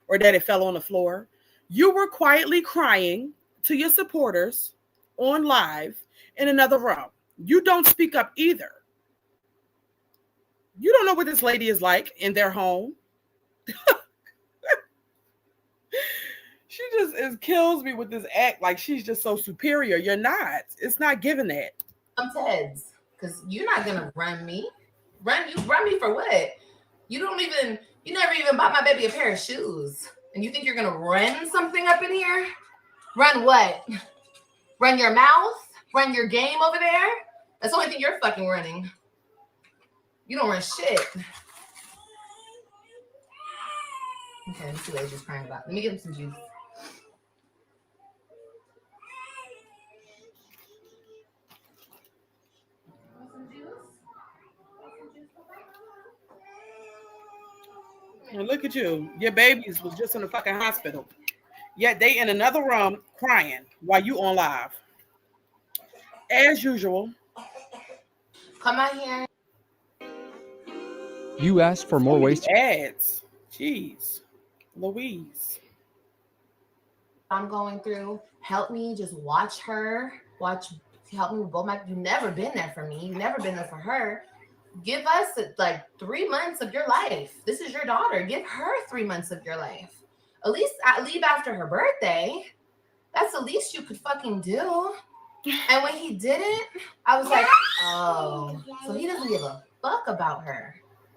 Or that it fell on the floor. You were quietly crying to your supporters on live in another room. You don't speak up either. You don't know what this lady is like in their home. She just kills me with this act like she's just so superior. You're not. It's not given that. I'm Ted's, because you're not gonna run me. Run me for what? You never even bought my baby a pair of shoes. And you think you're gonna run something up in here? Run what? Run your mouth? Run your game over there? That's the only thing you're fucking running. You don't run shit. Okay, let's see what he's just crying about. Let me give him some juice. And look at you. Your babies was just in the fucking hospital. Yet they in another room crying while you on live. As usual. Come out here. You asked for more ways to ads. Jeez. Louise. I'm going through. Help me just watch her help me with both my. You've never been there for me. You've never been there for her. Give us like 3 months of your life. This is your daughter. Give her 3 months of your life. At least leave after her birthday. That's the least you could fucking do. And when he didn't, I was like, oh, so he doesn't give a fuck about her.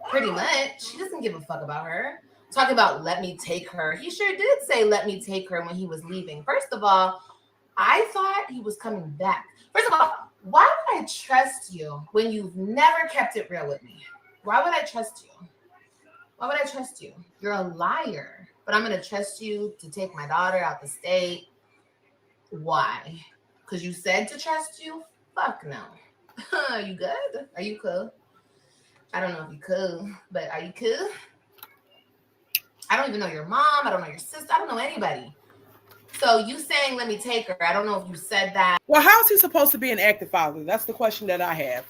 Pretty much. He doesn't give a fuck about her. Talking about let me take her. He sure did say let me take her when he was leaving. First of all, I thought he was coming back. First of all, why would I trust you when you've never kept it real with me? Why would I trust you? Why would I trust you? You're a liar. But I'm going to trust you to take my daughter out the state. Why? Because you said to trust you? Fuck no. Are you good? Are you cool? I don't know if you cool, but are you cool? I don't even know your mom. I don't know your sister. I don't know anybody. So you saying, let me take her. I don't know if you said that. Well, how is he supposed to be an active father? That's the question that I have.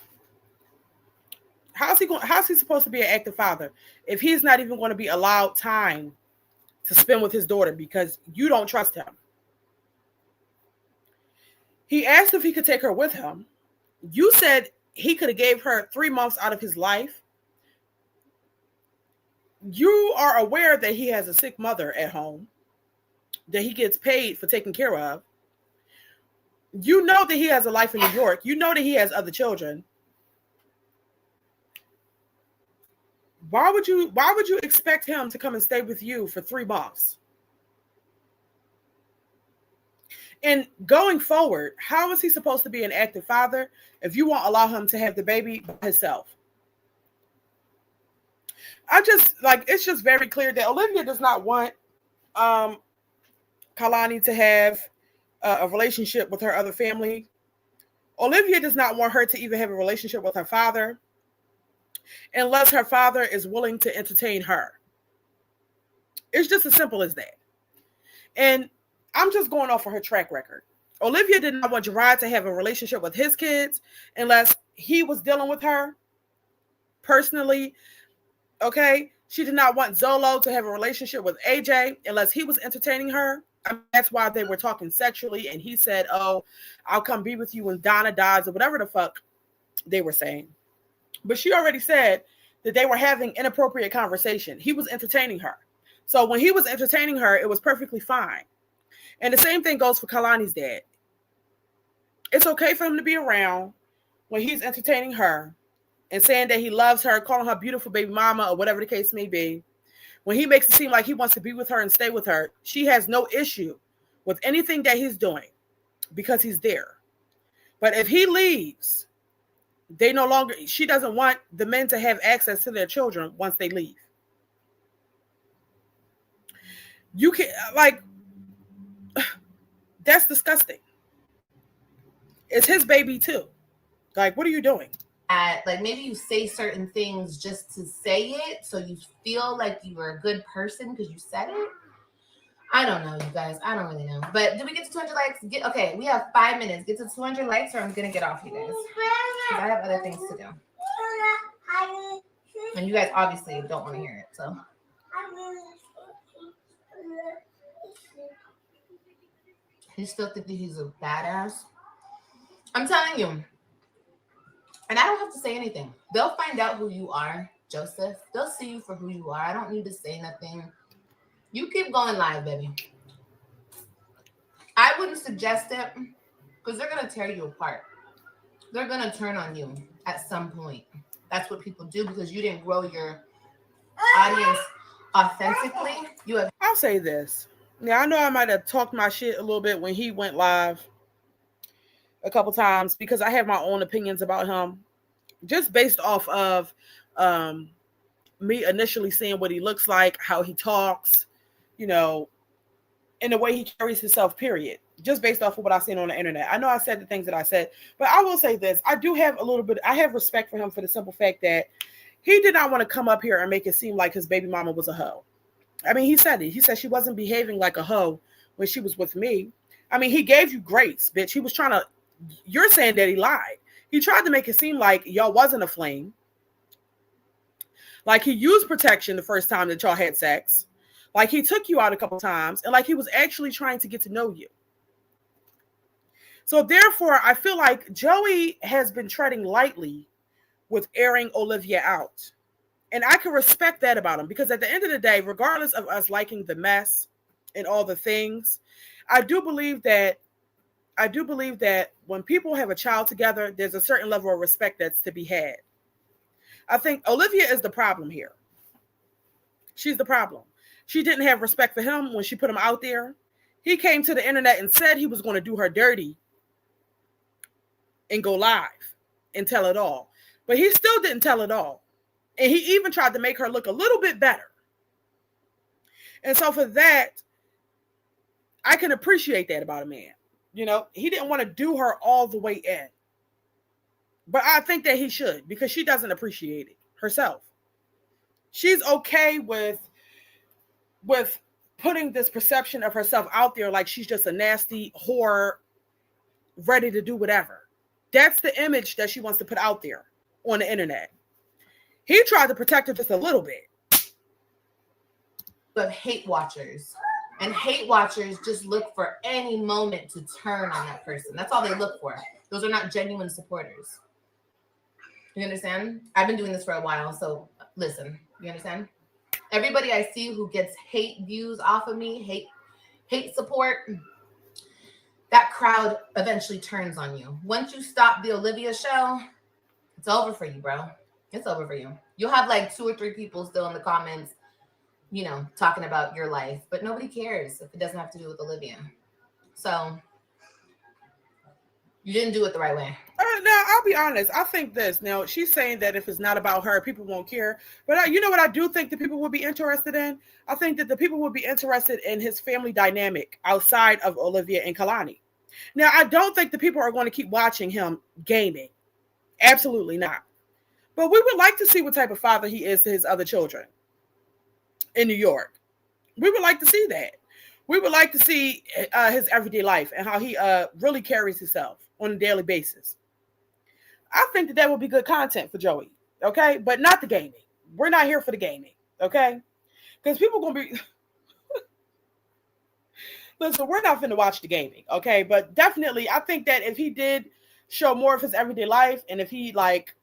How's he supposed to be an active father if he's not even going to be allowed time to spend with his daughter because you don't trust him? He asked if he could take her with him. You said he could have gave her 3 months out of his life. You are aware that he has a sick mother at home that he gets paid for taking care of. You know that he has a life in New York. You know that he has other children. Why would you expect him to come and stay with you for 3 months? And going forward, how is he supposed to be an active father if you won't allow him to have the baby by himself? It's just very clear that Olivia does not want Kalani to have a relationship with her other family. Olivia does not want her to even have a relationship with her father unless her father is willing to entertain her. It's just as simple as that. And I'm just going off of her track record. Olivia did not want Gerard to have a relationship with his kids unless he was dealing with her personally. Okay? She did not want Zolo to have a relationship with AJ unless he was entertaining her. I mean, that's why they were talking sexually. And he said, oh, I'll come be with you when Donna dies or whatever the fuck they were saying. But she already said that they were having inappropriate conversation. He was entertaining her. So when he was entertaining her, it was perfectly fine. And the same thing goes for Kalani's dad. It's okay for him to be around when he's entertaining her and saying that he loves her, calling her beautiful baby mama or whatever the case may be. When he makes it seem like he wants to be with her and stay with her, she has no issue with anything that he's doing because he's there. But if he leaves, she doesn't want the men to have access to their children once they leave. You can, that's disgusting. It's his baby too. Like, what are you doing? Maybe you say certain things just to say it so you feel like you were a good person because you said it. I don't know, you guys. I don't really know. But did we get to 200 likes? Okay, we have 5 minutes. Get to 200 likes or I'm going to get off, you guys. Because I have other things to do. And you guys obviously don't want to hear it, so. You still think that he's a badass? I'm telling you. And I don't have to say anything. They'll find out who you are, Joseph. They'll see you for who you are. I don't need to say nothing. You keep going live, baby. I wouldn't suggest it because they're going to tear you apart. They're going to turn on you at some point. That's what people do because you didn't grow your audience authentically. I'll say this. Now, I know I might have talked my shit a little bit when he went live a couple times because I have my own opinions about him just based off of me initially seeing what he looks like, how he talks, and the way he carries himself, period. Just based off of what I've seen on the internet. I know I said the things that I said, but I will say this. I have respect for him for the simple fact that he did not want to come up here and make it seem like his baby mama was a hoe. I mean, he said it. He said she wasn't behaving like a hoe when she was with me. I mean, he gave you grace, bitch. He was trying to, you're saying that he lied. He tried to make it seem like y'all wasn't a flame. Like he used protection the first time that y'all had sex. Like he took you out a couple times and like he was actually trying to get to know you. So therefore, I feel like Joey has been treading lightly with airing Olivia out. And I can respect that about him, because at the end of the day, regardless of us liking the mess and all the things, I do believe that when people have a child together, there's a certain level of respect that's to be had. I think Olivia is the problem here. She's the problem. She didn't have respect for him when she put him out there. He came to the internet and said he was going to do her dirty and go live and tell it all. But he still didn't tell it all. And he even tried to make her look a little bit better. And so for that, I can appreciate that about a man. You know, he didn't want to do her all the way in. But I think that he should, because she doesn't appreciate it herself. She's okay with putting this perception of herself out there like she's just a nasty whore ready to do whatever. That's the image that she wants to put out there on the internet. He tried to protect her just a little bit. But hate watchers. And hate watchers just look for any moment to turn on that person. That's all they look for. Those are not genuine supporters. You understand? I've been doing this for a while, so listen. You understand? Everybody I see who gets hate views off of me, hate support, that crowd eventually turns on you. Once you stop the Olivia show, it's over for you, bro. It's over for you. You'll have like 2 or 3 people still in the comments, you know, talking about your life, but nobody cares if it doesn't have to do with Olivia. So you didn't do it the right way. Now, I'll be honest. I think this. Now, she's saying that if it's not about her, people won't care. But you know what I do think that people would be interested in? I think that the people would be interested in his family dynamic outside of Olivia and Kalani. Now, I don't think the people are going to keep watching him gaming. Absolutely not. But we would like to see what type of father he is to his other children in New York. We would like to see that. We would like to see his everyday life and how he really carries himself on a daily basis. I think that would be good content for Joey, okay? But not the gaming. We're not here for the gaming, okay? Because people going to be... Listen, we're not finna watch the gaming, okay? But definitely, I think that if he did show more of his everyday life, and if he, like,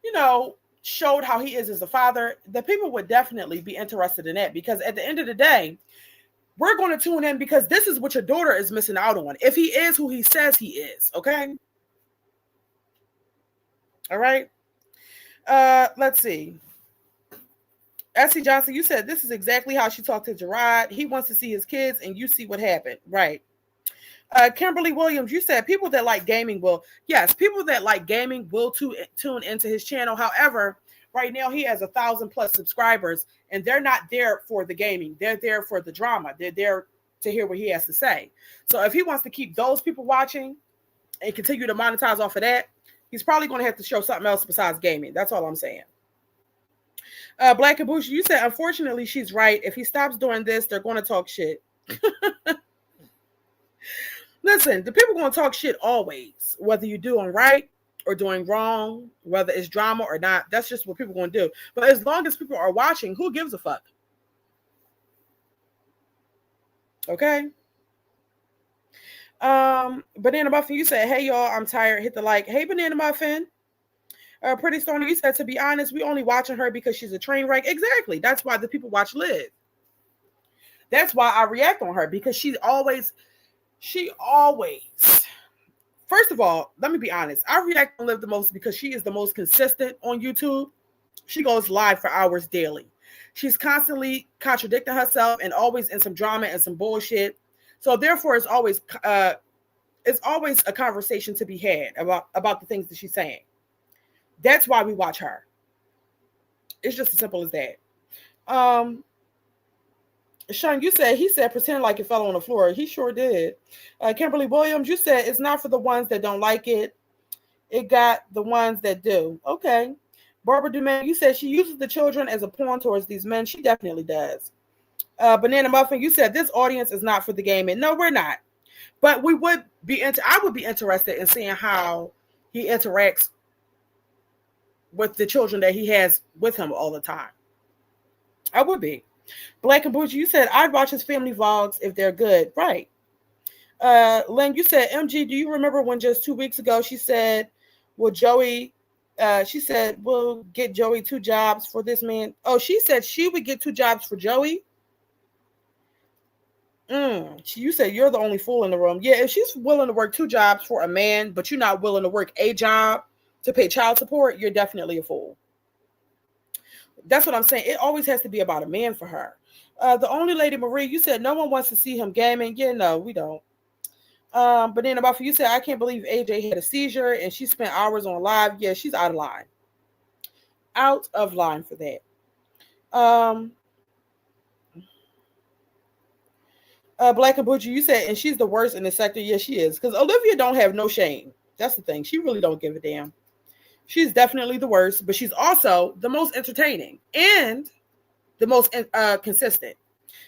you know, showed how he is as a father, the people would definitely be interested in that. Because at the end of the day, we're going to tune in because this is what your daughter is missing out on. If he is who he says he is, okay? All right. Let's see. S.C. Johnson, you said this is exactly how she talked to Gerard. He wants to see his kids, and you see what happened. Right. Kimberly Williams, you said people that like gaming will. Yes, people that like gaming will tune into his channel. However, right now he has 1,000+ subscribers, and they're not there for the gaming. They're there for the drama. They're there to hear what he has to say. So if he wants to keep those people watching and continue to monetize off of that, he's probably going to have to show something else besides gaming. That's all I'm saying. Black Kabushi, you said, unfortunately, she's right. If he stops doing this, they're going to talk shit. Listen, the people are going to talk shit always, whether you're doing right or doing wrong, whether it's drama or not. That's just what people are going to do. But as long as people are watching, who gives a fuck? Okay? Banana Muffin, you said, hey, y'all, I'm tired. Hit the like. Hey, Banana Muffin. Pretty Stony, you said, to be honest, we only watching her because she's a train wreck. Exactly. That's why the people watch Liv. That's why I react on her, because she always, first of all, let me be honest. I react on Liv the most because she is the most consistent on YouTube. She goes live for hours daily. She's constantly contradicting herself and always in some drama and some bullshit. So therefore, it's always a conversation to be had about the things that she's saying. That's why we watch her. It's just as simple as that. Sean, you said, he said, pretend like it fell on the floor. He sure did. Kimberly Williams, you said, it's not for the ones that don't like it. It got the ones that do. Okay. Barbara Dumaine, you said she uses the children as a pawn towards these men. She definitely does. Banana Muffin, you said, this audience is not for the gaming. No, we're not. But I would be interested in seeing how he interacts with the children that he has with him all the time. I would be. Black and Bougie, you said, I'd watch his family vlogs if they're good. Right. Lynn, you said, MG, do you remember when just 2 weeks ago she said, well, Joey, she said, we'll get Joey 2 jobs for this man. Oh, she said she would get 2 jobs for Joey. You said you're the only fool in the room. Yeah, if she's willing to work 2 jobs for a man, but you're not willing to work a job to pay child support, you're definitely a fool. That's what I'm saying. It always has to be about a man for her. The only lady, Marie, you said no one wants to see him gaming. Yeah, no, we don't. But then about you said, I can't believe AJ had a seizure and she spent hours on live. Yeah, she's out of line. Out of line for that. Black and Butcher, you said, and she's the worst in the sector. Yes, she is. Because Olivia don't have no shame. That's the thing. She really don't give a damn. She's definitely the worst, but she's also the most entertaining and the most consistent.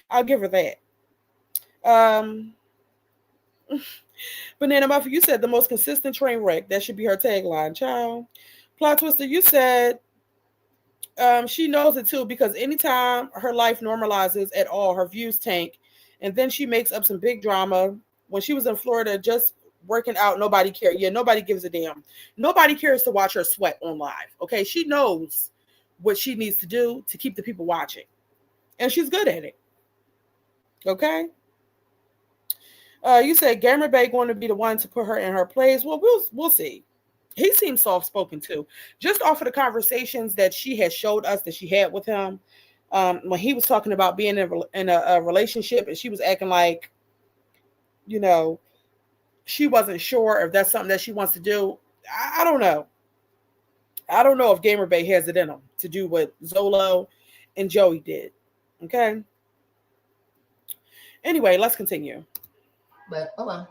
I'll give her that. Banana Muffin, you said the most consistent train wreck. That should be her tagline, child. Plot Twister, you said she knows it too because anytime her life normalizes at all, her views tank. And then she makes up some big drama. When she was in Florida just working out, nobody cared. Yeah, nobody gives a damn. Nobody cares to watch her sweat on live. Okay, she knows what she needs to do to keep the people watching. And she's good at it. Okay? You said Gamer Bay going to be the one to put her in her place. Well, we'll see. He seems soft-spoken too. Just off of the conversations that she has showed us that she had with him. When he was talking about being in a relationship and she was acting like, you know, she wasn't sure if that's something that she wants to do. I don't know. I don't know if Gamer Bay has it in him to do what Zolo and Joey did. Okay. Anyway, let's continue. But oh well.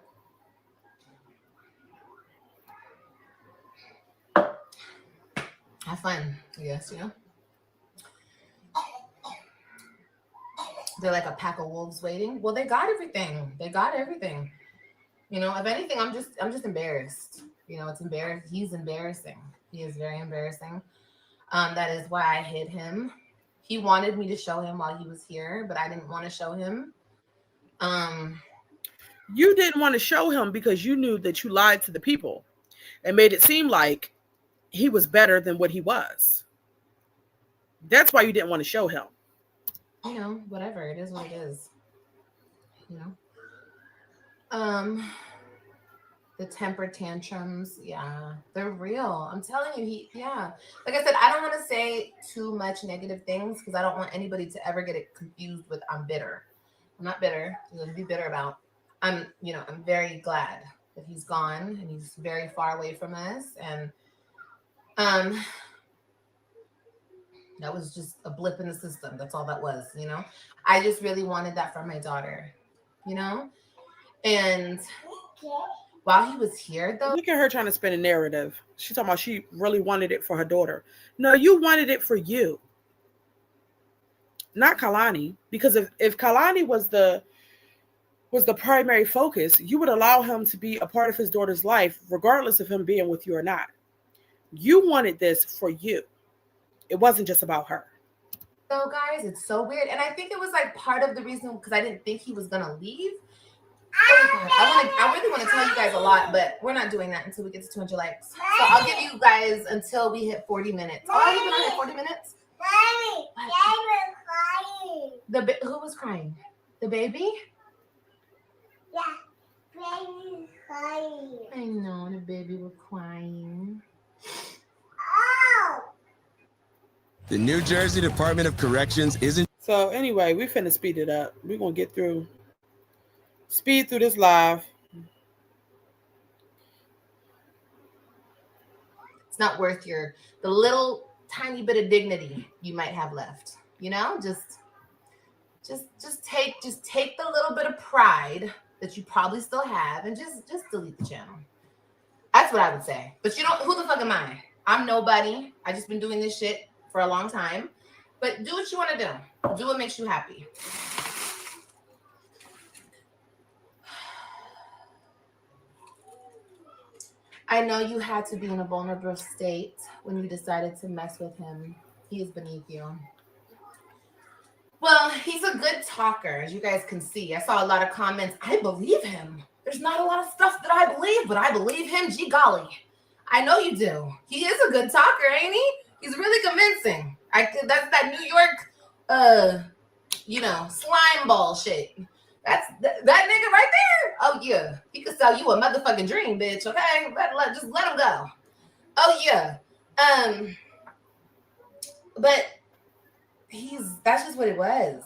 Have fun, I guess, you know. They're like a pack of wolves waiting. Well, they got everything. They got everything. You know, if anything, I'm just embarrassed. You know, it's embarrassing. He's embarrassing. He is very embarrassing. That is why I hid him. He wanted me to show him while he was here, but I didn't want to show him. You didn't want to show him because you knew that you lied to the people and made it seem like he was better than what he was. That's why you didn't want to show him. You know, whatever. It is what it is. You know? The temper tantrums, yeah, they're real. I'm telling you, like I said, I don't want to say too much negative things because I don't want anybody to ever get it confused with I'm bitter. I'm not bitter. There's nothing to be bitter about. I'm very glad that he's gone and he's very far away from us. And that was just a blip in the system. That's all that was, you know. I just really wanted that for my daughter, you know. And while he was here, though, look at her trying to spin a narrative. She's talking about she really wanted it for her daughter. No, you wanted it for you, not Kalani. Because if Kalani was the primary focus, you would allow him to be a part of his daughter's life, regardless of him being with you or not. You wanted this for you. It wasn't just about her. So, guys, it's so weird, and I think it was like part of the reason because I didn't think he was gonna leave. Oh God, I really want to tell you guys a lot, but we're not doing that until we get to 200 likes. So I'll give you guys until we hit 40 minutes. Oh, are you gonna hit 40 minutes? Who was crying? The baby? Yeah, baby was crying. I know the baby was crying. Oh! The New Jersey Department of Corrections isn't. So anyway, we finna speed it up. We're gonna get through. Speed through this live. It's not worth the little tiny bit of dignity you might have left. You know, just take the little bit of pride that you probably still have and just delete the channel. That's what I would say. But you don't. Who the fuck am I? I'm nobody. I just been doing this shit for a long time. But do what you want to do. Do what makes you happy. I know you had to be in a vulnerable state when you decided to mess with him. He is beneath you. Well, he's a good talker, as you guys can see. I saw a lot of comments. I believe him. There's not a lot of stuff that I believe, but I believe him. Gee golly. I know you do. He is a good talker, ain't he? He's really convincing. That's that New York, slime ball shit. That's that nigga right there. Oh yeah, he could sell you a motherfucking dream, bitch. Okay, just let him go. Oh yeah. But that's just what it was.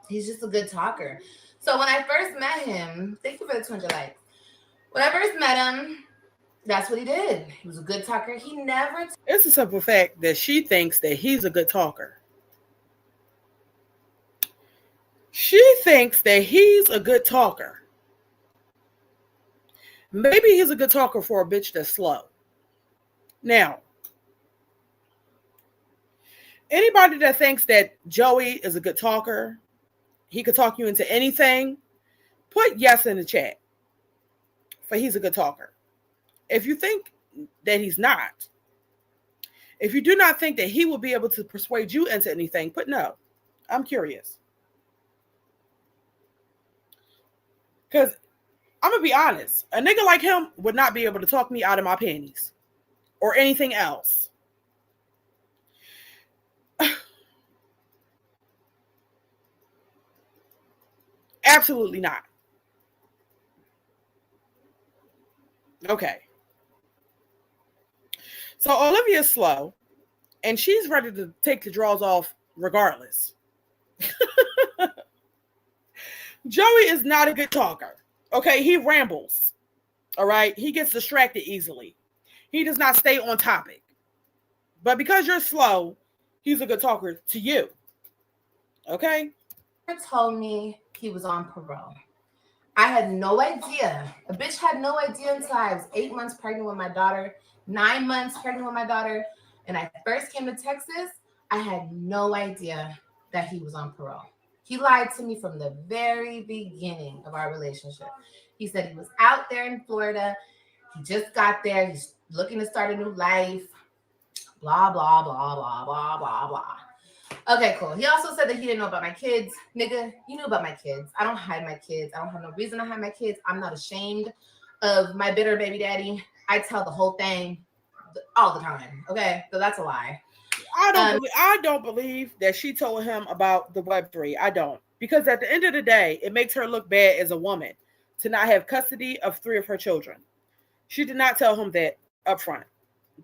He's just a good talker. So when I first met him, thank you for the 200 likes. When I first met him, that's what he did. He was a good talker. He never. It's a simple fact that she thinks that he's a good talker. She thinks that he's a good talker. Maybe he's a good talker for a bitch that's slow. Now, anybody that thinks that Joey is a good talker, he could talk you into anything, put yes in the chat for he's a good talker. If you think that he's not, if you do not think that he will be able to persuade you into anything, put no. I'm curious. Because I'm going to be honest, a nigga like him would not be able to talk me out of my panties or anything else. Absolutely not. Okay. So Olivia's slow, and she's ready to take the drawers off regardless. Joey is not a good talker. Okay, he rambles. All right, he gets distracted easily. He does not stay on topic. But because you're slow, he's a good talker to you. Okay? He told me he was on parole. I had no idea. A bitch had no idea until I was 8 months pregnant with my daughter, 9 months pregnant with my daughter. And I first came to Texas, I had no idea that he was on parole. He lied to me from the very beginning of our relationship. He said he was out there in Florida. He just got there. He's looking to start a new life. Blah, blah, blah, blah, blah, blah, blah. Okay, cool. He also said that he didn't know about my kids. Nigga, you knew about my kids. I don't hide my kids. I don't have no reason to hide my kids. I'm not ashamed of my bitter baby daddy. I tell the whole thing all the time. Okay, so that's a lie. I don't believe that she told him about the Web3. I don't. Because at the end of the day, it makes her look bad as a woman to not have custody of 3 of her children. She did not tell him that up front.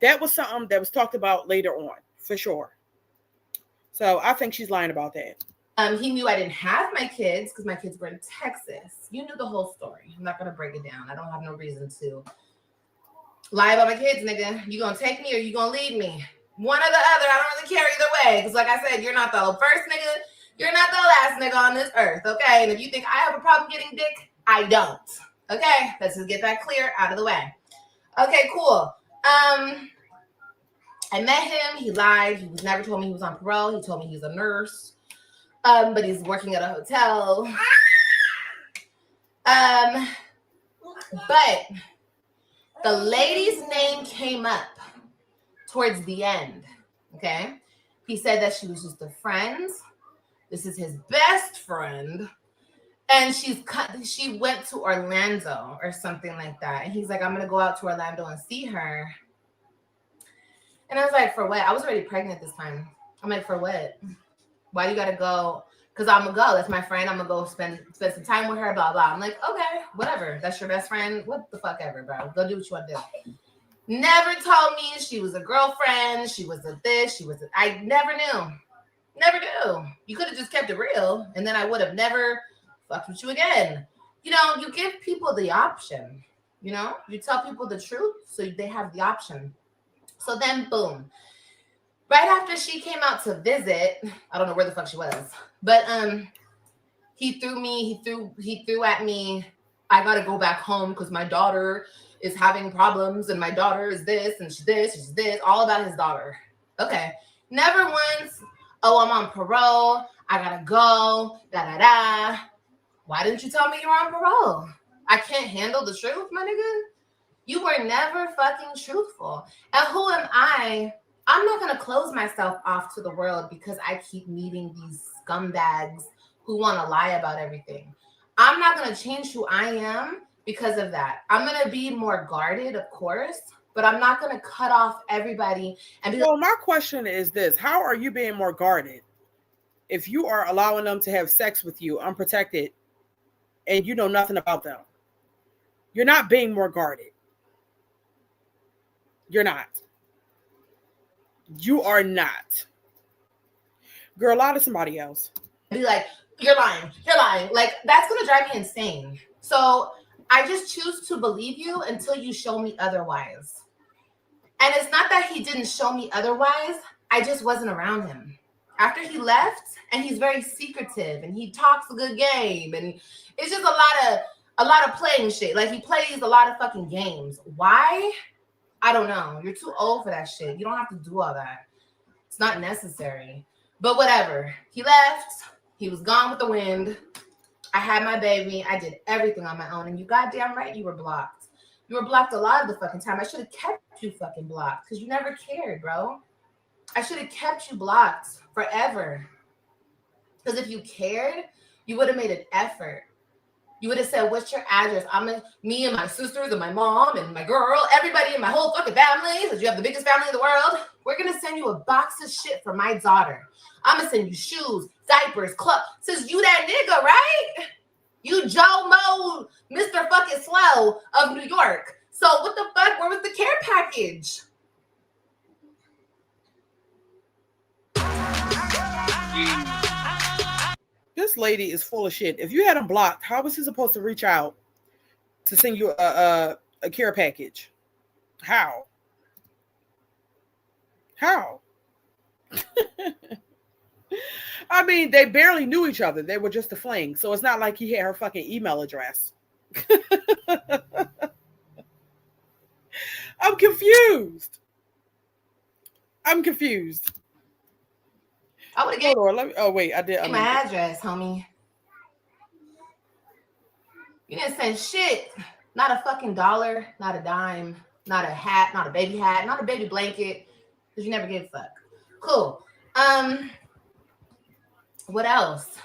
That was something that was talked about later on, for sure. So I think she's lying about that. He knew I didn't have my kids because my kids were in Texas. You knew the whole story. I'm not going to break it down. I don't have no reason to lie about my kids, nigga. You going to take me or you going to leave me? One or the other. I don't really care either way. Because like I said, you're not the first nigga. You're not the last nigga on this earth, okay? And if you think I have a problem getting dick, I don't. Okay? Let's just get that clear out of the way. Okay, cool. I met him. He lied. He never told me he was on parole. He told me he's a nurse. But he's working at a hotel. But the lady's name came up towards the end. Okay? He said that she was just a friend. This is his best friend. And she went to Orlando or something like that. And he's like, I'm going to go out to Orlando and see her. And I was like, for what? I was already pregnant this time. I'm like, for what? Why do you got to go? Because I'm going to go. That's my friend. I'm going to go spend some time with her, blah, blah. I'm like, okay, whatever. That's your best friend. What the fuck ever, bro. Go do what you want to do. Never told me she was a girlfriend. She was a this. I never knew. Never knew. You could have just kept it real. And then I would have never fucked with you again. You know, you give people the option. You know, you tell people the truth so they have the option. So then, boom. Right after she came out to visit, I don't know where the fuck she was, but he threw at me, I gotta go back home because my daughter is having problems and my daughter is this and she's this, all about his daughter. Okay. Never once, oh, I'm on parole, I gotta go, da-da-da. Why didn't you tell me you were on parole? I can't handle the truth, my nigga. You were never fucking truthful. And who am I? I'm not going to close myself off to the world because I keep meeting these scumbags who want to lie about everything. I'm not going to change who I am because of that. I'm going to be more guarded, of course, but I'm not going to cut off everybody and be Well, my question is this. How are you being more guarded if you are allowing them to have sex with you unprotected and you know nothing about them? You're not being more guarded. You're not. You are not. Girl, lie to somebody else. be like, you're lying. Like, that's going to drive me insane. So I just choose to believe you until you show me otherwise. And it's not that he didn't show me otherwise. I just wasn't around him. After he left, and he's very secretive, and he talks a good game, and it's just a lot of playing shit. Like, he plays a lot of fucking games. Why? I don't know. You're too old for that shit. You don't have to do all that. It's not necessary. But whatever. He left. He was gone with the wind. I had my baby. I did everything on my own. And you goddamn right you were blocked. You were blocked a lot of the fucking time. I should have kept you fucking blocked because you never cared, bro. I should have kept you blocked forever. Because if you cared, you would have made an effort. You would have said, what's your address? Me and my sisters and my mom and my girl, everybody in my whole fucking family, because you have the biggest family in the world. We're going to send you a box of shit for my daughter. I'm going to send you shoes, diapers, clothes. Since you that nigga, right? You Joe Mo, Mr. fucking Slow of New York. So what the fuck? Where was the care package? This lady is full of shit. If you had him blocked, how was he supposed to reach out to send you a care package? How? I mean, they barely knew each other. They were just a fling. So it's not like he had her fucking email address. I'm confused. I would have gave I did. My address, homie. You didn't send shit. Not a fucking dollar, not a dime, not a hat, not a baby hat, not a baby blanket. Because you never gave a fuck. Cool. What else?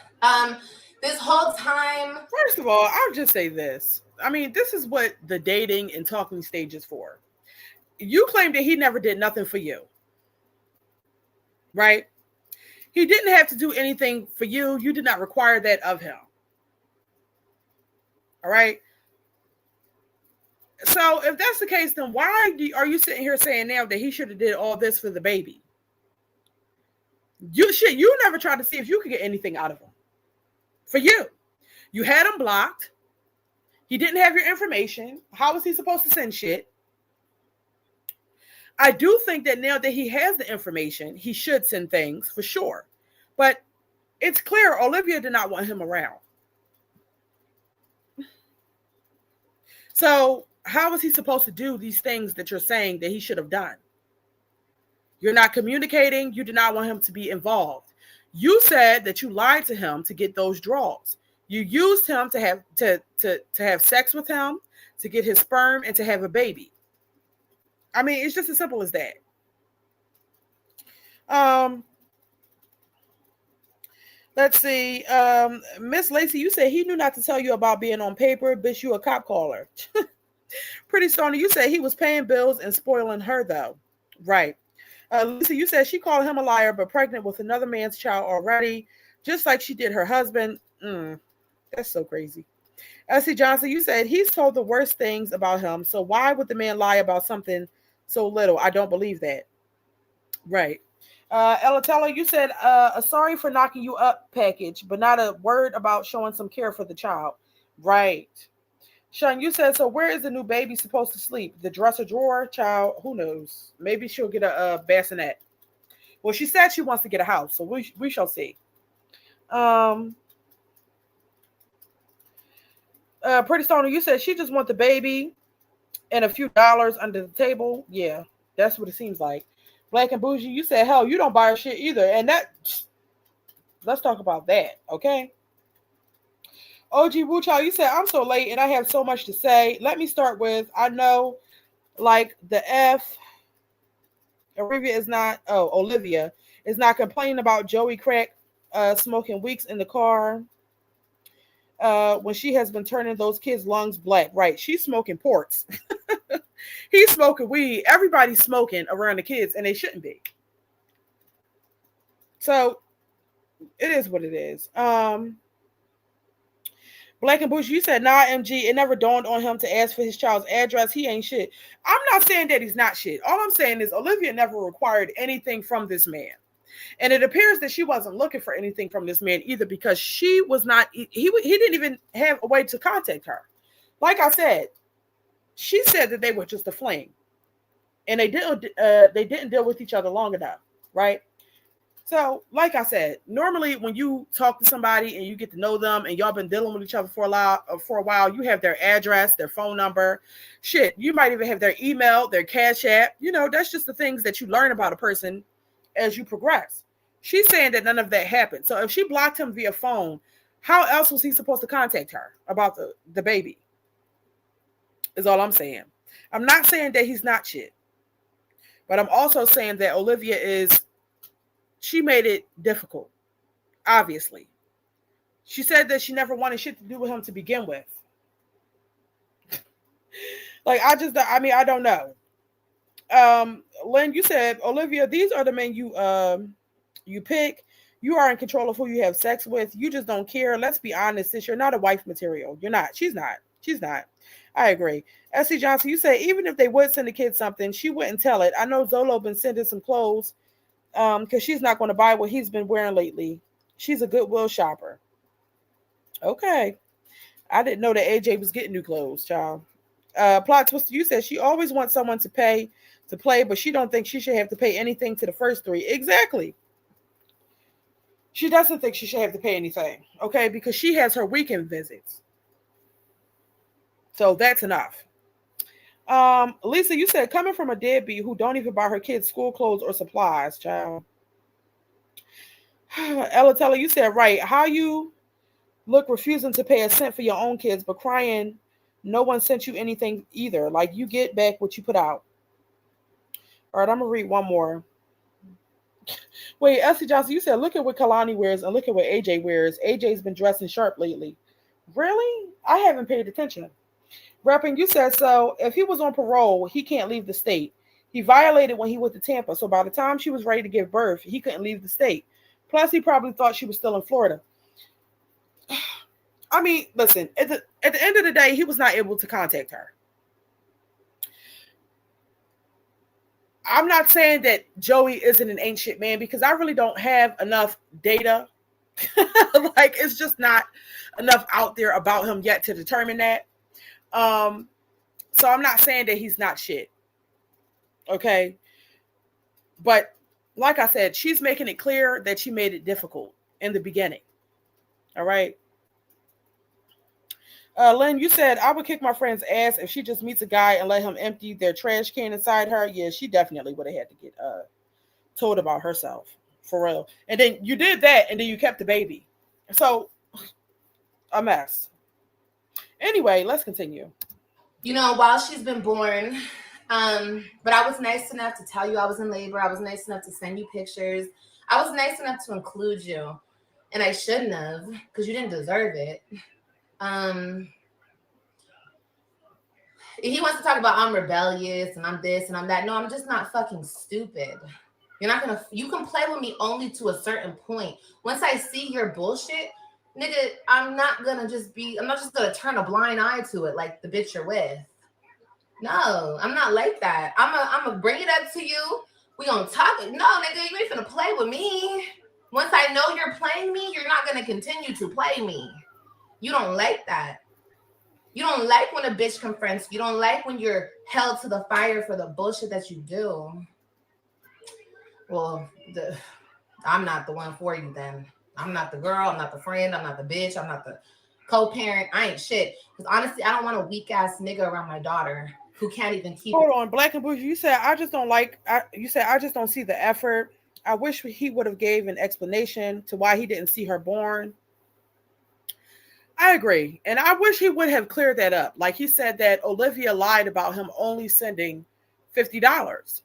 This whole time. First of all, I'll just say this. I mean, this is what the dating and talking stage is for. You claim that he never did nothing for you. Right? He didn't have to do anything for you. You did not require that of him. All right? So if that's the case, then why are you sitting here saying now that he should have did all this for the baby? You never tried to see if you could get anything out of him. For you. You had him blocked. He didn't have your information. How was he supposed to send shit? I do think that now that he has the information, he should send things for sure. But it's clear Olivia did not want him around. So how was he supposed to do these things that you're saying that he should have done? You're not communicating. You did not want him to be involved. You said that you lied to him to get those draws. You used him to have sex with him, to get his sperm, and to have a baby. I mean, it's just as simple as that. Let's see. Miss Lacey, you said he knew not to tell you about being on paper. Bitch, you a cop caller. Pretty Stony, you said he was paying bills and spoiling her, though. Right. Lisa, you said she called him a liar, but pregnant with another man's child already, just like she did her husband. That's so crazy. Elsie Johnson, you said he's told the worst things about him, so why would the man lie about something so little? I don't believe that. Right. Ella Teller, you said a sorry for knocking you up package, but not a word about showing some care for the child. Right. Sean, you said, so where is the new baby supposed to sleep? The dresser drawer? Child, who knows? Maybe she'll get a bassinet. Well, she said she wants to get a house, so we shall see. Pretty Stoner, you said she just want the baby and a few dollars under the table. Yeah, that's what it seems like. Black and Bougie, you said, hell, you don't buy her shit either. And let's talk about that, okay? OG Wuchow, you said, I'm so late and I have so much to say. Let me start with, I know, like, Olivia is not complaining about Joey crack smoking weeks in the car. when she has been turning those kids' lungs black. Right. She's smoking ports. He's smoking weed. Everybody's smoking around the kids, and they shouldn't be. So it is what it is. Black and Bush, you said, nah, MG, it never dawned on him to ask for his child's address. He ain't shit. I'm not saying that he's not shit. All I'm saying is Olivia never required anything from this man. And it appears that she wasn't looking for anything from this man either, because she was not, he didn't even have a way to contact her. Like I said, she said that they were just a fling. And they didn't deal with each other long enough, right? So, like I said, normally when you talk to somebody and you get to know them and y'all been dealing with each other for a while, you have their address, their phone number, shit. You might even have their email, their Cash App. You know, that's just the things that you learn about a person as you progress. She's saying that none of that happened. So if she blocked him via phone, how else was he supposed to contact her about the baby? Is all I'm saying. I'm not saying that he's not shit, but I'm also saying that Olivia she made it difficult, obviously. She said that she never wanted shit to do with him to begin with. I don't know. Lynn, you said, Olivia, these are the men you pick. You are in control of who you have sex with. You just don't care. Let's be honest, sis, you're not a wife material. You're not. She's not. I agree. S.C. Johnson, you say, even if they would send the kid something, she wouldn't tell it. I know Zolo been sending some clothes because she's not going to buy what he's been wearing lately. She's a Goodwill shopper. Okay. I didn't know that AJ was getting new clothes, child. Plot Twister, you said she always wants someone to pay to play, but she don't think she should have to pay anything to the first three. Exactly. She doesn't think she should have to pay anything, okay? Because she has her weekend visits. So that's enough. Lisa, you said coming from a deadbeat who don't even buy her kids school clothes or supplies, child. Ella Teller, you said right. How you look refusing to pay a cent for your own kids, but crying no one sent you anything either. Like you get back what you put out. All right, I'm gonna read one more. Wait, Essie Johnson, you said look at what Kalani wears and look at what AJ wears. AJ's been dressing sharp lately. Really? I haven't paid attention. Repping, you said, so if he was on parole, he can't leave the state. He violated when he went to Tampa. So by the time she was ready to give birth, he couldn't leave the state. Plus, he probably thought she was still in Florida. I mean, listen, at the end of the day, he was not able to contact her. I'm not saying that Joey isn't an ancient man because I really don't have enough data. Like, it's just not enough out there about him yet to determine that. So I'm not saying that he's not shit. Okay. But like I said, she's making it clear that she made it difficult in the beginning. All right. Lynn, you said I would kick my friend's ass if she just meets a guy and let him empty their trash can inside her. Yeah, she definitely would have had to get told about herself. For real. And then you did that and then you kept the baby. So a mess. Anyway, let's continue. You know, while she's been born, but I was nice enough to tell you I was in labor. I was nice enough to send you pictures. I was nice enough to include you. And I shouldn't have, because you didn't deserve it. He wants to talk about I'm rebellious and I'm this and I'm that. No, I'm just not fucking stupid. You can play with me only to a certain point. Once I see your bullshit, nigga, I'm not just gonna turn a blind eye to it like the bitch you're with. No, I'm not like that. I'm gonna bring it up to you. We gonna talk. No, nigga, you ain't finna play with me. Once I know you're playing me, you're not gonna continue to play me. You don't like that. You don't like when a bitch confronts. You don't like when you're held to the fire for the bullshit that you do. Well, I'm not the one for you then. I'm not the girl. I'm not the friend. I'm not the bitch. I'm not the co-parent. I ain't shit. Because honestly, I don't want a weak ass nigga around my daughter who can't even keep. Hold on, Black and Bougie. You said I just don't see the effort. I wish he would have gave an explanation to why he didn't see her born. I agree. And I wish he would have cleared that up. Like he said that Olivia lied about him only sending $50.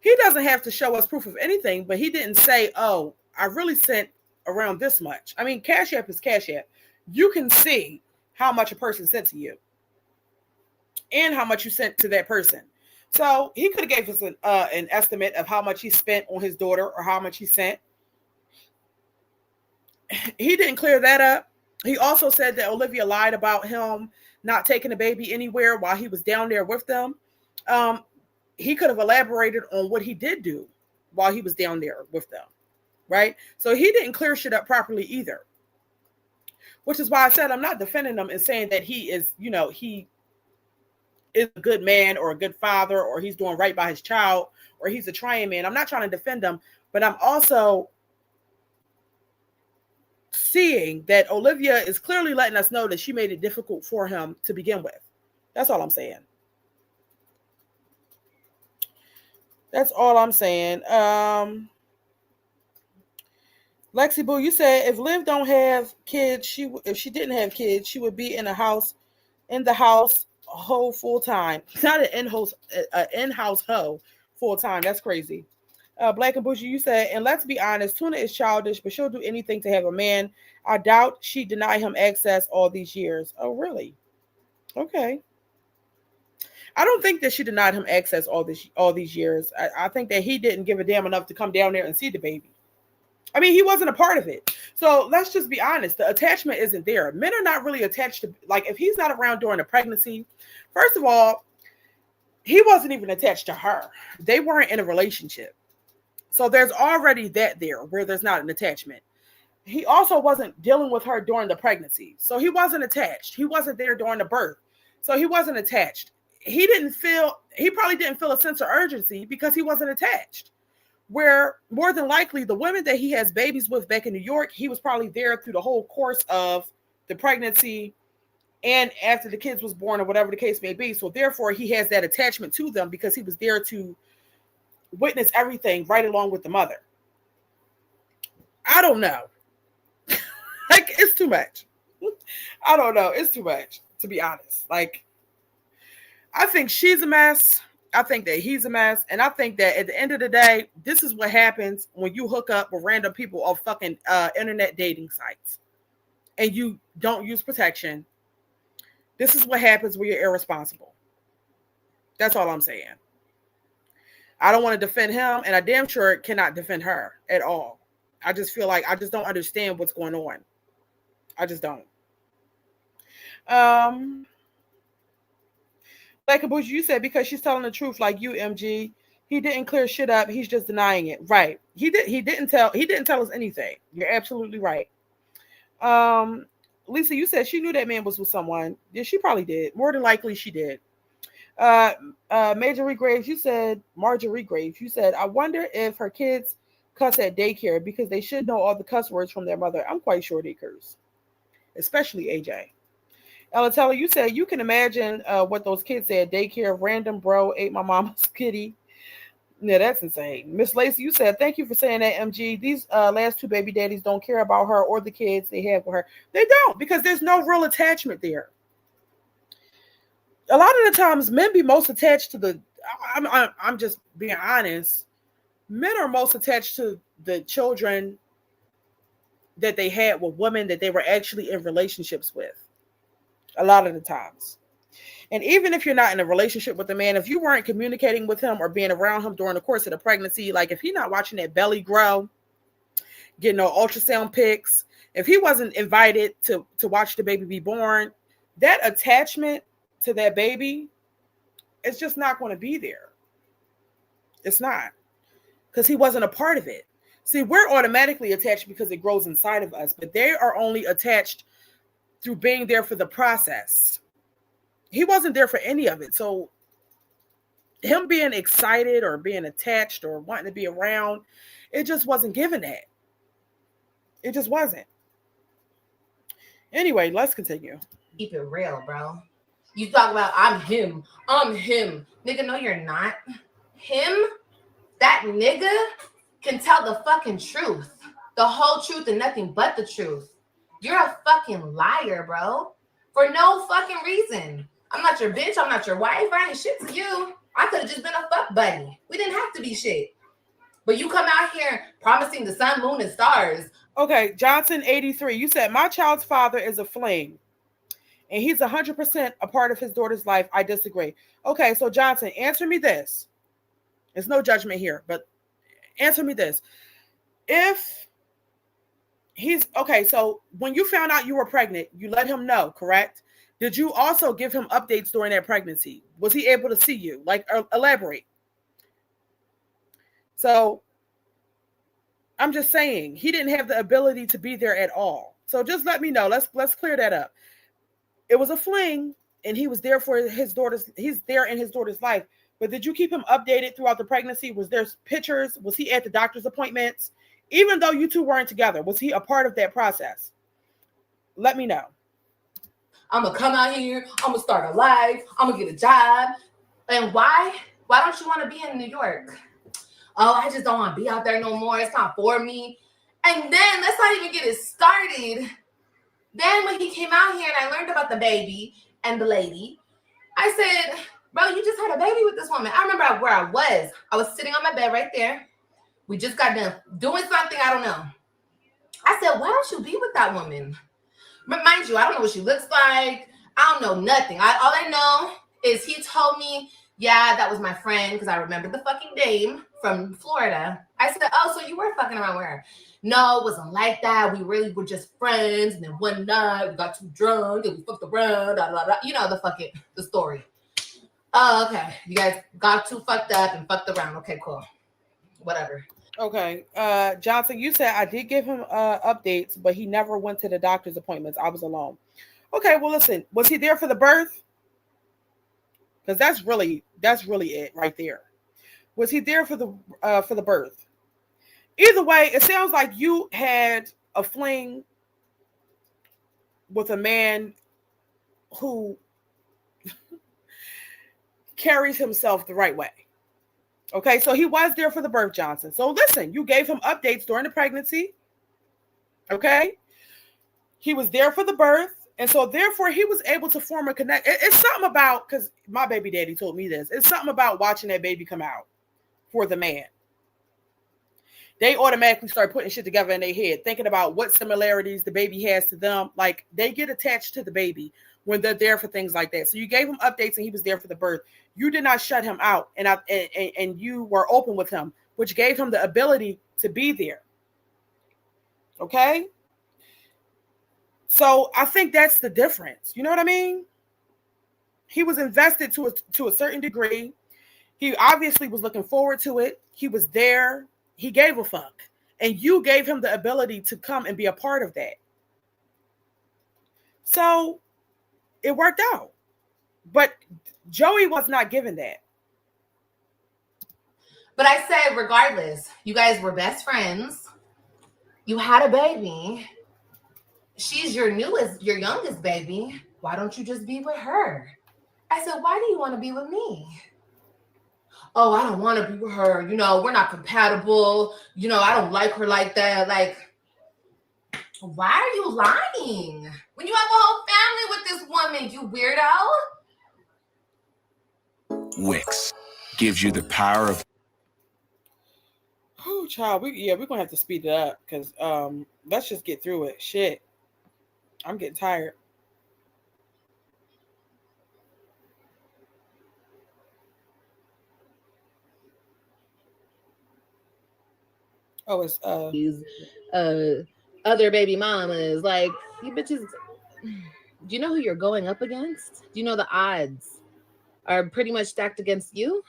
He doesn't have to show us proof of anything, but he didn't say, oh, I really sent around this much. I mean, Cash App is Cash App. You can see how much a person sent to you and how much you sent to that person. So he could have gave us an estimate of how much he spent on his daughter or how much he sent. He didn't clear that up. He also said that Olivia lied about him not taking the baby anywhere while he was down there with them. He could have elaborated on what he did do while he was down there with them, right? So he didn't clear shit up properly either, which is why I said I'm not defending him and saying that he is, he is a good man or a good father or he's doing right by his child or he's a trying man. I'm not trying to defend him, but I'm also seeing that Olivia is clearly letting us know that she made it difficult for him to begin with. That's all I'm saying. That's all I'm saying. Lexi Boo, you said if Liv don't have kids, if she didn't have kids, she would be in the house hoe full time. Not an in-house hoe full time. That's crazy. Black and Bougie, you said, and let's be honest, Tuna is childish, but she'll do anything to have a man. I doubt she denied him access all these years. Oh, really? Okay. I don't think that she denied him access all these years. I think that he didn't give a damn enough to come down there and see the baby. I mean, he wasn't a part of it. So let's just be honest. The attachment isn't there. Men are not really attached to, like, if he's not around during the pregnancy, first of all, he wasn't even attached to her. They weren't in a relationship. So there's already that there where there's not an attachment. He also wasn't dealing with her during the pregnancy. So he wasn't attached. He wasn't there during the birth. So he wasn't attached. He probably didn't feel a sense of urgency because he wasn't attached. Where more than likely the women that he has babies with back in New York, he was probably there through the whole course of the pregnancy and after the kids was born or whatever the case may be. So therefore he has that attachment to them because he was there to witness everything right along with the mother. I don't know. Like, it's too much. I don't know. It's too much, to be honest. Like, I think she's a mess. I think that he's a mess. And I think that at the end of the day, this is what happens when you hook up with random people on fucking internet dating sites and you don't use protection. This is what happens when you're irresponsible. That's all I'm saying. I don't want to defend him, and I damn sure cannot defend her at all. I just feel like I just don't understand what's going on. I just don't. Like a Bush, you said because she's telling the truth, like you, MG. He didn't clear shit up. He's just denying it. Right. He didn't tell us anything. You're absolutely right. Lisa, you said she knew that man was with someone. Yeah, she probably did. More than likely she did. Marjorie Graves, you said, I wonder if her kids cuss at daycare because they should know all the cuss words from their mother. I'm quite sure they curse, especially AJ. Ella Teller, you said you can imagine what those kids say at daycare. Random bro ate my mama's kitty. Yeah, that's insane. Miss Lacey, you said, thank you for saying that, MG. These last two baby daddies don't care about her or the kids they have with her. They don't, because there's no real attachment there. A lot of the times men be most attached to the, I'm just being honest, men are most attached to the children that they had with women that they were actually in relationships with. A lot of the times. And even if you're not in a relationship with the man, if you weren't communicating with him or being around him during the course of the pregnancy, like if he's not watching that belly grow, getting no ultrasound pics, if he wasn't invited to watch the baby be born, that attachment to that baby, it's just not going to be there. It's not. Because he wasn't a part of it. See, we're automatically attached because it grows inside of us, but they are only attached through being there for the process. He wasn't there for any of it. So him being excited or being attached or wanting to be around, it just wasn't given that. It just wasn't. Anyway, let's continue. Keep it real, bro. You talk about I'm him. Nigga, no, you're not. Him, that nigga can tell the fucking truth. The whole truth and nothing but the truth. You're a fucking liar, bro. For no fucking reason. I'm not your bitch. I'm not your wife. I ain't shit to you. I could have just been a fuck buddy. We didn't have to be shit. But you come out here promising the sun, moon, and stars. Okay, Johnson 83. You said my child's father is a fling, and he's 100% a part of his daughter's life. I disagree. Okay, so Johnson, answer me this. There's no judgment here, but answer me this. If he's okay, so when you found out you were pregnant, you let him know, correct? Did you also give him updates during that pregnancy? Was he able to see you? Like, elaborate. So I'm just saying he didn't have the ability to be there at all. So just let me know. Let's clear that up. It was a fling, and he was there for his daughter's. He's there in his daughter's life. But did you keep him updated throughout the pregnancy? Was there pictures? Was he at the doctor's appointments? Even though you two weren't together, was he a part of that process? Let me know. I'm gonna come out here. I'm gonna start a life. I'm gonna get a job. And why? Why don't you want to be in New York? Oh, I just don't want to be out there no more. It's not for me. And then let's not even get it started. Then when he came out here and I learned about the baby and the lady, I said, bro, you just had a baby with this woman. I remember where I was. I was sitting on my bed right there. We just got done doing something, I don't know. I said, why don't you be with that woman? But mind you, I don't know what she looks like. I don't know nothing. All I know is he told me, yeah, that was my friend, because I remember the fucking name from Florida. I said, oh, so you were fucking around with her. No, it wasn't like that. We really were just friends. And then one night we got too drunk and we fucked around. Blah, blah, blah. You know the story. Oh, okay. You guys got too fucked up and fucked around. Okay, cool. Whatever. Okay. Johnson, you said I did give him updates, but he never went to the doctor's appointments. I was alone. Okay, well, listen. Was he there for the birth? Because that's really it right there. Was he there for the birth? Either way, it sounds like you had a fling with a man who carries himself the right way. Okay, so he was there for the birth, Johnson. So listen, you gave him updates during the pregnancy. Okay, he was there for the birth. And so therefore he was able to form a connect. It's something about, because my baby daddy told me this, it's something about watching that baby come out for the man. They automatically start putting shit together in their head, thinking about what similarities the baby has to them. Like, they get attached to the baby when they're there for things like that. So you gave him updates and he was there for the birth. You did not shut him out, and you were open with him, which gave him the ability to be there. Okay? So I think that's the difference. You know what I mean? He was invested to a certain degree. He obviously was looking forward to it. He was there. He gave a fuck. And you gave him the ability to come and be a part of that. So it worked out. But Joey was not given that. But I said, regardless, you guys were best friends. You had a baby. She's your youngest baby. Why don't you just be with her? I said, why do you want to be with me? Oh, I don't want to be with her. You know, we're not compatible. You know, I don't like her like that. Like, why are you lying? When you have a whole family with this woman, you weirdo. Wix gives you the power of. Oh, child. We're going to have to speed it up because let's just get through it. Shit. I'm getting tired. Oh, it's These other baby mamas, like, you bitches. Do you know who you're going up against? Do you know the odds are pretty much stacked against you?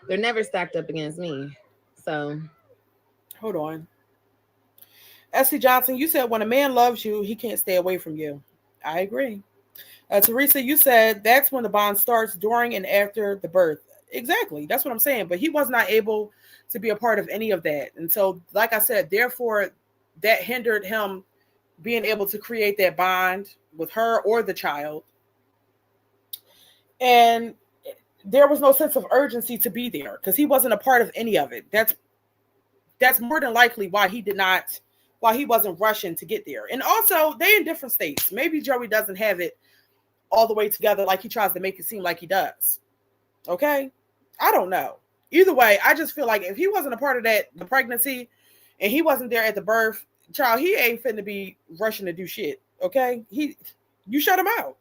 They're never stacked up against me. So hold on. S.C. Johnson, you said when a man loves you, he can't stay away from you. I agree. Teresa, you said that's when the bond starts, during and after the birth. Exactly. That's what I'm saying. But he was not able to be a part of any of that. And so, like I said, therefore, that hindered him being able to create that bond with her or the child. And there was no sense of urgency to be there because he wasn't a part of any of it. That's more than likely why he wasn't rushing to get there. And also, they in different states. Maybe Joey doesn't have it all the way together like he tries to make it seem like he does. Okay? I don't know. Either way, I just feel like if he wasn't a part of the pregnancy, and he wasn't there at the birth, child, he ain't finna be rushing to do shit. Okay, you shut him out.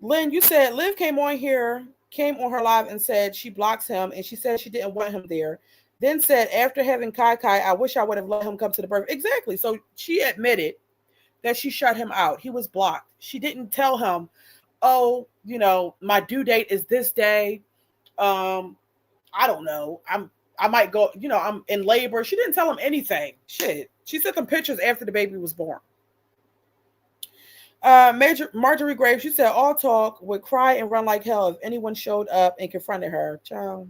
Lynn, you said Liv came on her live and said she blocks him, and she said she didn't want him there. Then said after having Kai, I wish I would have let him come to the birth. Exactly. So she admitted that she shut him out. He was blocked. She didn't tell him, oh, my due date is this day. I don't know. I might go, I'm in labor. She didn't tell him anything. Shit. She sent them pictures after the baby was born. Marjorie Graves, she said all talk would cry and run like hell if anyone showed up and confronted her. Child.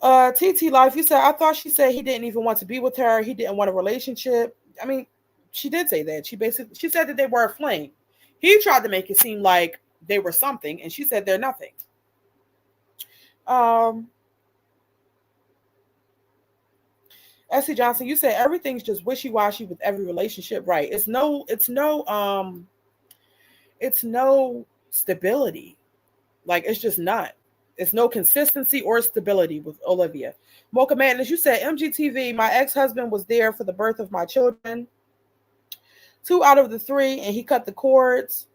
TT Life, you said I thought she said he didn't even want to be with her. He didn't want a relationship. I mean, she did say that. She said that they were a flame. He tried to make it seem like they were something, and she said they're nothing. Essie Johnson, you said everything's just wishy-washy with every relationship, right? It's no stability. Like, it's just not. It's no consistency or stability with Olivia. Mocha Madness, you said MGTV, my ex-husband was there for the birth of my children. 2 out of the 3, and he cut the cords.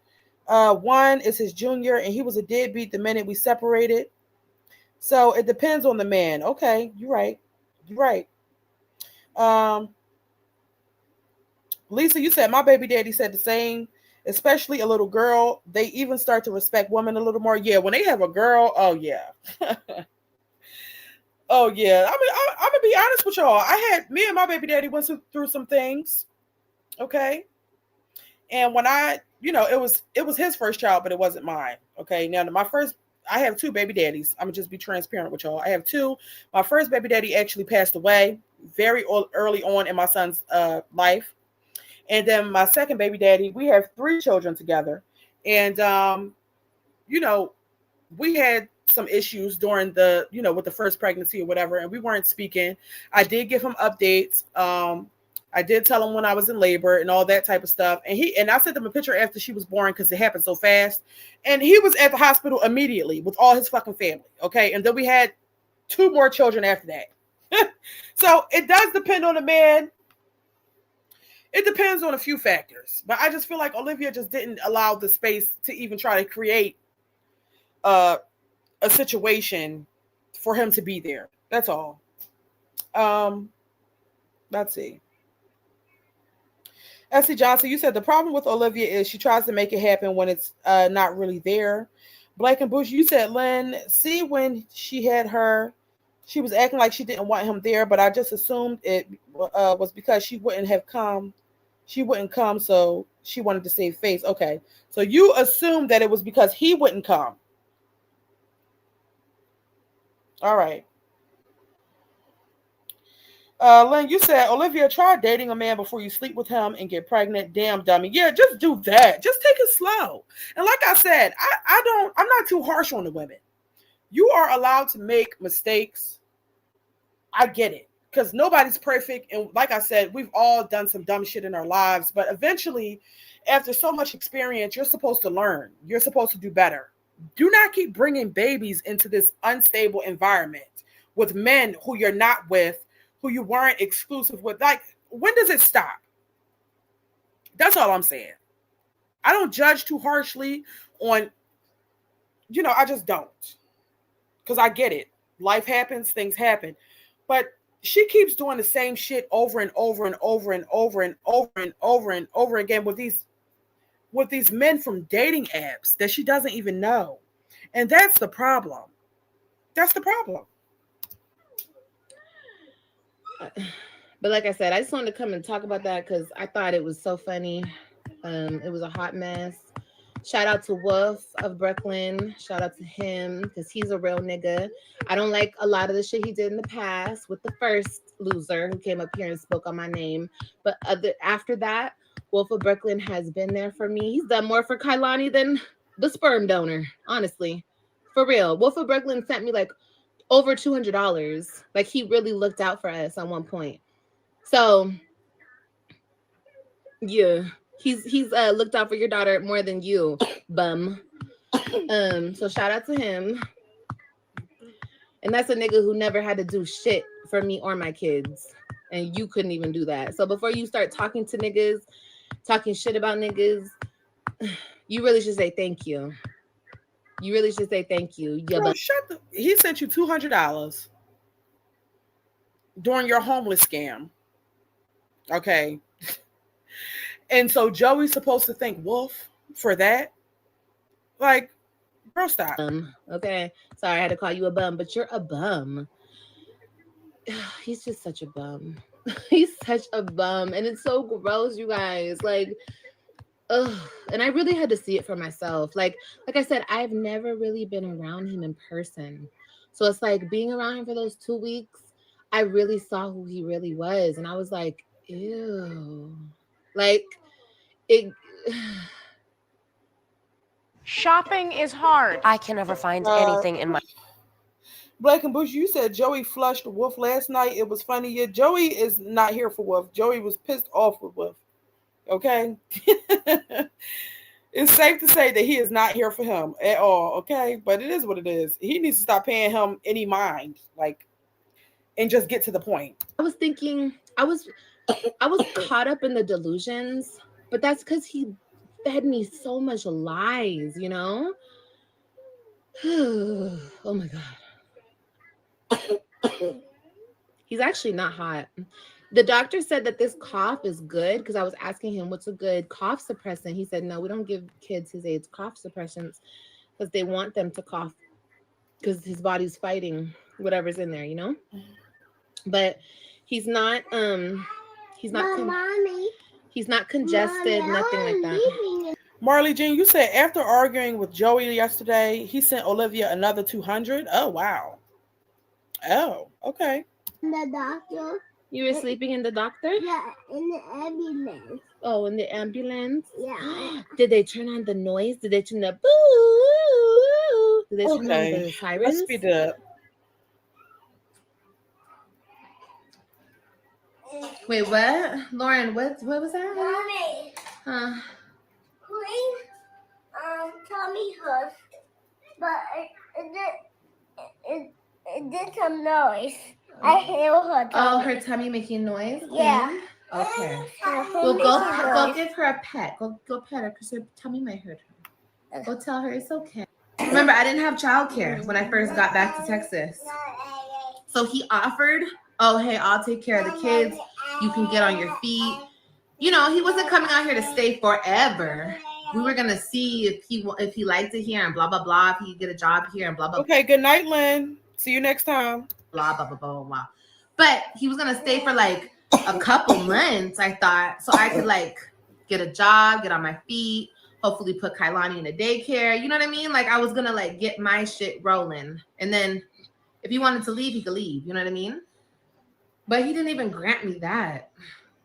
1 is his junior, and he was a deadbeat the minute we separated. So it depends on the man. Okay, you're right. Lisa, you said my baby daddy said the same, especially a little girl. They even start to respect women a little more. Yeah, when they have a girl, oh yeah. Oh yeah. I mean, I'm gonna be honest with y'all. Me and my baby daddy went through some things. Okay. And when it was his first child, but it wasn't mine. Okay. Now I have 2 baby daddies. I'm gonna just be transparent with y'all. I have 2. My first baby daddy actually passed away very early on in my son's life. And then my second baby daddy, we have 3 children together. And, we had some issues during with the first pregnancy or whatever, and we weren't speaking. I did give him updates. I did tell him when I was in labor and all that type of stuff. And I sent him a picture after she was born because it happened so fast. And he was at the hospital immediately with all his fucking family. Okay. And then we had 2 more children after that. So it does depend on the man. It depends on a few factors. But I just feel like Olivia just didn't allow the space to even try to create a situation for him to be there. That's all. Let's see. Essie Johnson, you said the problem with Olivia is she tries to make it happen when it's not really there. Black and Bush, you said, Lynn, see when she had her, she was acting like she didn't want him there, but I just assumed it was because she wouldn't come, so she wanted to save face. Okay, so you assumed that it was because he wouldn't come. All right. Lynn, you said, Olivia, try dating a man before you sleep with him and get pregnant. Damn dummy. Yeah, just do that. Just take it slow. And like I said, I'm not too harsh on the women. You are allowed to make mistakes. I get it. Because nobody's perfect. And like I said, we've all done some dumb shit in our lives. But eventually, after so much experience, you're supposed to learn. You're supposed to do better. Do not keep bringing babies into this unstable environment with men who you're not with, who you weren't exclusive with. Like, when does it stop? That's all I'm saying. I don't judge too harshly on, I just don't. Because I get it. Life happens, things happen. But she keeps doing the same shit over and over and over and over and over and over and over again with these men from dating apps that she doesn't even know. And that's the problem. That's the problem. But like I said, I just wanted to come and talk about that because I thought it was so funny. It was a hot mess. Shout out to Wolf of Brooklyn. Shout out to him because he's a real nigga. I don't like a lot of the shit he did in the past with the first loser who came up here and spoke on my name. But after that, Wolf of Brooklyn has been there for me. He's done more for Kailani than the sperm donor, honestly. For real. Wolf of Brooklyn sent me like over $200. Like, he really looked out for us at one point. So, yeah. He's looked out for your daughter more than you, bum. So shout out to him. And that's a nigga who never had to do shit for me or my kids. And you couldn't even do that. So before you start talking to niggas, talking shit about niggas, you really should say thank you. You really should say thank you. Yeah, Bro, he sent you $200 during your homeless scam. Okay. And so Joey's supposed to thank Wolf for that? Like, bro, stop. Okay. Sorry, I had to call you a bum, but you're a bum. He's just such a bum. He's such a bum. And it's so gross, you guys. Like, ugh. And I really had to see it for myself. Like I said, I've never really been around him in person. So it's like being around him for those 2 weeks, I really saw who he really was. And I was like, ew. Like, it... Shopping is hard. I can never find anything in my... Black and Bush, you said Joey flushed Wolf last night. It was funny. Yeah, Joey is not here for Wolf. Joey was pissed off with Wolf. Okay? It's safe to say that he is not here for him at all. Okay? But it is what it is. He needs to stop paying him any mind. Like, and just get to the point. I was thinking, I was caught up in the delusions, but that's because he fed me so much lies, you know? Oh my God. He's actually not hot. The doctor said that this cough is good because I was asking him what's a good cough suppressant. He said, no, we don't give kids his age cough suppressants because they want them to cough because his body's fighting whatever's in there, you know? But he's not he's not congested, Mommy, nothing like that. Marley Jean, you said after arguing with Joey yesterday, he sent Olivia another $200. Oh, wow. Oh, okay. The doctor. You were sleeping in the doctor? Yeah, in the ambulance. Oh, in the ambulance? Yeah. Did they turn on the noise? Did they turn the boo? Did they turn on the sirens? Let's speed it up. Wait, what? Lauren, what was that? Mommy, Huh? Queen, tummy hurts, but it did some noise. I hear her tummy. Oh, her tummy making noise? Yeah. Okay. Her Well, tummy go give her a pet. Go pet her because her tummy might hurt her. Go tell her it's okay. Remember, I didn't have childcare when I first got back to Texas. So he offered, oh, hey, I'll take care of the kids. You can get on your feet. You know, he wasn't coming out here to stay forever. We were going to see if he liked it here and blah, blah, blah. If he could get a job here and blah, blah, Okay, good night, Lynn. See you next time. blah, blah, blah, blah, blah. But he was going to stay for like a couple months, I thought. So I could like get a job, get on my feet, hopefully put Kailani in a daycare. You know what I mean? Like I was going to like get my shit rolling. And then if he wanted to leave, he could leave. You know what I mean? But he didn't even grant me that.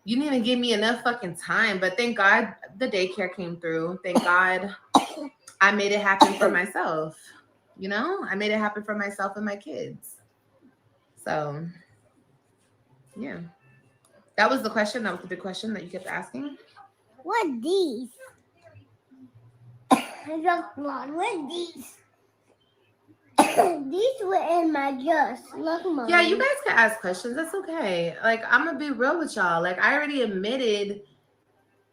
You didn't even give me enough fucking time. But thank God the daycare came through. Thank God I made it happen for myself. You know, I made it happen for myself and my kids. So, yeah. That was the question. That was the big question that you kept asking. What these? What these? These were in my dress. Look, Mom. Yeah, you guys can ask questions. That's okay. Like, I'm going to be real with y'all. Like, I already admitted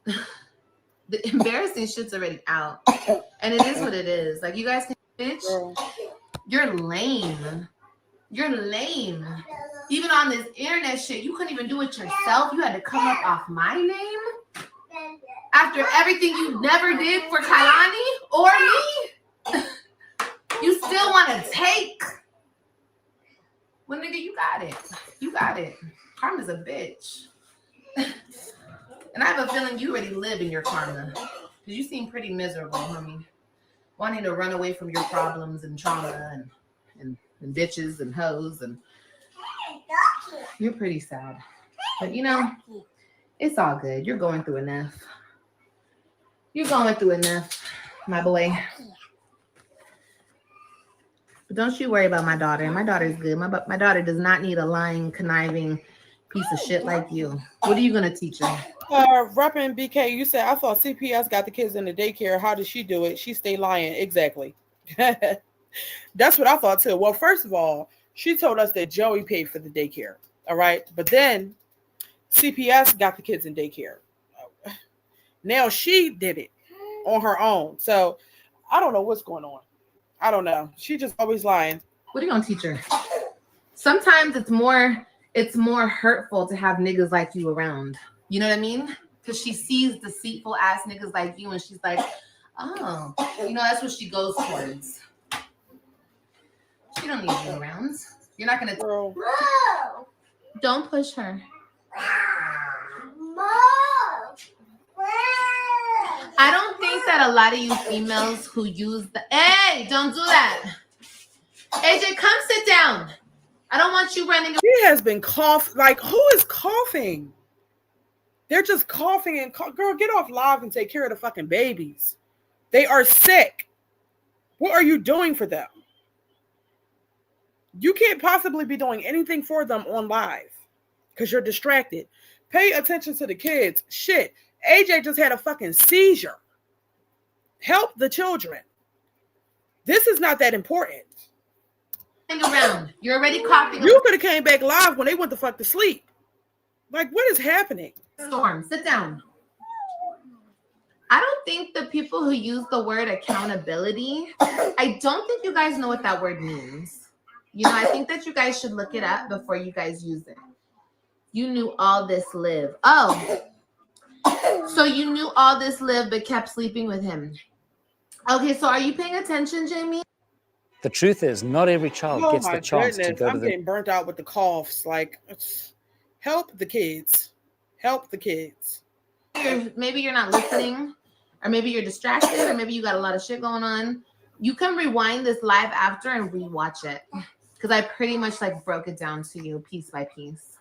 the embarrassing shit's already out. And it is what it is. Like, you guys can, bitch, you're lame. You're lame. Even on this internet shit, you couldn't even do it yourself. You had to come up off my name after everything you never did for Kailani or me. You still want to take? Well, nigga, you got it. You got it. Karma's a bitch. And I have a feeling you already live in your karma. Because you seem pretty miserable, homie. Wanting to run away from your problems and trauma and bitches and hoes. And you're pretty sad. But, you know, it's all good. You're going through enough. You're going through enough, my boy. But don't you worry about my daughter. My daughter's good. My daughter does not need a lying, conniving piece of shit like you. What are you going to teach her? Reppin' BK, you said, I thought CPS got the kids in the daycare. How did she do it? She stay lying. Exactly. That's what I thought too. Well, first of all, She told us that Joey paid for the daycare. All right. But then CPS got the kids in daycare. Now she did it on her own. So I don't know what's going on. I don't know. She just always lying. What are you gonna teach her? Sometimes it's more hurtful to have niggas like you around. You know what I mean? Because she sees deceitful ass niggas like you and she's like, oh, that's what she goes towards. She don't need you around. You're not gonna. Girl. Don't push her. I don't think that a lot of you females who use hey, don't do that. AJ, come sit down. I don't want you running. She has been coughing. Like, who is coughing? They're just coughing and girl, get off live and take care of the fucking babies. They are sick. What are you doing for them? You can't possibly be doing anything for them on live because you're distracted. Pay attention to the kids. Shit. AJ just had a fucking seizure. Help the children. This is not that important. Around. You're already coughing. You could have came back live when they went the fuck to sleep. Like, what is happening? Storm, sit down. I don't think the people who use the word accountability, I don't think you guys know what that word means. I think that you guys should look it up before you guys use it. You knew all this live. Oh, so you knew all this live but kept sleeping with him. Okay, so are you paying attention, Jamie? The truth is, not every child gets the chance to go I'm to the... getting burnt out with the coughs. Like, help the kids. Help the kids. Maybe you're not listening, or maybe you're distracted, or maybe you got a lot of shit going on. You can rewind this live after and rewatch it, because I pretty much broke it down to you piece by piece.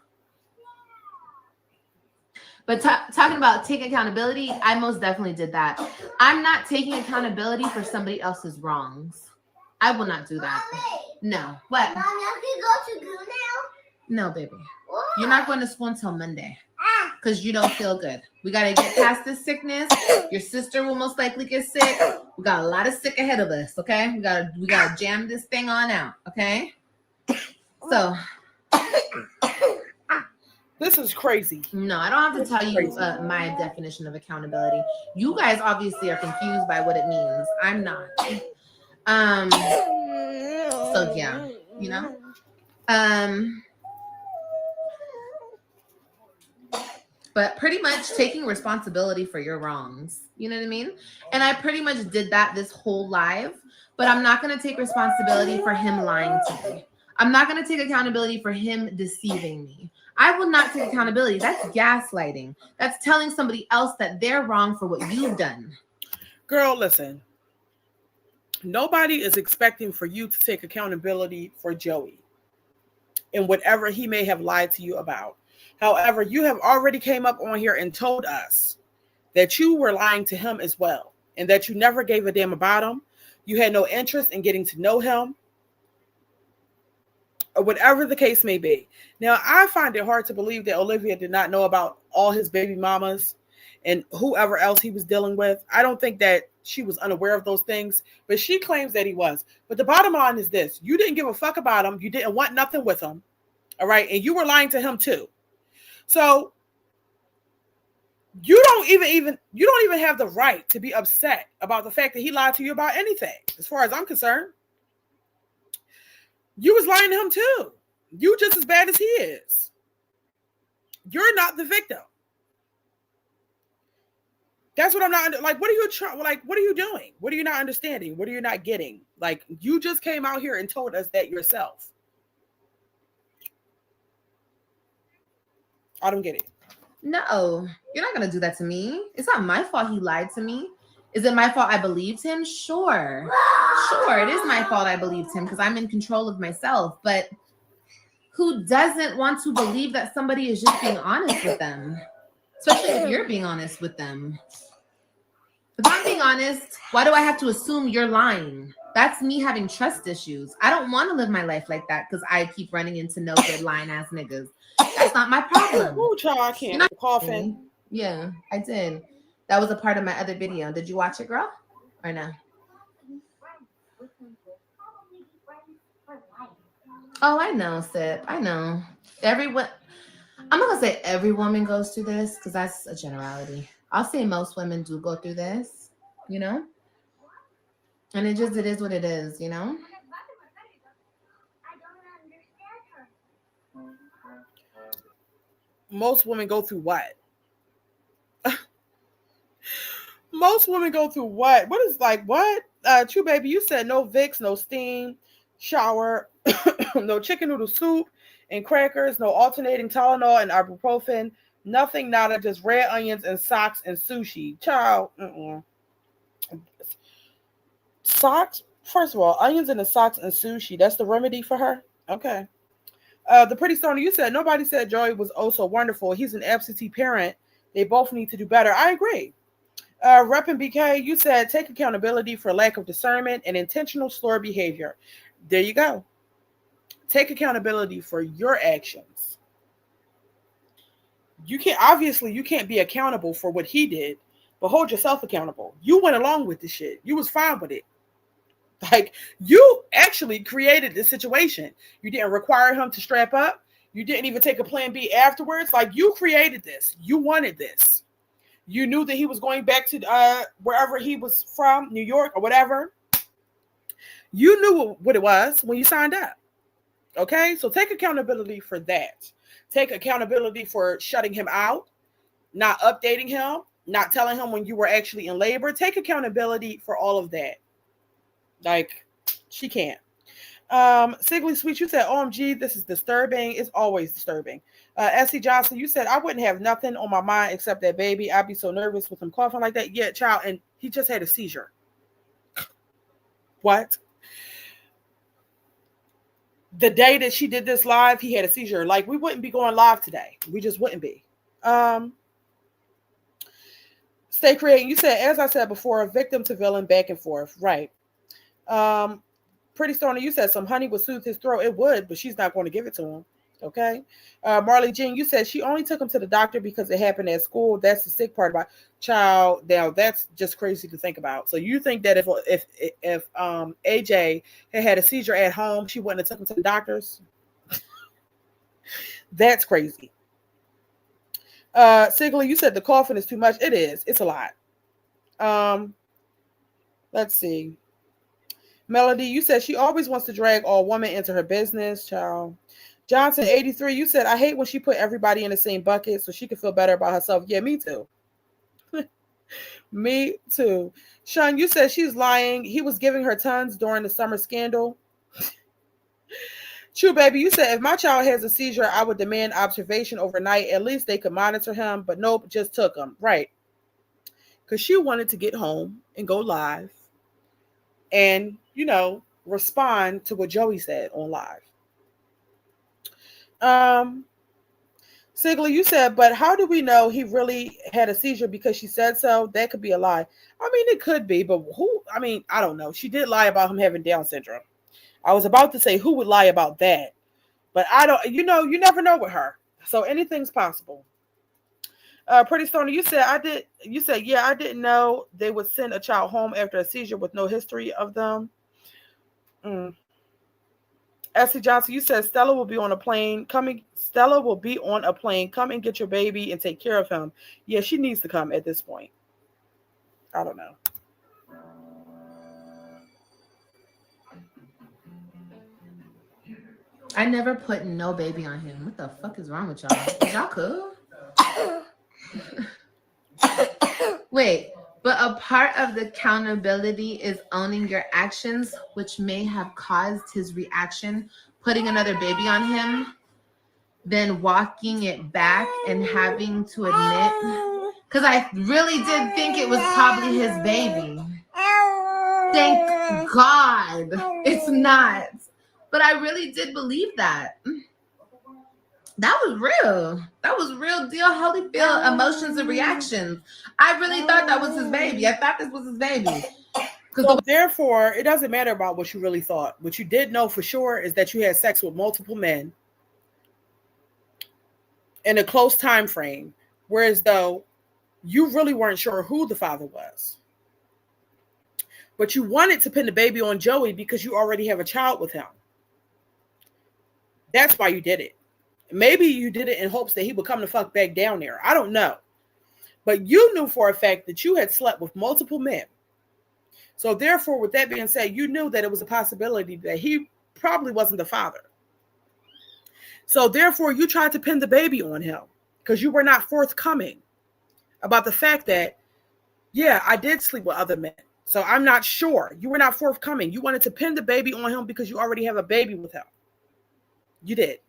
But talking about taking accountability, I most definitely did that. I'm not taking accountability for somebody else's wrongs. I will not do that. No. What? Mom, you can go to school now? No, baby. What? You're not going to school until Monday because you don't feel good. We got to get past this sickness. Your sister will most likely get sick. We got a lot of sick ahead of us, okay? We gotta jam this thing on out, okay? So... This is crazy. No, I don't have to tell you my definition of accountability. You guys obviously are confused by what it means. I'm not. So yeah, but pretty much taking responsibility for your wrongs. You know what I mean? And I pretty much did that this whole live, but I'm not going to take responsibility for him lying to me. I'm not going to take accountability for him deceiving me. I will not take accountability. That's gaslighting. That's telling somebody else that they're wrong for what you've done. Girl, listen. Nobody is expecting for you to take accountability for Joey and whatever he may have lied to you about. However, you have already came up on here and told us that you were lying to him as well and that you never gave a damn about him. You had no interest in getting to know him or whatever the case may be. Now, I find it hard to believe that Olivia did not know about all his baby mamas and whoever else he was dealing with. I don't think that she was unaware of those things, but she claims that he was. But the bottom line is this. You didn't give a fuck about him. You didn't want nothing with him. All right. And you were lying to him too. So you don't even have the right to be upset about the fact that he lied to you about anything. As far as I'm concerned, you was lying to him too. You just as bad as he is. You're not the victim. That's what I'm not like. What are you trying? Like, what are you doing? What are you not understanding? What are you not getting? Like, you just came out here and told us that yourself. I don't get it. No, you're not gonna do that to me. It's not my fault he lied to me. Is it my fault I believed him? Sure, it is my fault I believed him because I'm in control of myself. But who doesn't want to believe that somebody is just being honest with them? Especially if you're being honest with them. If I'm being honest, why do I have to assume you're lying? That's me having trust issues. I don't want to live my life like that because I keep running into no good lying ass niggas. That's not my problem. Oh, child, I can't. I'm coughing. Yeah, I did. That was a part of my other video. Did you watch it, girl? Or no? Oh, I know, Sip. I know. Everyone. I'm not gonna say every woman goes through this because that's a generality. I'll say most women do go through this, you know? And it is what it is, you know? Most women go through what? Most women go through what? What is like what? True baby, you said no Vicks, no steam, shower, no chicken noodle soup and crackers, no alternating Tylenol and ibuprofen, nothing, nada, just red onions and socks and sushi. Child, socks. First of all, onions in the socks and sushi. That's the remedy for her. Okay. The pretty stoner, you said nobody said Joey was oh so wonderful. He's an absentee parent. They both need to do better. I agree. Rep and BK, you said take accountability for lack of discernment and intentional slur behavior. There you go. Take accountability for your actions. You can't be accountable for what he did, but hold yourself accountable. You went along with the shit. You was fine with it. Like, you actually created this situation. You didn't require him to strap up. You didn't even take a plan B afterwards. Like, you created this. You wanted this. You knew that he was going back to wherever he was from, New York or whatever. You knew what it was when you signed up. Okay? So take accountability for that. Take accountability for shutting him out, not updating him, not telling him when you were actually in labor. Take accountability for all of that. Like, she can't. Sigley Sweet, you said, OMG, this is disturbing. It's always disturbing. S.C. Johnson, you said, I wouldn't have nothing on my mind except that baby. I'd be so nervous with him coughing like that. Yeah, child, and he just had a seizure. What? The day that she did this live, he had a seizure. Like, we wouldn't be going live today. We just wouldn't be. Stay creating. You said, as I said before, victim to villain, back and forth. Right. Pretty Stoner, you said some honey would soothe his throat. It would, but she's not going to give it to him. Okay. Marley Jean, you said she only took him to the doctor because it happened at school. That's the sick part about child. Now that's just crazy to think about. So you think that if AJ had a seizure at home, she wouldn't have took him to the doctors? That's crazy. Sigley, you said the coughing is too much. It is. It's a lot. Let's see. Melody, you said she always wants to drag all women into her business, child. Johnson, 83, you said, I hate when she put everybody in the same bucket so she could feel better about herself. Yeah, me too. Me too. Sean, you said she's lying. He was giving her tons during the summer scandal. True, baby, you said, if my child has a seizure, I would demand observation overnight. At least they could monitor him, but nope, just took him. Right. Because she wanted to get home and go live and, respond to what Joey said on live. Sigley, you said, but how do we know he really had a seizure because she said so? That could be a lie. I mean, it could be, but I don't know. She did lie about him having Down syndrome. I was about to say who would lie about that, but I don't, you never know with her. So anything's possible. Pretty Stoner, you said, yeah, I didn't know they would send a child home after a seizure with no history of them. S.C. Johnson, you said Stella will be on a plane. Stella will be on a plane. Come and get your baby and take care of him. Yeah, she needs to come at this point. I don't know. I never put no baby on him. What the fuck is wrong with y'all? Is y'all cool? Wait, but a part of the accountability is owning your actions, which may have caused his reaction, putting another baby on him, then walking it back and having to admit, because I really did think it was probably his baby. Thank God it's not. But I really did believe that. That was real. That was real deal. Holyfield emotions and reactions. I really thought that was his baby. I thought this was his baby. So therefore, it doesn't matter about what you really thought. What you did know for sure is that you had sex with multiple men in a close time frame, whereas though you really weren't sure who the father was. But you wanted to pin the baby on Joey because you already have a child with him. That's why you did it. Maybe you did it in hopes that he would come the fuck back down there. I don't know. But you knew for a fact that you had slept with multiple men. So therefore, with that being said, you knew that it was a possibility that he probably wasn't the father. So therefore, you tried to pin the baby on him because you were not forthcoming about the fact that, yeah, I did sleep with other men. So I'm not sure. You were not forthcoming. You wanted to pin the baby on him because you already have a baby with him. You did.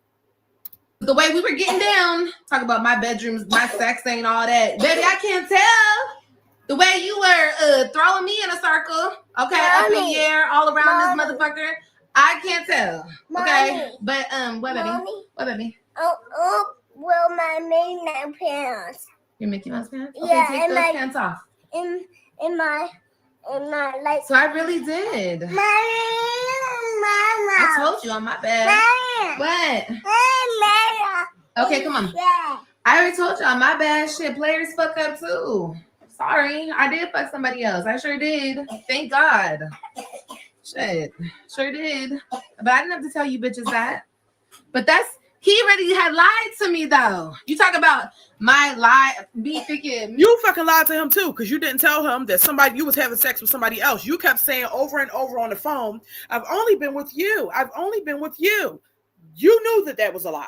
The way we were getting down, talk about my bedrooms, my sex ain't all that. Baby, I can't tell. The way you were throwing me in a circle, okay, up in the air, all around this motherfucker. I can't tell. Okay. But what baby? What baby? Oh, well, my Mickey Mouse pants. Your Mickey Mouse pants? Okay, Yeah, take those pants off. In my like. So I really did. Mama. I told you on my bed. Mama. What? Mama. Okay, come on. Yeah. I already told you on my bad. Shit, players fuck up too. Sorry, I did fuck somebody else. I sure did. Thank God. Shit, sure did. But I didn't have to tell you bitches that. But he already had lied to me though. You talk about my lie, be thinking. You fucking lied to him too, because you didn't tell him that you was having sex with somebody else. You kept saying over and over on the phone, I've only been with you. I've only been with you. You knew that was a lie.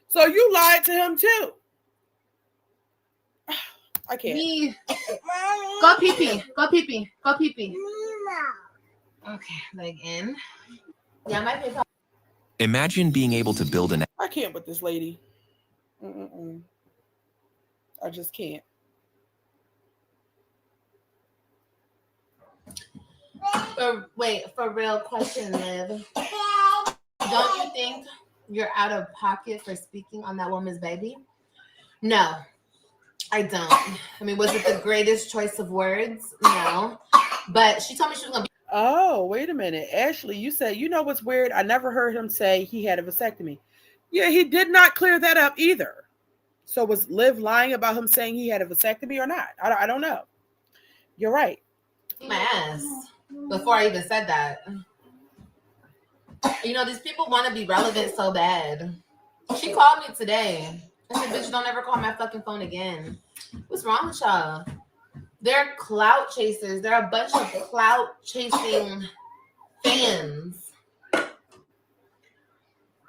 So you lied to him too. I can't. Go pee-pee. Go pee-pee. Go pee-pee. Okay, leg in. Yeah, my paper. Imagine being able to build an. I can't with this lady. I just can't. For real question, Liv. Don't you think you're out of pocket for speaking on that woman's baby? No, I don't. I mean, was it the greatest choice of words? No. But she told me she was going to be. Oh, wait a minute. Ashley, you said, you know what's weird? I never heard him say he had a vasectomy. Yeah, he did not clear that up either. So was Liv lying about him saying he had a vasectomy or not? I don't know. You're right. My ass before I even said that. You know, these people want to be relevant so bad. She called me today. I said, bitch, don't ever call my fucking phone again. What's wrong with y'all? They're clout chasers. They're a bunch of clout chasing fans.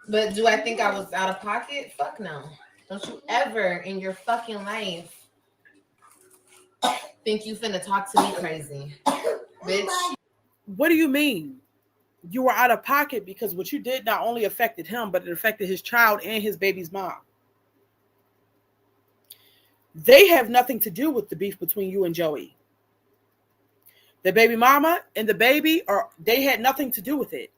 But do I think I was out of pocket? Fuck no. Don't you ever in your fucking life think you finna talk to me crazy, bitch. What do you mean? You were out of pocket because what you did not only affected him, but it affected his child and his baby's mom. They have nothing to do with the beef between you and Joey. The baby mama and the baby, they had nothing to do with it.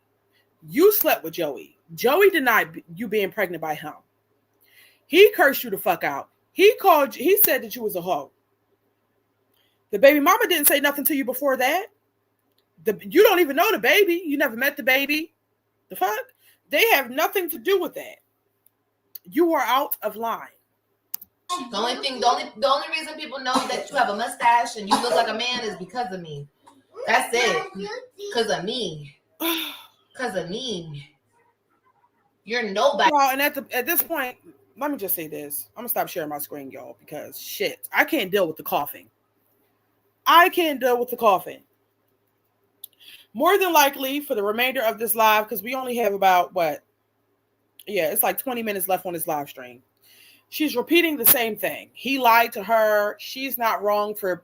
You slept with Joey. Joey denied you being pregnant by him. He cursed you the fuck out. He said that you was a hoe. The baby mama didn't say nothing to you before that. You don't even know the baby. You never met the baby. The fuck? They have nothing to do with that. You are out of line. The only reason people know that you have a mustache and you look like a man is because of me. That's it. Because of me. Because of me. You're nobody. Well, and at this point, let me just say this. I'm gonna stop sharing my screen, y'all, because shit, I can't deal with the coughing. More than likely for the remainder of this live, because we only have about it's like 20 minutes left on this live stream. She's repeating the same thing. He lied to her. She's not wrong for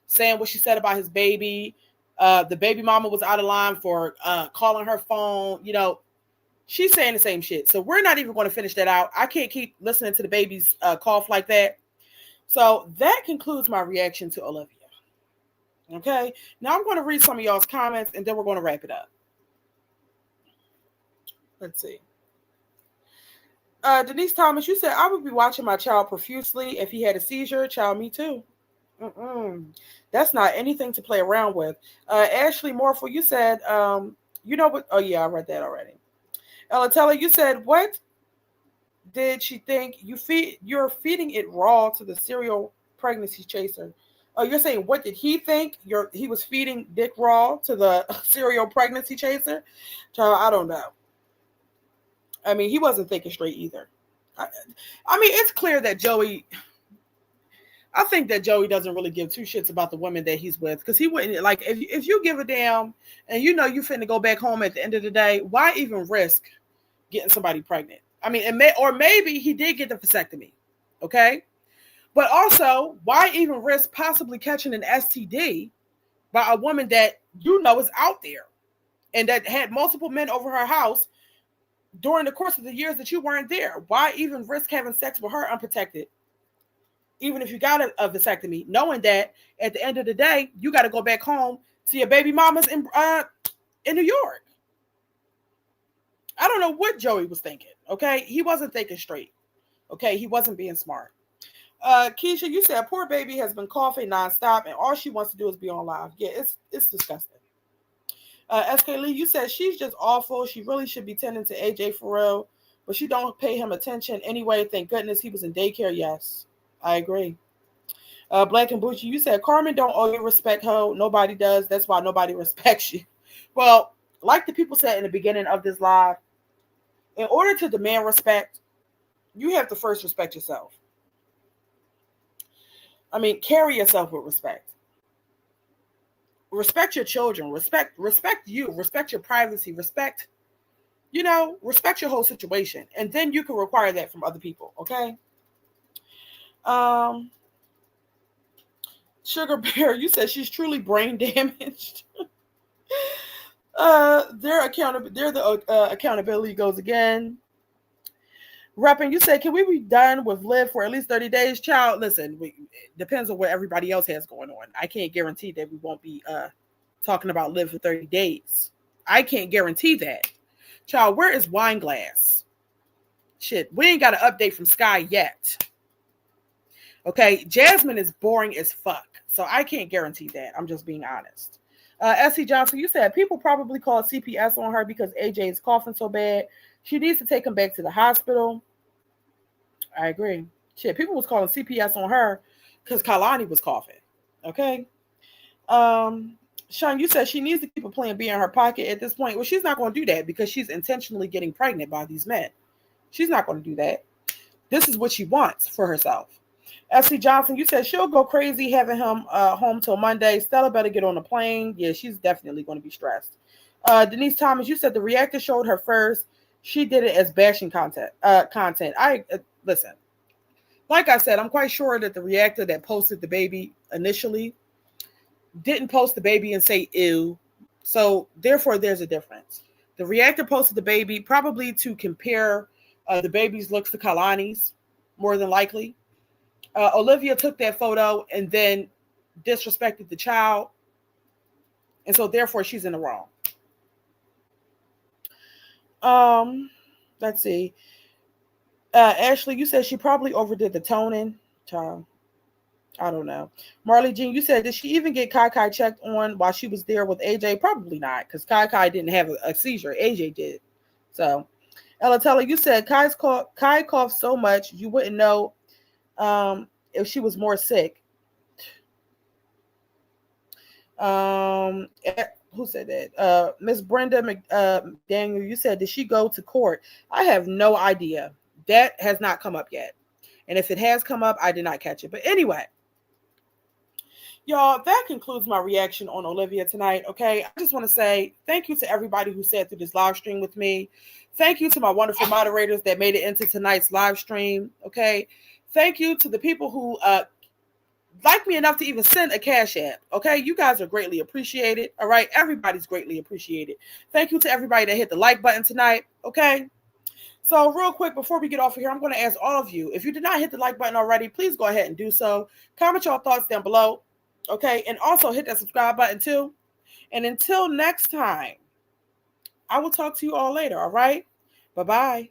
saying what she said about his baby. The baby mama was out of line for calling her phone. You know, she's saying the same shit. So we're not even going to finish that out. I can't keep listening to the baby's cough like that. So that concludes my reaction to Olivia. Okay. Now I'm going to read some of y'all's comments and then we're going to wrap it up. Let's see. Denise Thomas, you said, I would be watching my child profusely if he had a seizure. Child, me too. That's not anything to play around with. Ashley Morphle, you said, you know what? Oh, yeah, I read that already. Ella Teller, you said, what did she think? You're feeding it raw to the serial pregnancy chaser. Oh, you're saying, what did he think? He was feeding dick raw to the serial pregnancy chaser? Child, I don't know. I mean, he wasn't thinking straight either. I mean, it's clear that Joey. I think that Joey doesn't really give two shits about the women that he's with, because he wouldn't, like, if you give a damn and you know you finna go back home at the end of the day, why even risk getting somebody pregnant? I mean, or maybe he did get the vasectomy, okay? But also, why even risk possibly catching an STD by a woman that you know is out there and that had multiple men over her house during the course of the years that you weren't there? Why even risk having sex with her unprotected? Even if you got a vasectomy, knowing that at the end of the day, you got to go back home to your baby mamas in New York. I don't know what Joey was thinking, okay? He wasn't thinking straight, okay? He wasn't being smart. Keisha, you said poor baby has been coughing nonstop and all she wants to do is be on live. Yeah, it's disgusting. SK Lee, you said she's just awful. She really should be tending to AJ for real, but she don't pay him attention anyway. Thank goodness he was in daycare. Yes. I agree. Black and Bucci, you said Carmen don't owe you respect, ho. Nobody does. That's why nobody respects you. Well, like the people said in the beginning of this live, in order to demand respect, you have to first respect yourself. I mean, carry yourself with respect. Respect your children. Respect you. Respect your privacy. Respect your whole situation. And then you can require that from other people, okay? Sugar Bear, you said she's truly brain damaged. Their accountability goes again. Reppin', you said, can we be done with Liv for at least 30 days? Child, listen, it depends on what everybody else has going on. I can't guarantee that we won't be talking about Liv for 30 days. I can't guarantee that. Child, where is Wine Glass? Shit, we ain't got an update from Sky yet. Okay, Jasmine is boring as fuck, so I can't guarantee that. I'm just being honest. S.C. Johnson, you said people probably called CPS on her because AJ is coughing so bad. She needs to take him back to the hospital. I agree. Shit, people was calling CPS on her because Kalani was coughing. Okay. Sean, you said she needs to keep a plan B in her pocket at this point. Well, she's not going to do that because she's intentionally getting pregnant by these men. She's not going to do that. This is what she wants for herself. S.C. Johnson, you said she'll go crazy having him home till Monday. Stella better get on the plane. Yeah, she's definitely going to be stressed. Denise Thomas, you said the reactor showed her first. She did it as bashing content. I listen. Like I said, I'm quite sure that the reactor that posted the baby initially didn't post the baby and say ew. So therefore, there's a difference. The reactor posted the baby probably to compare the baby's looks to Kalani's, more than likely. Olivia took that photo and then disrespected the child. And so therefore she's in the wrong. Let's see. Ashley, you said she probably overdid the toning. Child, I don't know. Marley Jean, you said, did she even get Kai checked on while she was there with AJ? Probably not, because Kai didn't have a seizure. AJ did. So, Ella Teller, you said Kai coughed so much you wouldn't know if she was more sick. Who said that? Miss Brenda McDaniel, you said, did she go to court? I have no idea. That has not come up yet. And if it has come up, I did not catch it. But anyway, y'all, that concludes my reaction on Olivia tonight, okay? I just want to say thank you to everybody who sat through this live stream with me. Thank you to my wonderful moderators that made it into tonight's live stream, okay? Thank you to the people who like me enough to even send a cash app, okay? You guys are greatly appreciated, all right? Everybody's greatly appreciated. Thank you to everybody that hit the like button tonight, okay? So real quick, before we get off of here, I'm going to ask all of you, if you did not hit the like button already, please go ahead and do so. Comment your thoughts down below, okay? And also hit that subscribe button too. And until next time, I will talk to you all later, all right? Bye-bye.